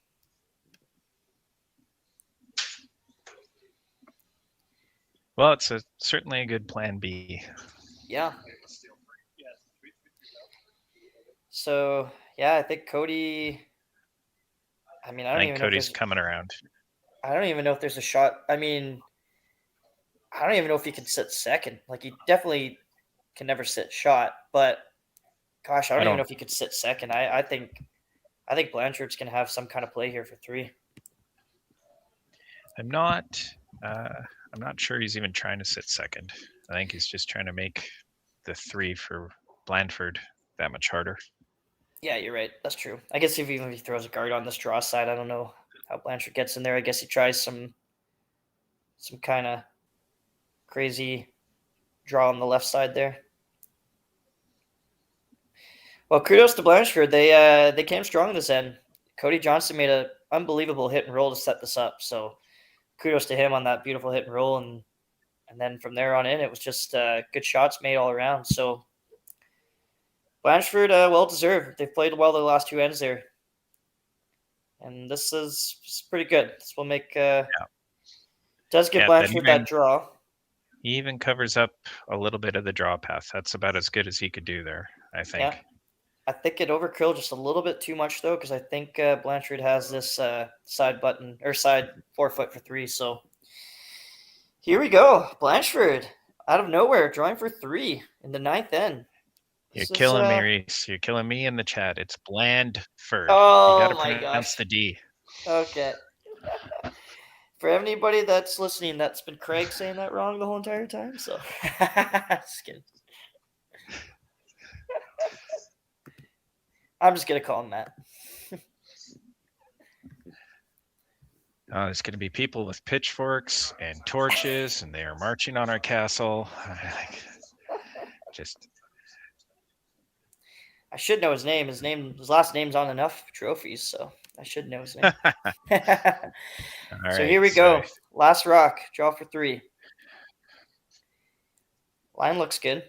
Well, it's certainly a good plan B. Yeah. So, yeah, I think Cody. I mean, I don't even know. Cody's coming around. I don't even know if there's a shot. I mean, I don't even know if he can sit second. Like, he definitely can never sit shot. But, gosh, I don't even know if he could sit second. I think Blandford's going to have some kind of play here for 3. I'm not sure he's even trying to sit second. I think he's just trying to make the 3 for Blandford that much harder. Yeah, you're right. That's true. I guess if he throws a guard on this draw side, I don't know how Blandford gets in there. I guess he tries some kind of crazy draw on the left side there. Well, kudos to Blandford. They came strong this end. Cody Johnson made an unbelievable hit and roll to set this up. So kudos to him on that beautiful hit and roll. And then from there on in, it was just good shots made all around. So Blandford, well deserved. They've played well the last 2 ends there, and this is pretty good. This will make does give Blandford that draw. He even covers up a little bit of the draw path. That's about as good as he could do there, I think. Yeah. I think it overkilled just a little bit too much though, because I think Blandford has this side button or side forefoot for 3. So here we go, Blandford out of nowhere drawing for 3 in the 9th end. You're killing me, Reese. You're killing me in the chat. It's Blandford. Oh, you gotta my pronounce gosh. the D. Okay. For anybody that's listening, that's been Craig saying that wrong the whole entire time. So just kidding. I'm just gonna call him Matt. There's going to be people with pitchforks and torches, and they are marching on our castle. I should know his name. His last name's on enough trophies, so I should know his name. So here we go. Last rock. Draw for 3. Line looks good.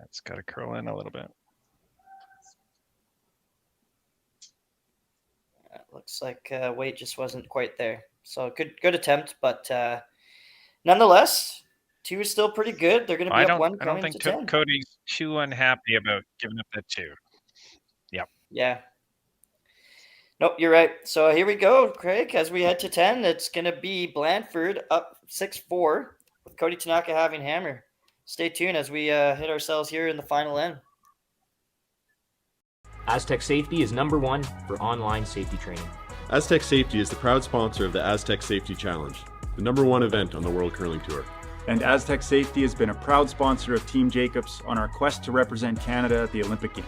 It's got to curl in a little bit. Looks like weight just wasn't quite there. So good attempt, but nonetheless, 2 is still pretty good. They're going to be up 1 I don't think Cody's too unhappy about giving up that 2. Yep. Yeah. Nope, you're right. So here we go, Craig. As we head to 10, it's going to be Blandford up 6-4 with Cody Tanaka having hammer. Stay tuned as we hit ourselves here in the final end. Aztec Safety is #1 for online safety training. Aztec Safety is the proud sponsor of the Aztec Safety Challenge, the #1 event on the World Curling Tour. And Aztec Safety has been a proud sponsor of Team Jacobs on our quest to represent Canada at the Olympic Games.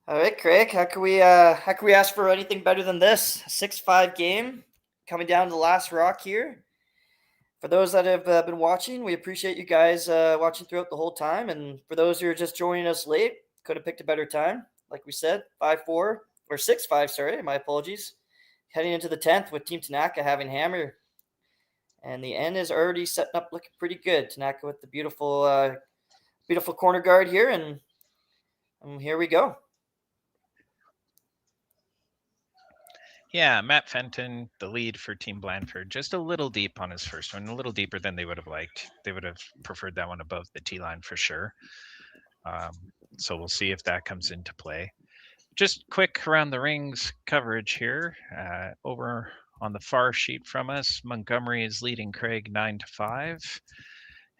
All right, Craig, how can we ask for anything better than this? A 6-5 game coming down to the last rock here. For those that have been watching, we appreciate you guys watching throughout the whole time. And for those who are just joining us late, could have picked a better time. Like we said, 5-4 or 6-5, sorry, my apologies. Heading into the 10th with Team Tanaka having hammer. And the end is already setting up looking pretty good. Tanaka with the beautiful corner guard here. And here we go. Yeah, Matt Fenton, the lead for Team Blandford, just a little deep on his first one, a little deeper than they would have liked. They would have preferred that one above the tee line for sure. So we'll see if that comes into play. Just quick around the rings coverage here. Over on the far sheet from us, Montgomery is leading Craig 9-5.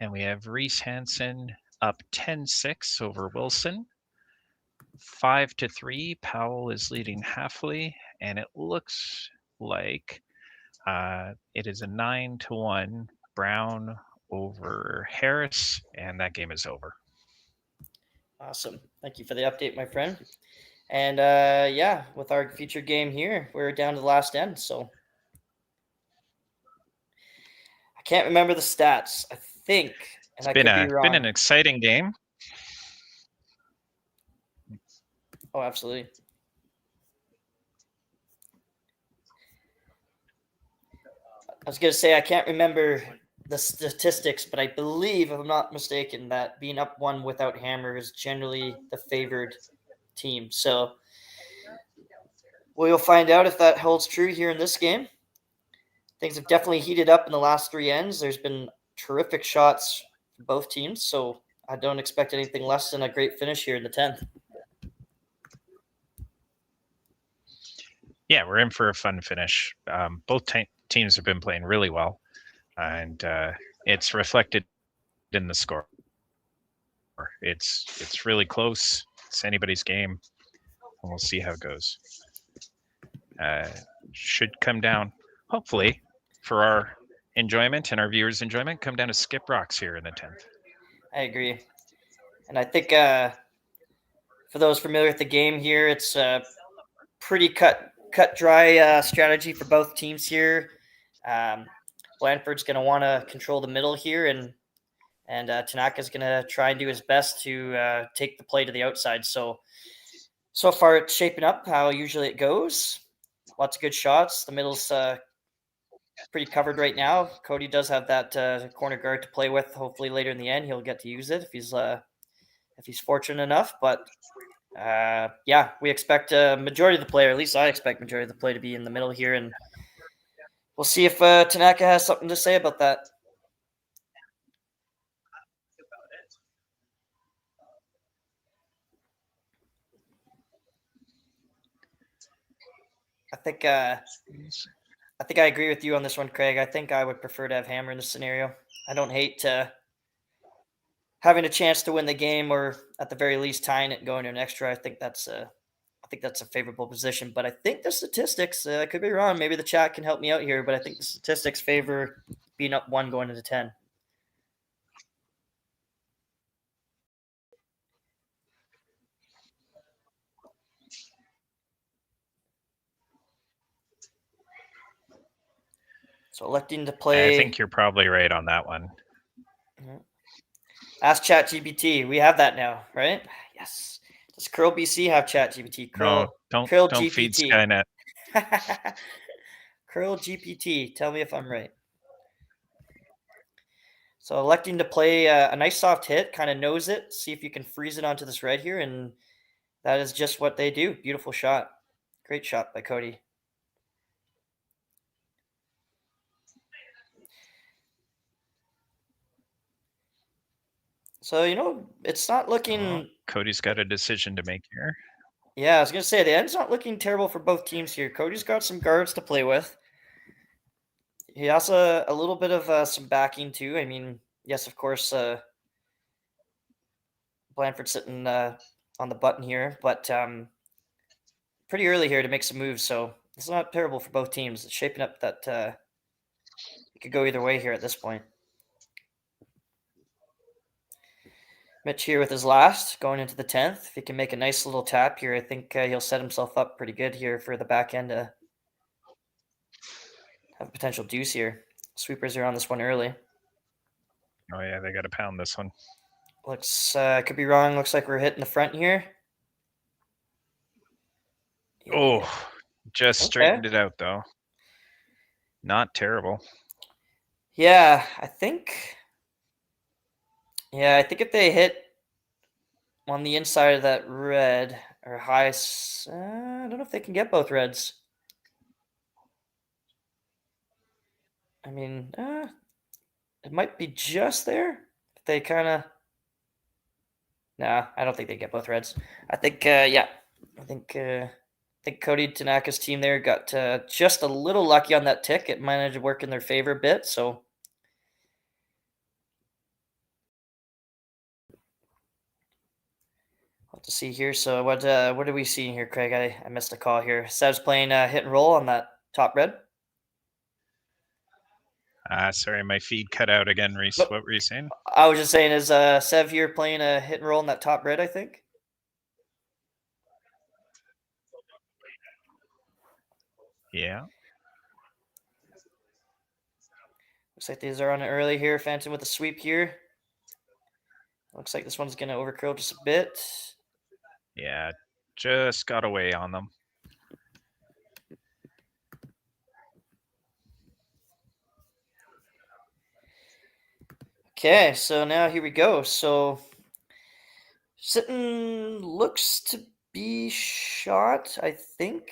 And we have Reese Hansen up 10-6 over Wilson. 5-3, Powell is leading Halfley, and it looks like it is a 9-1 Brown over Harris, and that game is over. Awesome. Thank you for the update, my friend. And yeah, with our featured game here, we're down to the last end, so I can't remember the stats. I think, and I could be wrong. Been an exciting game. Oh, absolutely. I was going to say, I can't remember the statistics, but I believe, if I'm not mistaken, that being up one without hammer is generally the favored team. So we'll find out if that holds true here in this game. Things have definitely heated up in the last 3 ends. There's been terrific shots for both teams, so I don't expect anything less than a great finish here in the 10th. Yeah, we're in for a fun finish. Both teams have been playing really well, and it's reflected in the score. It's really close. It's anybody's game, and we'll see how it goes. Should come down, hopefully, for our enjoyment and our viewers' enjoyment, come down to skip rocks here in the 10th. I agree. And I think for those familiar with the game here, it's a pretty cut dry strategy for both teams here. Blandford's going to want to control the middle here, and Tanaka's going to try and do his best to take the play to the outside. So far it's shaping up how usually it goes. Lots of good shots. The middle's pretty covered right now. Cody does have that corner guard to play with. Hopefully later in the end he'll get to use it if he's fortunate enough. But yeah, we expect majority of the play, or at least I expect majority of the play to be in the middle here, and we'll see if Tanaka has something to say about that. I think I agree with you on this one, Craig. I think I would prefer to have hammer in this scenario. I don't hate having a chance to win the game, or at the very least tying it and going to an extra. I think that's a favorable position. But I think the statistics, I could be wrong. Maybe the chat can help me out here, but I think the statistics favor being up 1 going into 10. So electing to play. I think you're probably right on that one. Ask ChatGPT. We have that now, right? Yes. Does Curl BC have ChatGPT? No, don't feed Skynet. Curl GPT. Tell me if I'm right. So electing to play a nice soft hit, kind of nose it, see if you can freeze it onto this red here, and that is just what they do. Beautiful shot. Great shot by Cody. So, it's not looking... Cody's got a decision to make here. Yeah, I was going to say, the end's not looking terrible for both teams here. Cody's got some guards to play with. He has a little bit of some backing, too. I mean, yes, of course, Blandford sitting on the button here, but pretty early here to make some moves, so it's not terrible for both teams. It's shaping up that it could go either way here at this point. Mitch here with his last, going into the 10th. If he can make a nice little tap here, I think he'll set himself up pretty good here for the back end to have a potential deuce here. Sweepers are on this one early. Oh, yeah, they got to pound this one. Looks, could be wrong. Looks like we're hitting the front here. Yeah. Oh, just straightened it out, though. Not terrible. Yeah, I think if they hit on the inside of that red or high, I don't know if they can get both reds. I mean, it might be just there. If they kind of... Nah, I don't think they get both reds. I think, yeah. I think Cody Tanaka's team there got just a little lucky on that tick. It managed to work in their favor a bit, so... To see here. So what are we seeing here, Craig? I missed a call here. Sev's playing hit and roll on that top red. Sorry, my feed cut out again, Reese. What were you saying? I was just saying, is Sev here playing a hit and roll on that top red, I think? Yeah. Looks like these are on early here. Phantom with a sweep here. Looks like this one's going to overcurl just a bit. Yeah, just got away on them. Okay, so now here we go. So sitting looks to be shot, I think.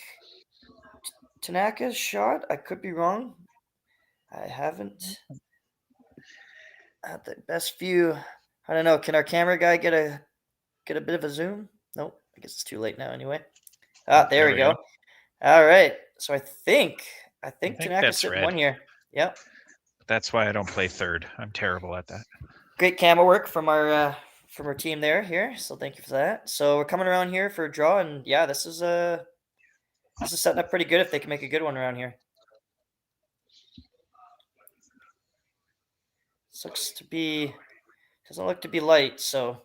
Tanaka's shot. I could be wrong. I haven't had the best view. I don't know. Can our camera guy get a bit of a zoom? Nope. I guess it's too late now anyway. Ah, there we go. All right. So I think Tanaka's that's sitting red. one here. Yep. That's why I don't play third. I'm terrible at that. Great camera work from our team there here. So thank you for that. So we're coming around here for a draw, and yeah, this is setting up pretty good if they can make a good one around here. This doesn't look to be light, so.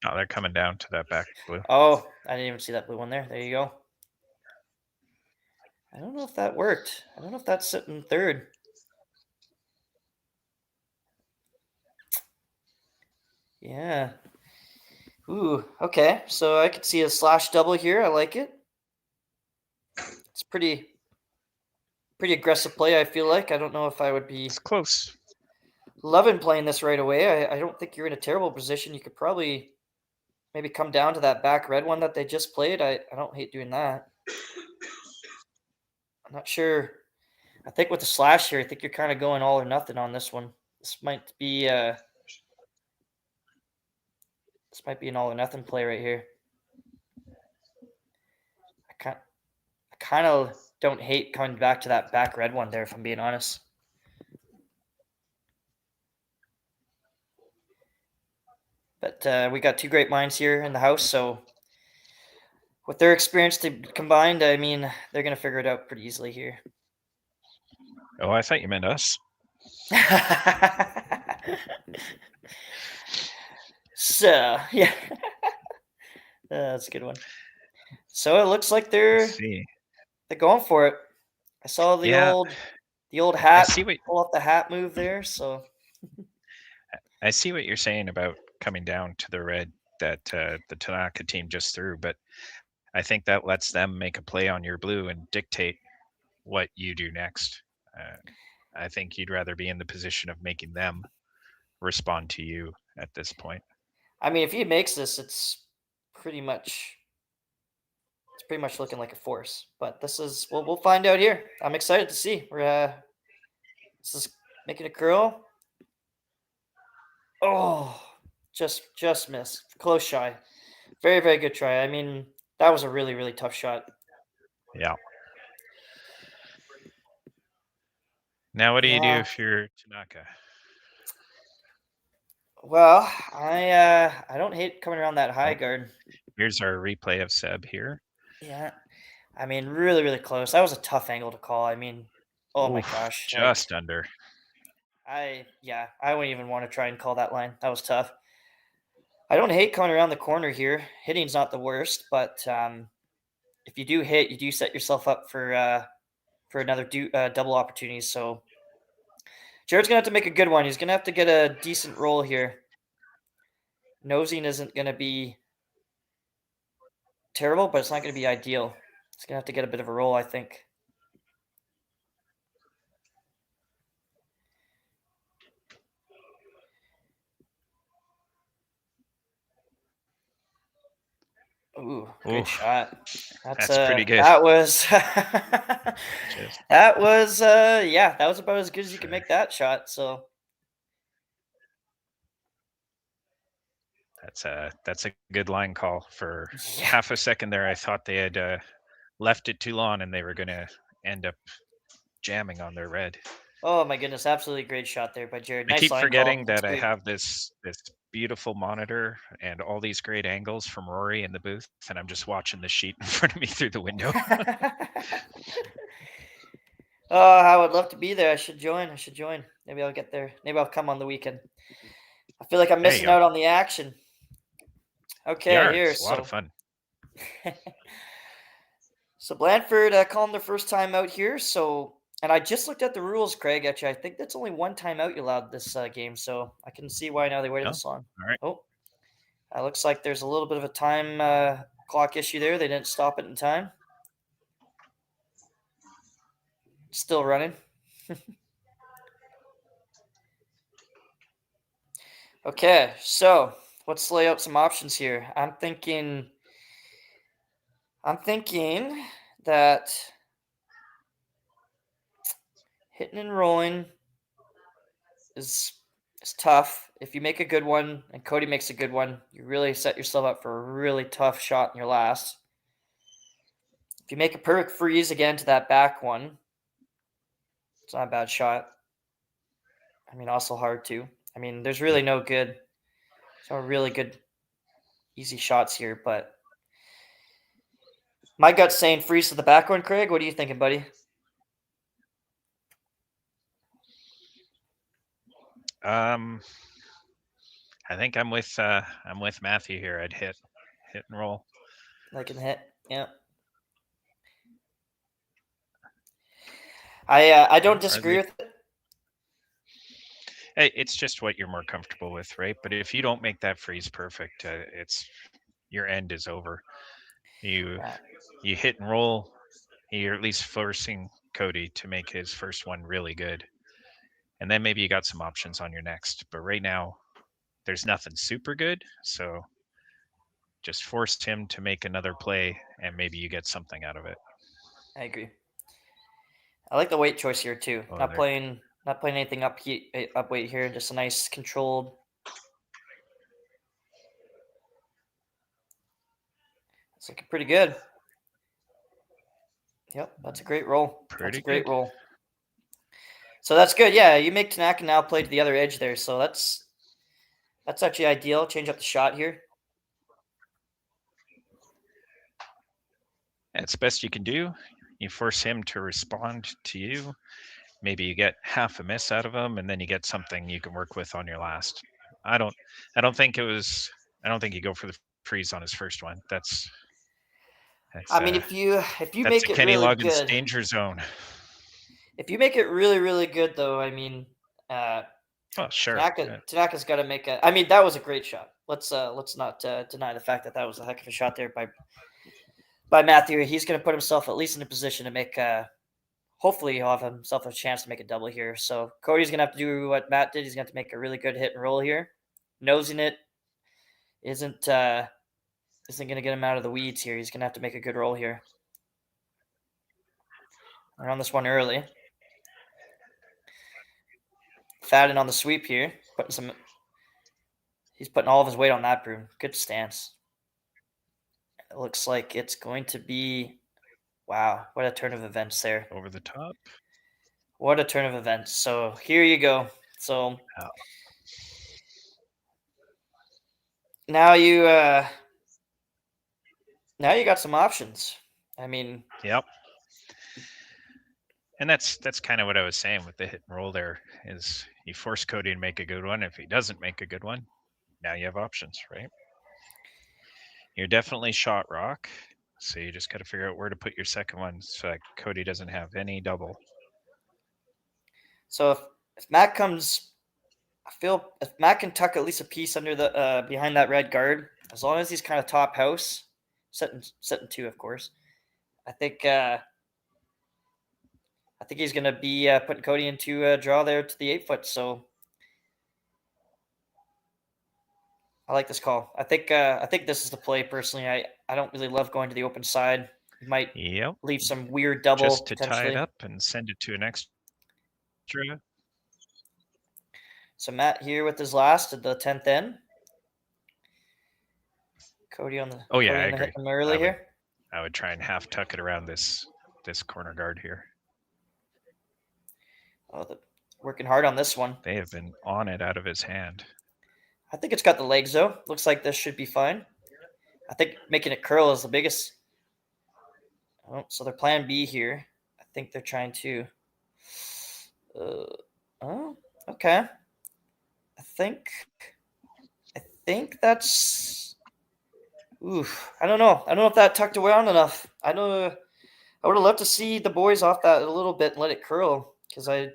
Oh, they're coming down to that back blue. Oh, I didn't even see that blue one there. There you go. I don't know if that worked. I don't know if that's sitting third. Yeah. Ooh, okay. So I could see a slash double here. I like it. It's pretty aggressive play, I feel like. I don't know if I would be close. Loving playing this right away. I don't think you're in a terrible position. You could probably maybe come down to that back red one that they just played. I don't hate doing that. I'm not sure. I think with the slash here, I think you're kind of going all or nothing on this one. This might be an all or nothing play right here. I kind of don't hate coming back to that back red one there, if I'm being honest. But we got two great minds here in the house, so with their experience combined, I mean, they're going to figure it out pretty easily here. Oh, I thought you meant us. So, yeah. That's a good one. So it looks like they're going for it. I saw the old hat, pull off the hat move there, so. I see what you're saying about coming down to the red that the Tanaka team just threw, but I think that lets them make a play on your blue and dictate what you do next. I think you'd rather be in the position of making them respond to you at this point. I mean, if he makes this, it's pretty much looking like a force. But this is we'll find out here. I'm excited to see. This is making a curl. Oh, just miss. Close shy. Very, very good try. I mean, that was a really, really tough shot. Yeah. Now, what do you do if you're Tanaka? Well, I don't hate coming around that high guard. Here's our replay of Seb here. Yeah. I mean, really, really close. That was a tough angle to call. I mean, my gosh. Just under. I wouldn't even want to try and call that line. That was tough. I don't hate coming around the corner here. Hitting's not the worst, but if you do hit, you do set yourself up for another double opportunity. So Jared's going to have to make a good one. He's going to have to get a decent roll here. Nosing isn't going to be terrible, but it's not going to be ideal. He's going to have to get a bit of a roll, I think. Ooh, good shot. That's pretty good. That was that was about as good as you can make that shot. So that's a good line call. For half a second there, I thought they had left it too long and they were going to end up jamming on their red. Oh my goodness, absolutely great shot there by Jared. I Nice keep line forgetting call. that I have this beautiful monitor and all these great angles from Rory in the booth, and I'm just watching the sheet in front of me through the window. Oh, I would love to be there. I should join. Maybe I'll get there. Maybe I'll come on the weekend. I feel like I'm missing out on the action. Okay, here. It's a lot of fun. So Blandford calling their first time out here. So, and I just looked at the rules, Craig. Actually, I think that's only one timeout you allowed this game. So I can see why now they waited this long. All right. Oh, looks like there's a little bit of a time clock issue there. They didn't stop it in time. Still running. Okay, so let's lay out some options here. I'm thinking that hitting and rolling is tough. If you make a good one and Cody makes a good one, you really set yourself up for a really tough shot in your last. If you make a perfect freeze again to that back one, it's not a bad shot. I mean, also hard too. I mean, there's really no really good, easy shots here, but my gut's saying freeze to the back one, Craig. What are you thinking, buddy? I think I'm with Matthew here. I'd hit and roll. Like in the hit, yeah. I don't disagree with it. It's just what you're more comfortable with, right? But if you don't make that freeze perfect, it's your end is over. You hit and roll. You're at least forcing Cody to make his first one really good, and then maybe you got some options on your next. But right now, there's nothing super good, so just forced him to make another play, and maybe you get something out of it. I agree. I like the weight choice here too. Not playing anything up weight here. Just a nice controlled. It's looking pretty good. Yep, that's a great roll. That's a great roll. So that's good. Yeah, you make Tanaka now play to the other edge there. So that's actually ideal. Change up the shot here. It's the best you can do. You force him to respond to you. Maybe you get half a miss out of him, and then you get something you can work with on your last. I don't think you go for the freeze on his first one. I mean, if you make it Kenny really Loggins good, danger zone. If you make it really, really good, though, I mean, sure. Tanaka's got to make a. I mean, that was a great shot. Let's not deny the fact that was a heck of a shot there by Matthew. He's going to put himself at least in a position to make. Hopefully, he'll have himself a chance to make a double here. So Cody's going to have to do what Matt did. He's going to have to make a really good hit and roll here. Nosing it isn't going to get him out of the weeds here. He's going to have to make a good roll here. We're on this one early. Fadden on the sweep here. He's putting all of his weight on that broom. Good stance. It looks like it's going to be, wow, what a turn of events there. Over the top. What a turn of events. So here you go. So now you got some options. I mean, yep. And that's kind of what I was saying with the hit and roll there is you force Cody to make a good one. If he doesn't make a good one, now you have options, right? You're definitely shot rock. So you just got to figure out where to put your second one so that Cody doesn't have any double. So if Matt comes, if Matt can tuck at least a piece under the behind that red guard, as long as he's kind of top house, setting two, of course, I think he's going to be putting Cody into a draw there to the 8-foot. So I like this call. I think this is the play personally. I don't really love going to the open side. You might leave some weird double just to tie it up and send it to an extra. So Matt here with his last at the 10th end. Cody on the. Oh yeah, I agree. Early here. I would try and half tuck it around this corner guard here. Oh, working hard on this one. They have been on it out of his hand. I think it's got the legs though. Looks like this should be fine. I think making it curl is the biggest. Oh, so their plan B here. I think they're trying to. Oh, okay. I think that's. Oof. I don't know. I don't know if that tucked around enough. I would have loved to see the boys off that a little bit and let it curl because I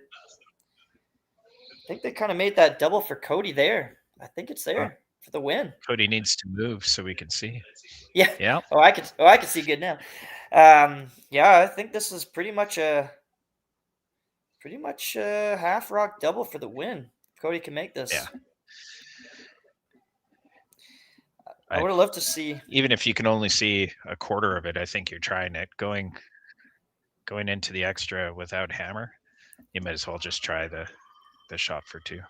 think they kind of made that double for Cody there. I think it's there for the win. Cody needs to move so we can see. Yeah. Yeah. Oh, I can see good now. Yeah, I think this is pretty much a half rock double for the win. If Cody can make this. Yeah. I would have loved to see. Even if you can only see a quarter of it, I think you're trying it. Going into the extra without hammer, you might as well just try the shot for 2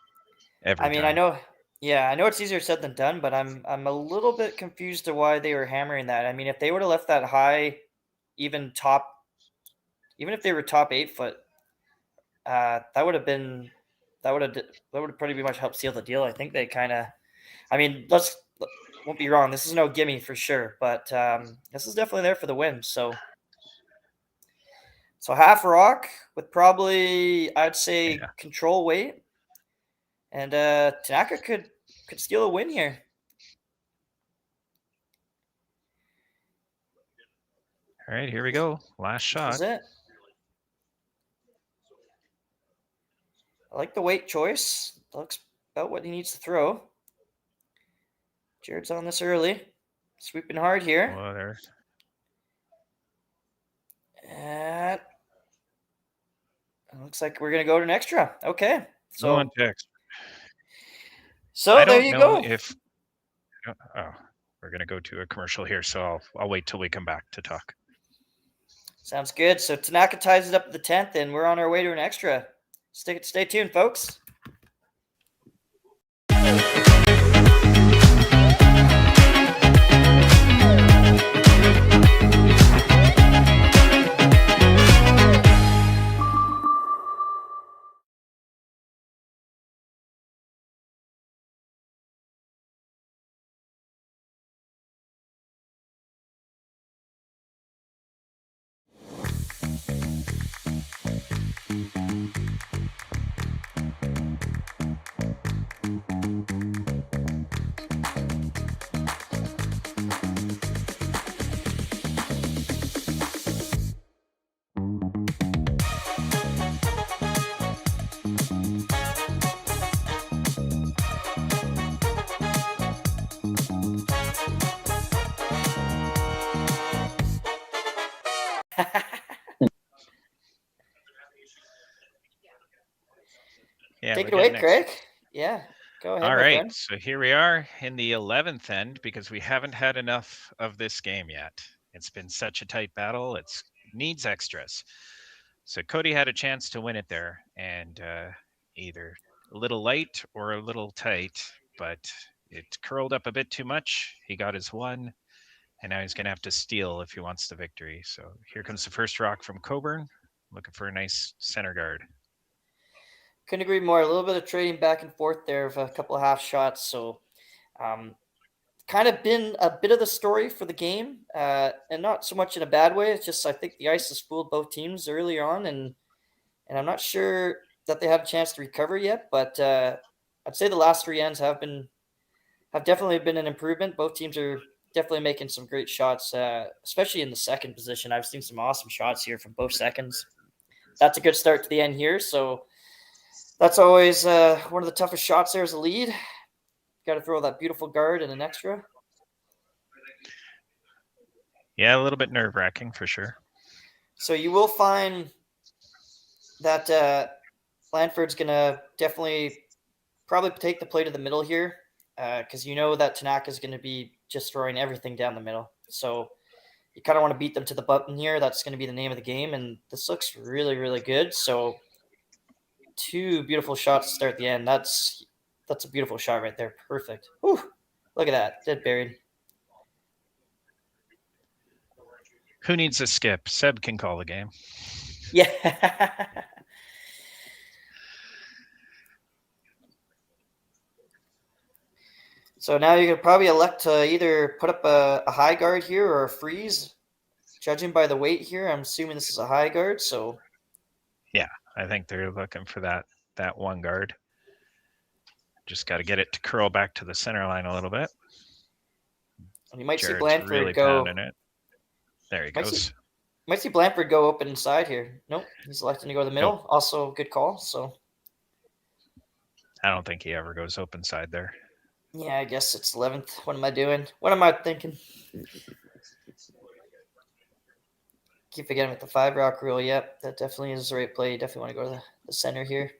every I mean, time. I know it's easier said than done, but I'm a little bit confused to why they were hammering that. I mean, if they would have left that high, even if they were top 8-foot, that would have pretty much helped seal the deal. I think they kind of, I mean, won't be wrong. This is no gimme for sure, but this is definitely there for the win. So half rock with probably, I'd say, control weight, and Tanaka could steal a win here. All right, here we go. Last shot. This is it. I like the weight choice. Looks about what he needs to throw. Jared's on this early. Sweeping hard here. Oh, there. And it looks like we're going to go to an extra. Okay. So, on text. So there you go. We're going to go to a commercial here, so I'll wait till we come back to talk. Sounds good. So Tanaka ties it up at the 10th, and we're on our way to an extra. Stay tuned, folks. Yeah, take it away, Craig. Yeah, go ahead. All right, so here we are in the 11th end because we haven't had enough of this game yet. It's been such a tight battle. It needs extras. So Cody had a chance to win it there, and either a little light or a little tight, but it curled up a bit too much. He got his 1, and now he's going to have to steal if he wants the victory. So here comes the first rock from Coburn, looking for a nice center guard. Couldn't agree more. A little bit of trading back and forth there of a couple of half shots. So kind of been a bit of the story for the game, and not so much in a bad way. It's just I think the ice has fooled both teams early on, and I'm not sure that they have a chance to recover yet. But I'd say the last 3 ends have definitely been an improvement. Both teams are definitely making some great shots, especially in the second position. I've seen some awesome shots here from both seconds. That's a good start to the end here. So that's always one of the toughest shots there is a lead. Got to throw that beautiful guard and an extra. Yeah, a little bit nerve-wracking for sure. So you will find that Blandford's going to definitely probably take the play to the middle here, because you know that Tanaka is going to be just throwing everything down the middle. So you kind of want to beat them to the button here. That's going to be the name of the game, and this looks really, really good. So 2 beautiful shots to start the end. That's a beautiful shot right there. Perfect. Whew. Look at that. Dead buried. Who needs a skip? Seb can call the game. Yeah. So now you could probably elect to either put up a high guard here or a freeze. Judging by the weight here, I'm assuming this is a high guard. So yeah, I think they're looking for that 1 guard. Just got to get it to curl back to the center line a little bit. And you might Jared's see Blandford really go. It. There he goes. Might see Blandford go open inside here. Nope, he's electing to go to the middle. Nope. Also, good call. So I don't think he ever goes open side there. Yeah, I guess it's 11th. What am I doing? What am I thinking? Keep forgetting with the 5 rock rule. Yep, that definitely is the right play. You definitely want to go to the center here.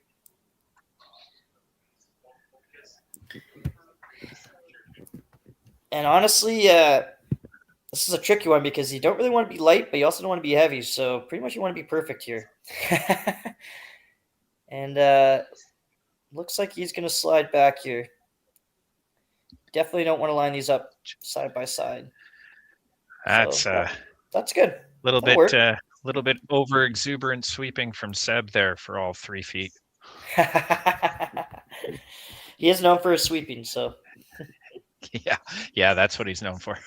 And honestly, this is a tricky one because you don't really want to be light, but you also don't want to be heavy. So pretty much you want to be perfect here. And looks like he's going to slide back here. Definitely don't want to line these up side by side. That's that's good. Little That'll bit over exuberant sweeping from Seb there for all 3 feet. He is known for his sweeping, so. Yeah, that's what he's known for.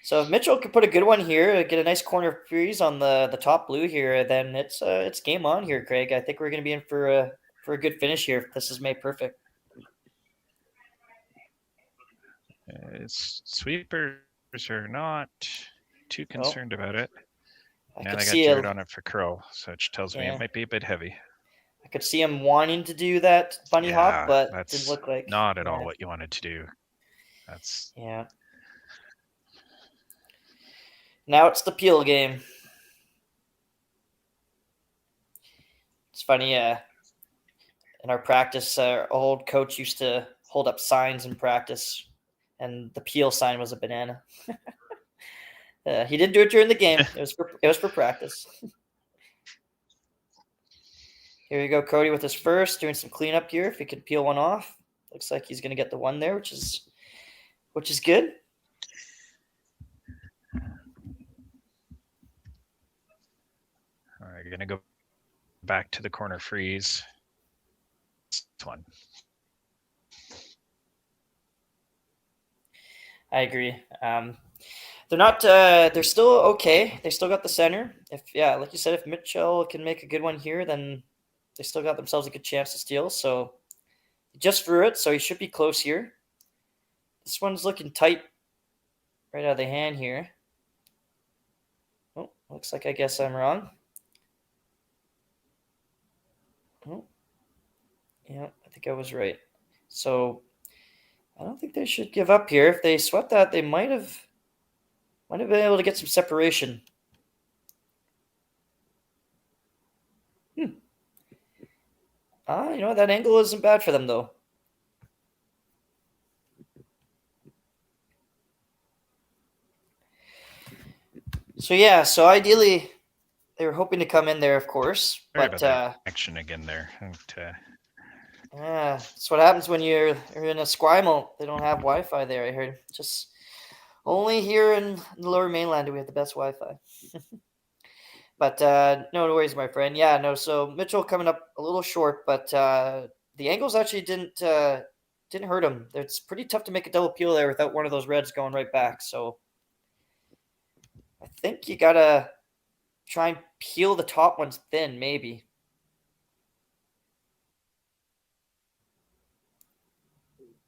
So if Mitchell could put a good one here, get a nice corner freeze on the top blue here, then it's game on here, Craig. I think we're going to be in for a good finish here if this is made perfect. Sweepers are not too concerned about it. Now they got see dirt on it for curl, so it tells me Yeah. it might be a bit heavy. I could see him wanting to do that bunny hop, but it that's didn't look like. not at all what you wanted to do. That's Yeah. Now it's the peel game. It's funny, in our practice, our old coach used to hold up signs in practice, and the peel sign was a banana. He didn't do it during the game. It was for practice. Here you go, Cody with his first, doing some cleanup here. If he could peel one off, looks like he's going to get the one there, which is good. all right. You're gonna go back to the corner freeze. This one. I agree. They're not. They're still okay. They still got the center. Like you said, if Mitchell can make a good one here, then they still got themselves a good chance to steal. So he just threw it, so he should be close here. This one's looking tight, right out of the hand here. Oh, looks like I guess I'm wrong. Oh, yeah, I think I was right. So I don't think they should give up here. If they sweat that, they might have been able to get some separation. You know what? That angle isn't bad for them, though. So ideally, they were hoping to come in there, of course. But action again there. that's what happens when you're in a Esquimalt. They don't have Wi-Fi there, I heard. Just only here in the Lower Mainland do we have the best Wi-Fi. But no worries, my friend. Yeah, no. So Mitchell coming up a little short, but the angles actually didn't hurt him. It's pretty tough to make a double peel there without one of those reds going right back. So I think you gotta try and peel the top ones thin, maybe.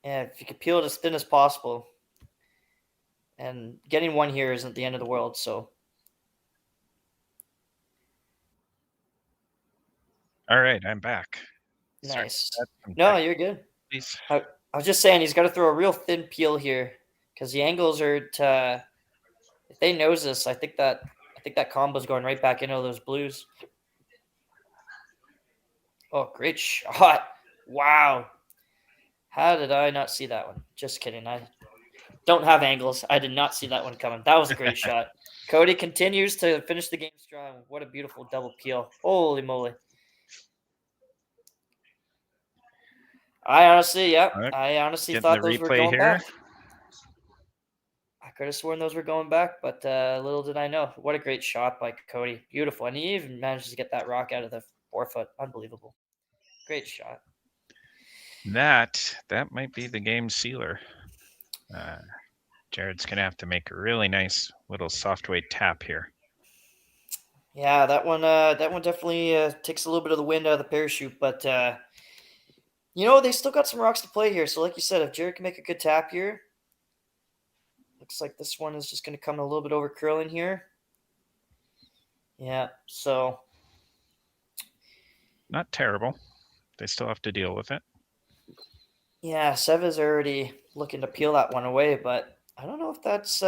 Yeah, if you could peel it as thin as possible. And getting one here isn't the end of the world, so. All right, I'm back. Nice. No, you're good. Please. I was just saying he's got to throw a real thin peel here because the angles are if they nose this, I think that combo's going right back into those blues. Oh, great shot. Wow. How did I not see that one? Just kidding. I don't have angles. I did not see that one coming. That was a great shot. Cody continues to finish the game strong. What a beautiful double peel. Holy moly. I honestly thought those were going back. I could have sworn those were going back, but little did I know. What a great shot by Cody. Beautiful. And he even managed to get that rock out of the 4-foot. Unbelievable. Great shot. That might be the game sealer. Jared's going to have to make a really nice little soft weight tap here. Yeah, that one definitely takes a little bit of the wind out of the parachute, but they still got some rocks to play here. So like you said, if Jared can make a good tap here, looks like this one is just going to come a little bit over curling here. Yeah, so. Not terrible. They still have to deal with it. Yeah, Seva's already looking to peel that one away, but I don't know if that's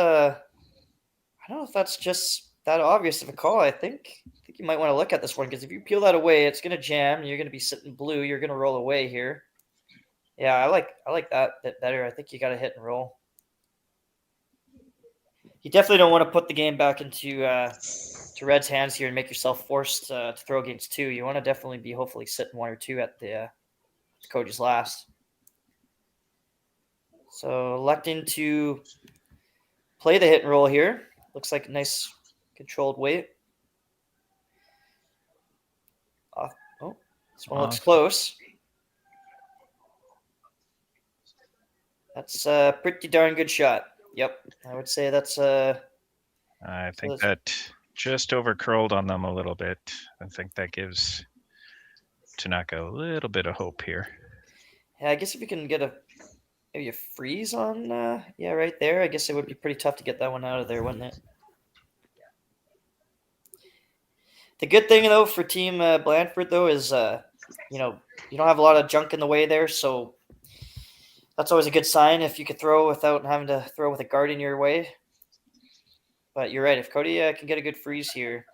just that obvious of a call. I think you might want to look at this one because if you peel that away, it's going to jam. And you're going to be sitting blue. You're going to roll away here. Yeah, I like that bit better. I think you got to hit and roll. You definitely don't want to put the game back into to Red's hands here and make yourself forced to throw against 2. You want to definitely be hopefully sitting 1 or 2 at the Cody's last. So electing to play the hit and roll here. Looks like a nice controlled weight. Oh, this one looks close. That's a pretty darn good shot. Yep, I would say that's I think that just over curled on them a little bit. I think that gives Tanaka a little bit of hope here. Yeah, I guess if you can get maybe a freeze on, right there, I guess it would be pretty tough to get that one out of there, wouldn't it? The good thing, though, for Team Blandford, though, is, you don't have a lot of junk in the way there, so that's always a good sign if you could throw without having to throw with a guard in your way. But you're right. If Cody can get a good freeze here,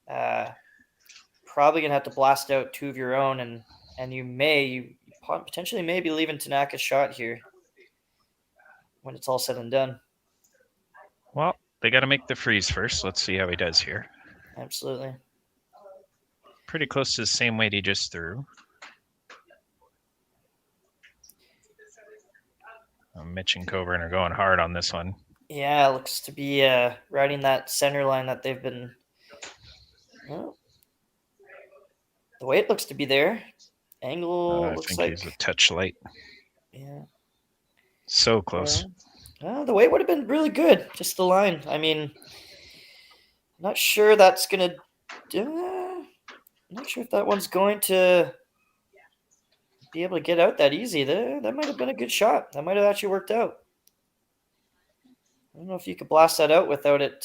probably going to have to blast out 2 of your own, and you potentially may be leaving Tanaka's shot here when it's all said and done. Well, they got to make the freeze first. Let's see how he does here. Absolutely. Pretty close to the same weight he just threw. Mitch and Coburn are going hard on this one. Yeah, it looks to be riding that center line that they've been. Well, the weight looks to be there. Angle I looks think like he's a touch light. Yeah. So close. The weight would have been really good. Just the line. I mean, not sure that's gonna. I'm not sure if that one's going to be able to get out that easy. That might have been a good shot. That might have actually worked out. I don't know if you could blast that out without it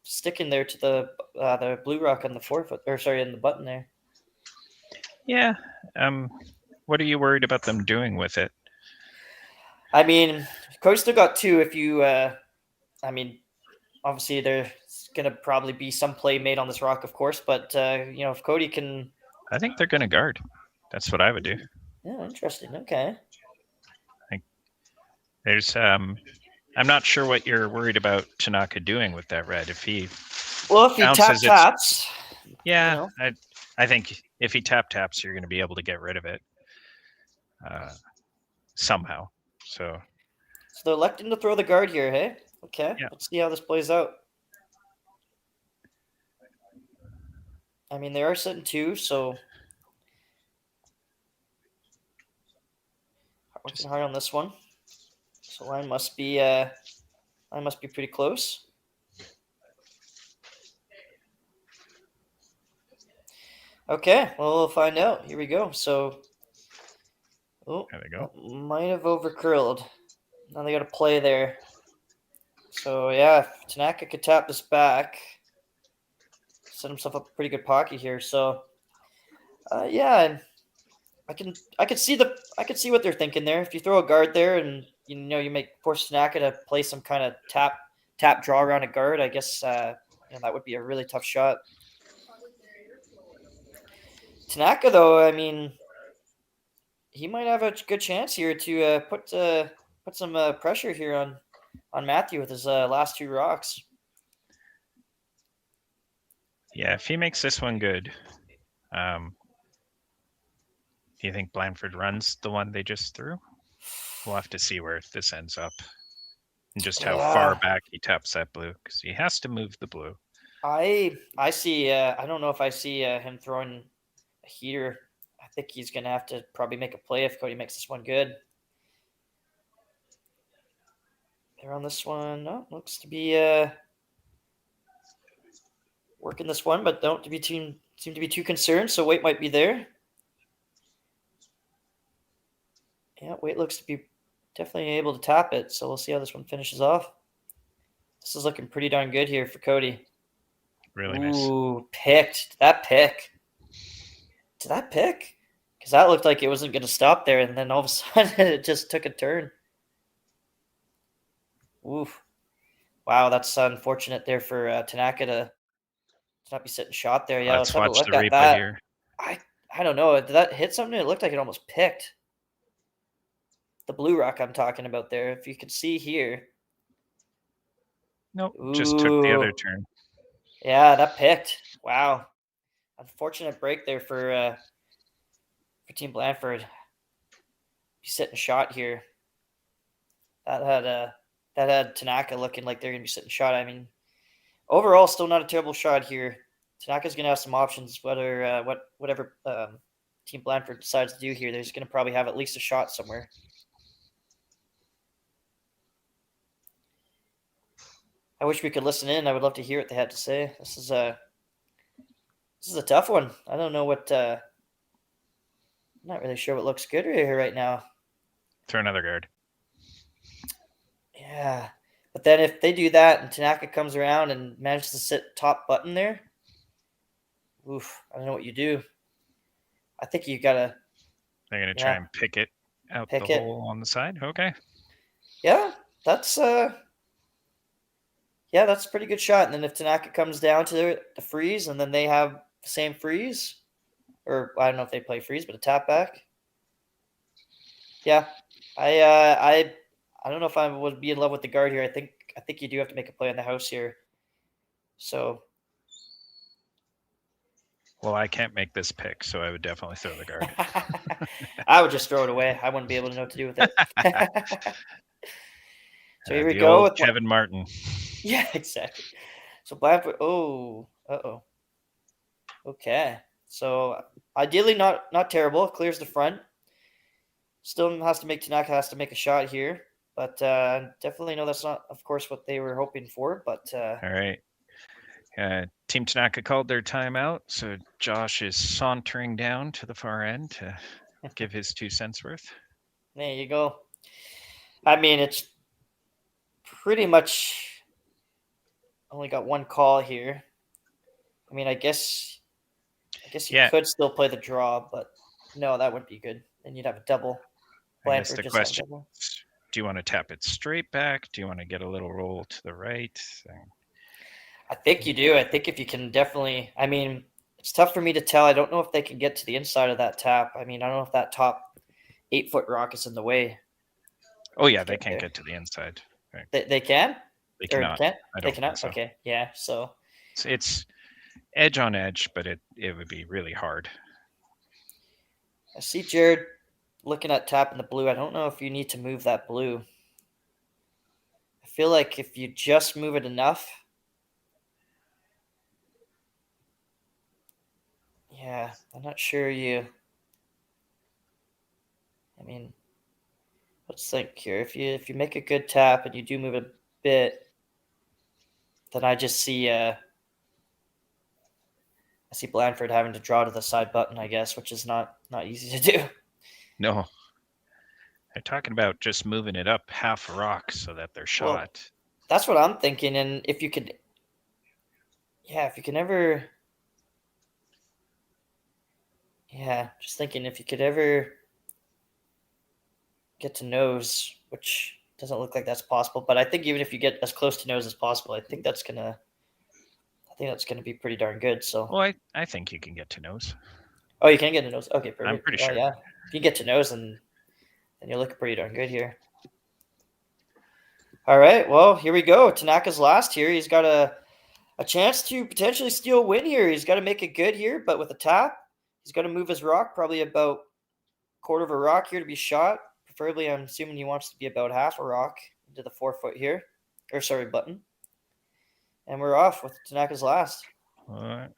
sticking there to the blue rock on the forefoot, in the button there. Yeah. What are you worried about them doing with it? I mean, Cody still got 2. If you, obviously there's gonna probably be some play made on this rock, of course. But if Cody can, I think they're gonna guard. That's what I would do. Yeah, interesting. Okay. There's I'm not sure what you're worried about Tanaka doing with that red. If he taps, yeah, I think if he taps, you're going to be able to get rid of it somehow. So they're electing to throw the guard here, hey? Okay, yeah. Let's see how this plays out. I mean, they are sitting 2, so working hard on this one. So line must be pretty close. Okay, well, we'll find out. Here we go. So, there we go. Might have overcurled. Now they got to play there. So yeah, if Tanaka could tap this back, set himself up a pretty good pocket here. So, yeah, I could see what they're thinking there. If you throw a guard there and you force Tanaka to play some kind of tap draw around a guard, I guess that would be a really tough shot. Tanaka, though, I mean, he might have a good chance here to put some pressure here on Matthew with his last 2 rocks. Yeah, if he makes this one good, do you think Blandford runs the one they just threw? We'll have to see where this ends up and just how far back he taps that blue, because he has to move the blue. I see. I don't know if I see him throwing a heater. I think he's going to have to probably make a play if Cody makes this one good. They're on this one. No, looks to be working this one, but don't seem to be too concerned. So weight might be there. Yeah, weight looks to be definitely able to tap it. So we'll see how this one finishes off. This is looking pretty darn good here for Cody. Really nice. Ooh, picked. Did that pick? Because that looked like it wasn't going to stop there, and then all of a sudden it just took a turn. Oof. Wow, that's unfortunate there for Tanaka to not be sitting shot there. Yeah, let's watch the replay here. I don't know. Did that hit something? It looked like it almost picked. the blue rock I'm talking about there. If you can see here. Nope, just took the other Ooh. turn. Yeah, that picked. Wow. Unfortunate break there for Team Blandford. Be sitting shot here. That had Tanaka looking like they're gonna be sitting shot. I mean, overall, still not a terrible shot here. Tanaka's gonna have some options. Whatever Team Blandford decides to do here, there's gonna probably have at least a shot somewhere. I wish we could listen in. I would love to hear what they had to say. This is a tough one. I don't know what. I'm not really sure what looks good here right now. Throw another guard. Yeah, but then if they do that and Tanaka comes around and manages to sit top button there, oof, I don't know what you do. I think you gotta. They're gonna try and pick it out the hole on the side. Okay. Yeah, that's a pretty good shot. And then if Tanaka comes down to the freeze, and then they have the same freeze, or I don't know if they play freeze, but a tap back. Yeah, I don't know if I would be in love with the guard here. I think you do have to make a play on the house here. So. Well, I can't make this pick, so I would definitely throw the guard. I would just throw it away. I wouldn't be able to know what to do with it. So here we The go old with Kevin Martin. Yeah, exactly. So Blandford. Oh, okay. So ideally, not terrible. Clears the front. Still has to make Tanaka has to make a shot here, but definitely know that's not, of course, what they were hoping for. But all right. Team Tanaka called their timeout, so Josh is sauntering down to the far end to give his 2 cents worth. There you go. I mean, it's pretty much only got one call here. I mean, I guess you could still play the draw, but no, that wouldn't be good. Then you'd have a double. I guess the question is, do you want to tap it straight back? Do you want to get a little roll to the right? I think you do. I think if you can definitely, I mean, it's tough for me to tell. I don't know if they can get to the inside of that tap. I mean, I don't know if that top 8-foot rock is in the way. Oh, yeah, they can't get to the inside. Right. They can? They cannot. They cannot? So. Okay, yeah, so. It's edge on edge, but it would be really hard. I see Jared looking at tapping the blue. I don't know if you need to move that blue. I feel like if you just move it enough. Yeah, I'm not sure I mean, let's think here. If you make a good tap and you do move a bit, then I just see Blandford having to draw to the side button, I guess, which is not easy to do. No. They're talking about just moving it up half a rock so that they're shot. Well, that's what I'm thinking. And if you can ever, just thinking if you could ever get to nose, which doesn't look like that's possible, but I think even if you get as close to nose as possible, I think that's gonna be pretty darn good. So, well, I think you can get to nose. Oh, you can get to nose. Okay, perfect. I'm pretty sure. Yeah, if you get to nose, then you're looking pretty darn good here. All right, well, here we go. Tanaka's last here. He's got a chance to potentially steal a win here. He's got to make it good here, but with a tap, he's got to move his rock probably about quarter of a rock here to be shot. Preferably, I'm assuming he wants to be about half a rock into the 4-foot here. Button. And we're off with Tanaka's last. All right.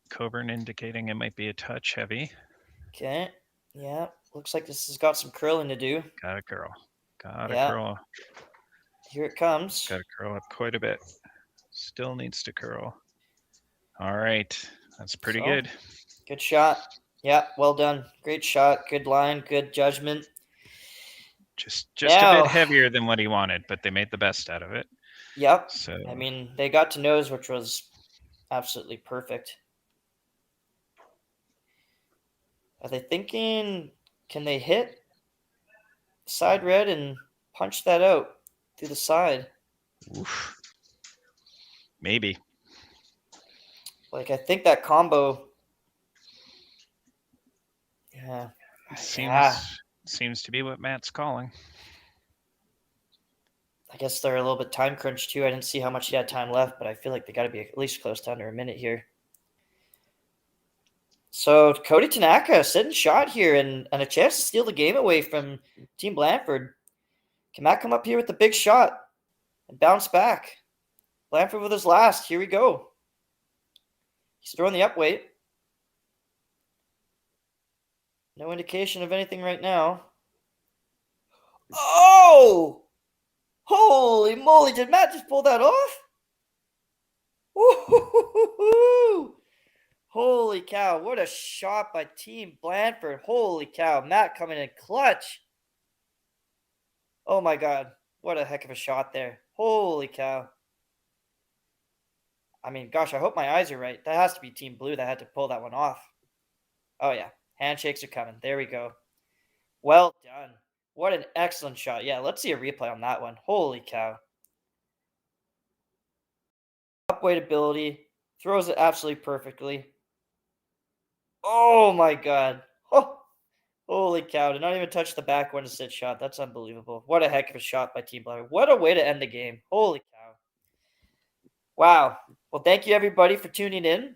Coburn indicating it might be a touch heavy. Okay. Yeah. Looks like this has got some curling to do. Got to curl. Curl. Here it comes. Got to curl up quite a bit. Still needs to curl. All right. That's pretty good. Good shot. Yeah. Well done. Great shot. Good line. Good judgment. Just a bit heavier than what he wanted, but they made the best out of it. Yep. So I mean, they got to nose, which was absolutely perfect. Are they thinking, can they hit side red and punch that out through the side? Oof. Maybe. Like, I think that combo. Yeah. seems to be what Matt's calling. I guess they're a little bit time crunched too. I didn't see how much he had time left, but I feel like they got to be at least close to under a minute here. So Cody Tanaka sitting shot here and a chance to steal the game away from Team Blandford. Can Matt come up here with the big shot and bounce back? Blandford with his last. Here we go. He's throwing the up weight. No indication of anything right now. Oh! Holy moly, did Matt just pull that off? Woo-hoo-hoo-hoo-hoo! Holy cow, what a shot by Team Blandford. Holy cow, Matt coming in clutch. Oh my God, what a heck of a shot there. Holy cow. I mean, gosh, I hope my eyes are right. That has to be Team Blue that had to pull that one off. Oh yeah, handshakes are coming. There we go. Well done. What an excellent shot. Yeah, let's see a replay on that one. Holy cow. Upweight ability. Throws it absolutely perfectly. Oh my God. Oh, holy cow. Did not even touch the back one to sit shot. That's unbelievable. What a heck of a shot by Team Blandford. What a way to end the game. Holy cow. Wow. Well, thank you everybody for tuning in.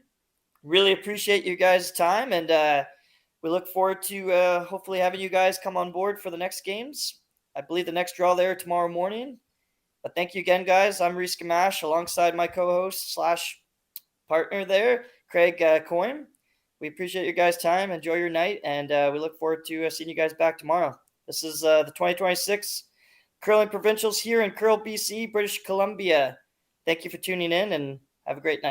Really appreciate you guys' time, and we look forward to hopefully having you guys come on board for the next games. I believe the next draw there tomorrow morning. But thank you again, guys. I'm Reese Gamash alongside my co-host / partner there, Craig Coyne. We appreciate your guys' time. Enjoy your night, and we look forward to seeing you guys back tomorrow. This is the 2026 Curling Provincials here in Curl, BC, British Columbia. Thank you for tuning in, and have a great night.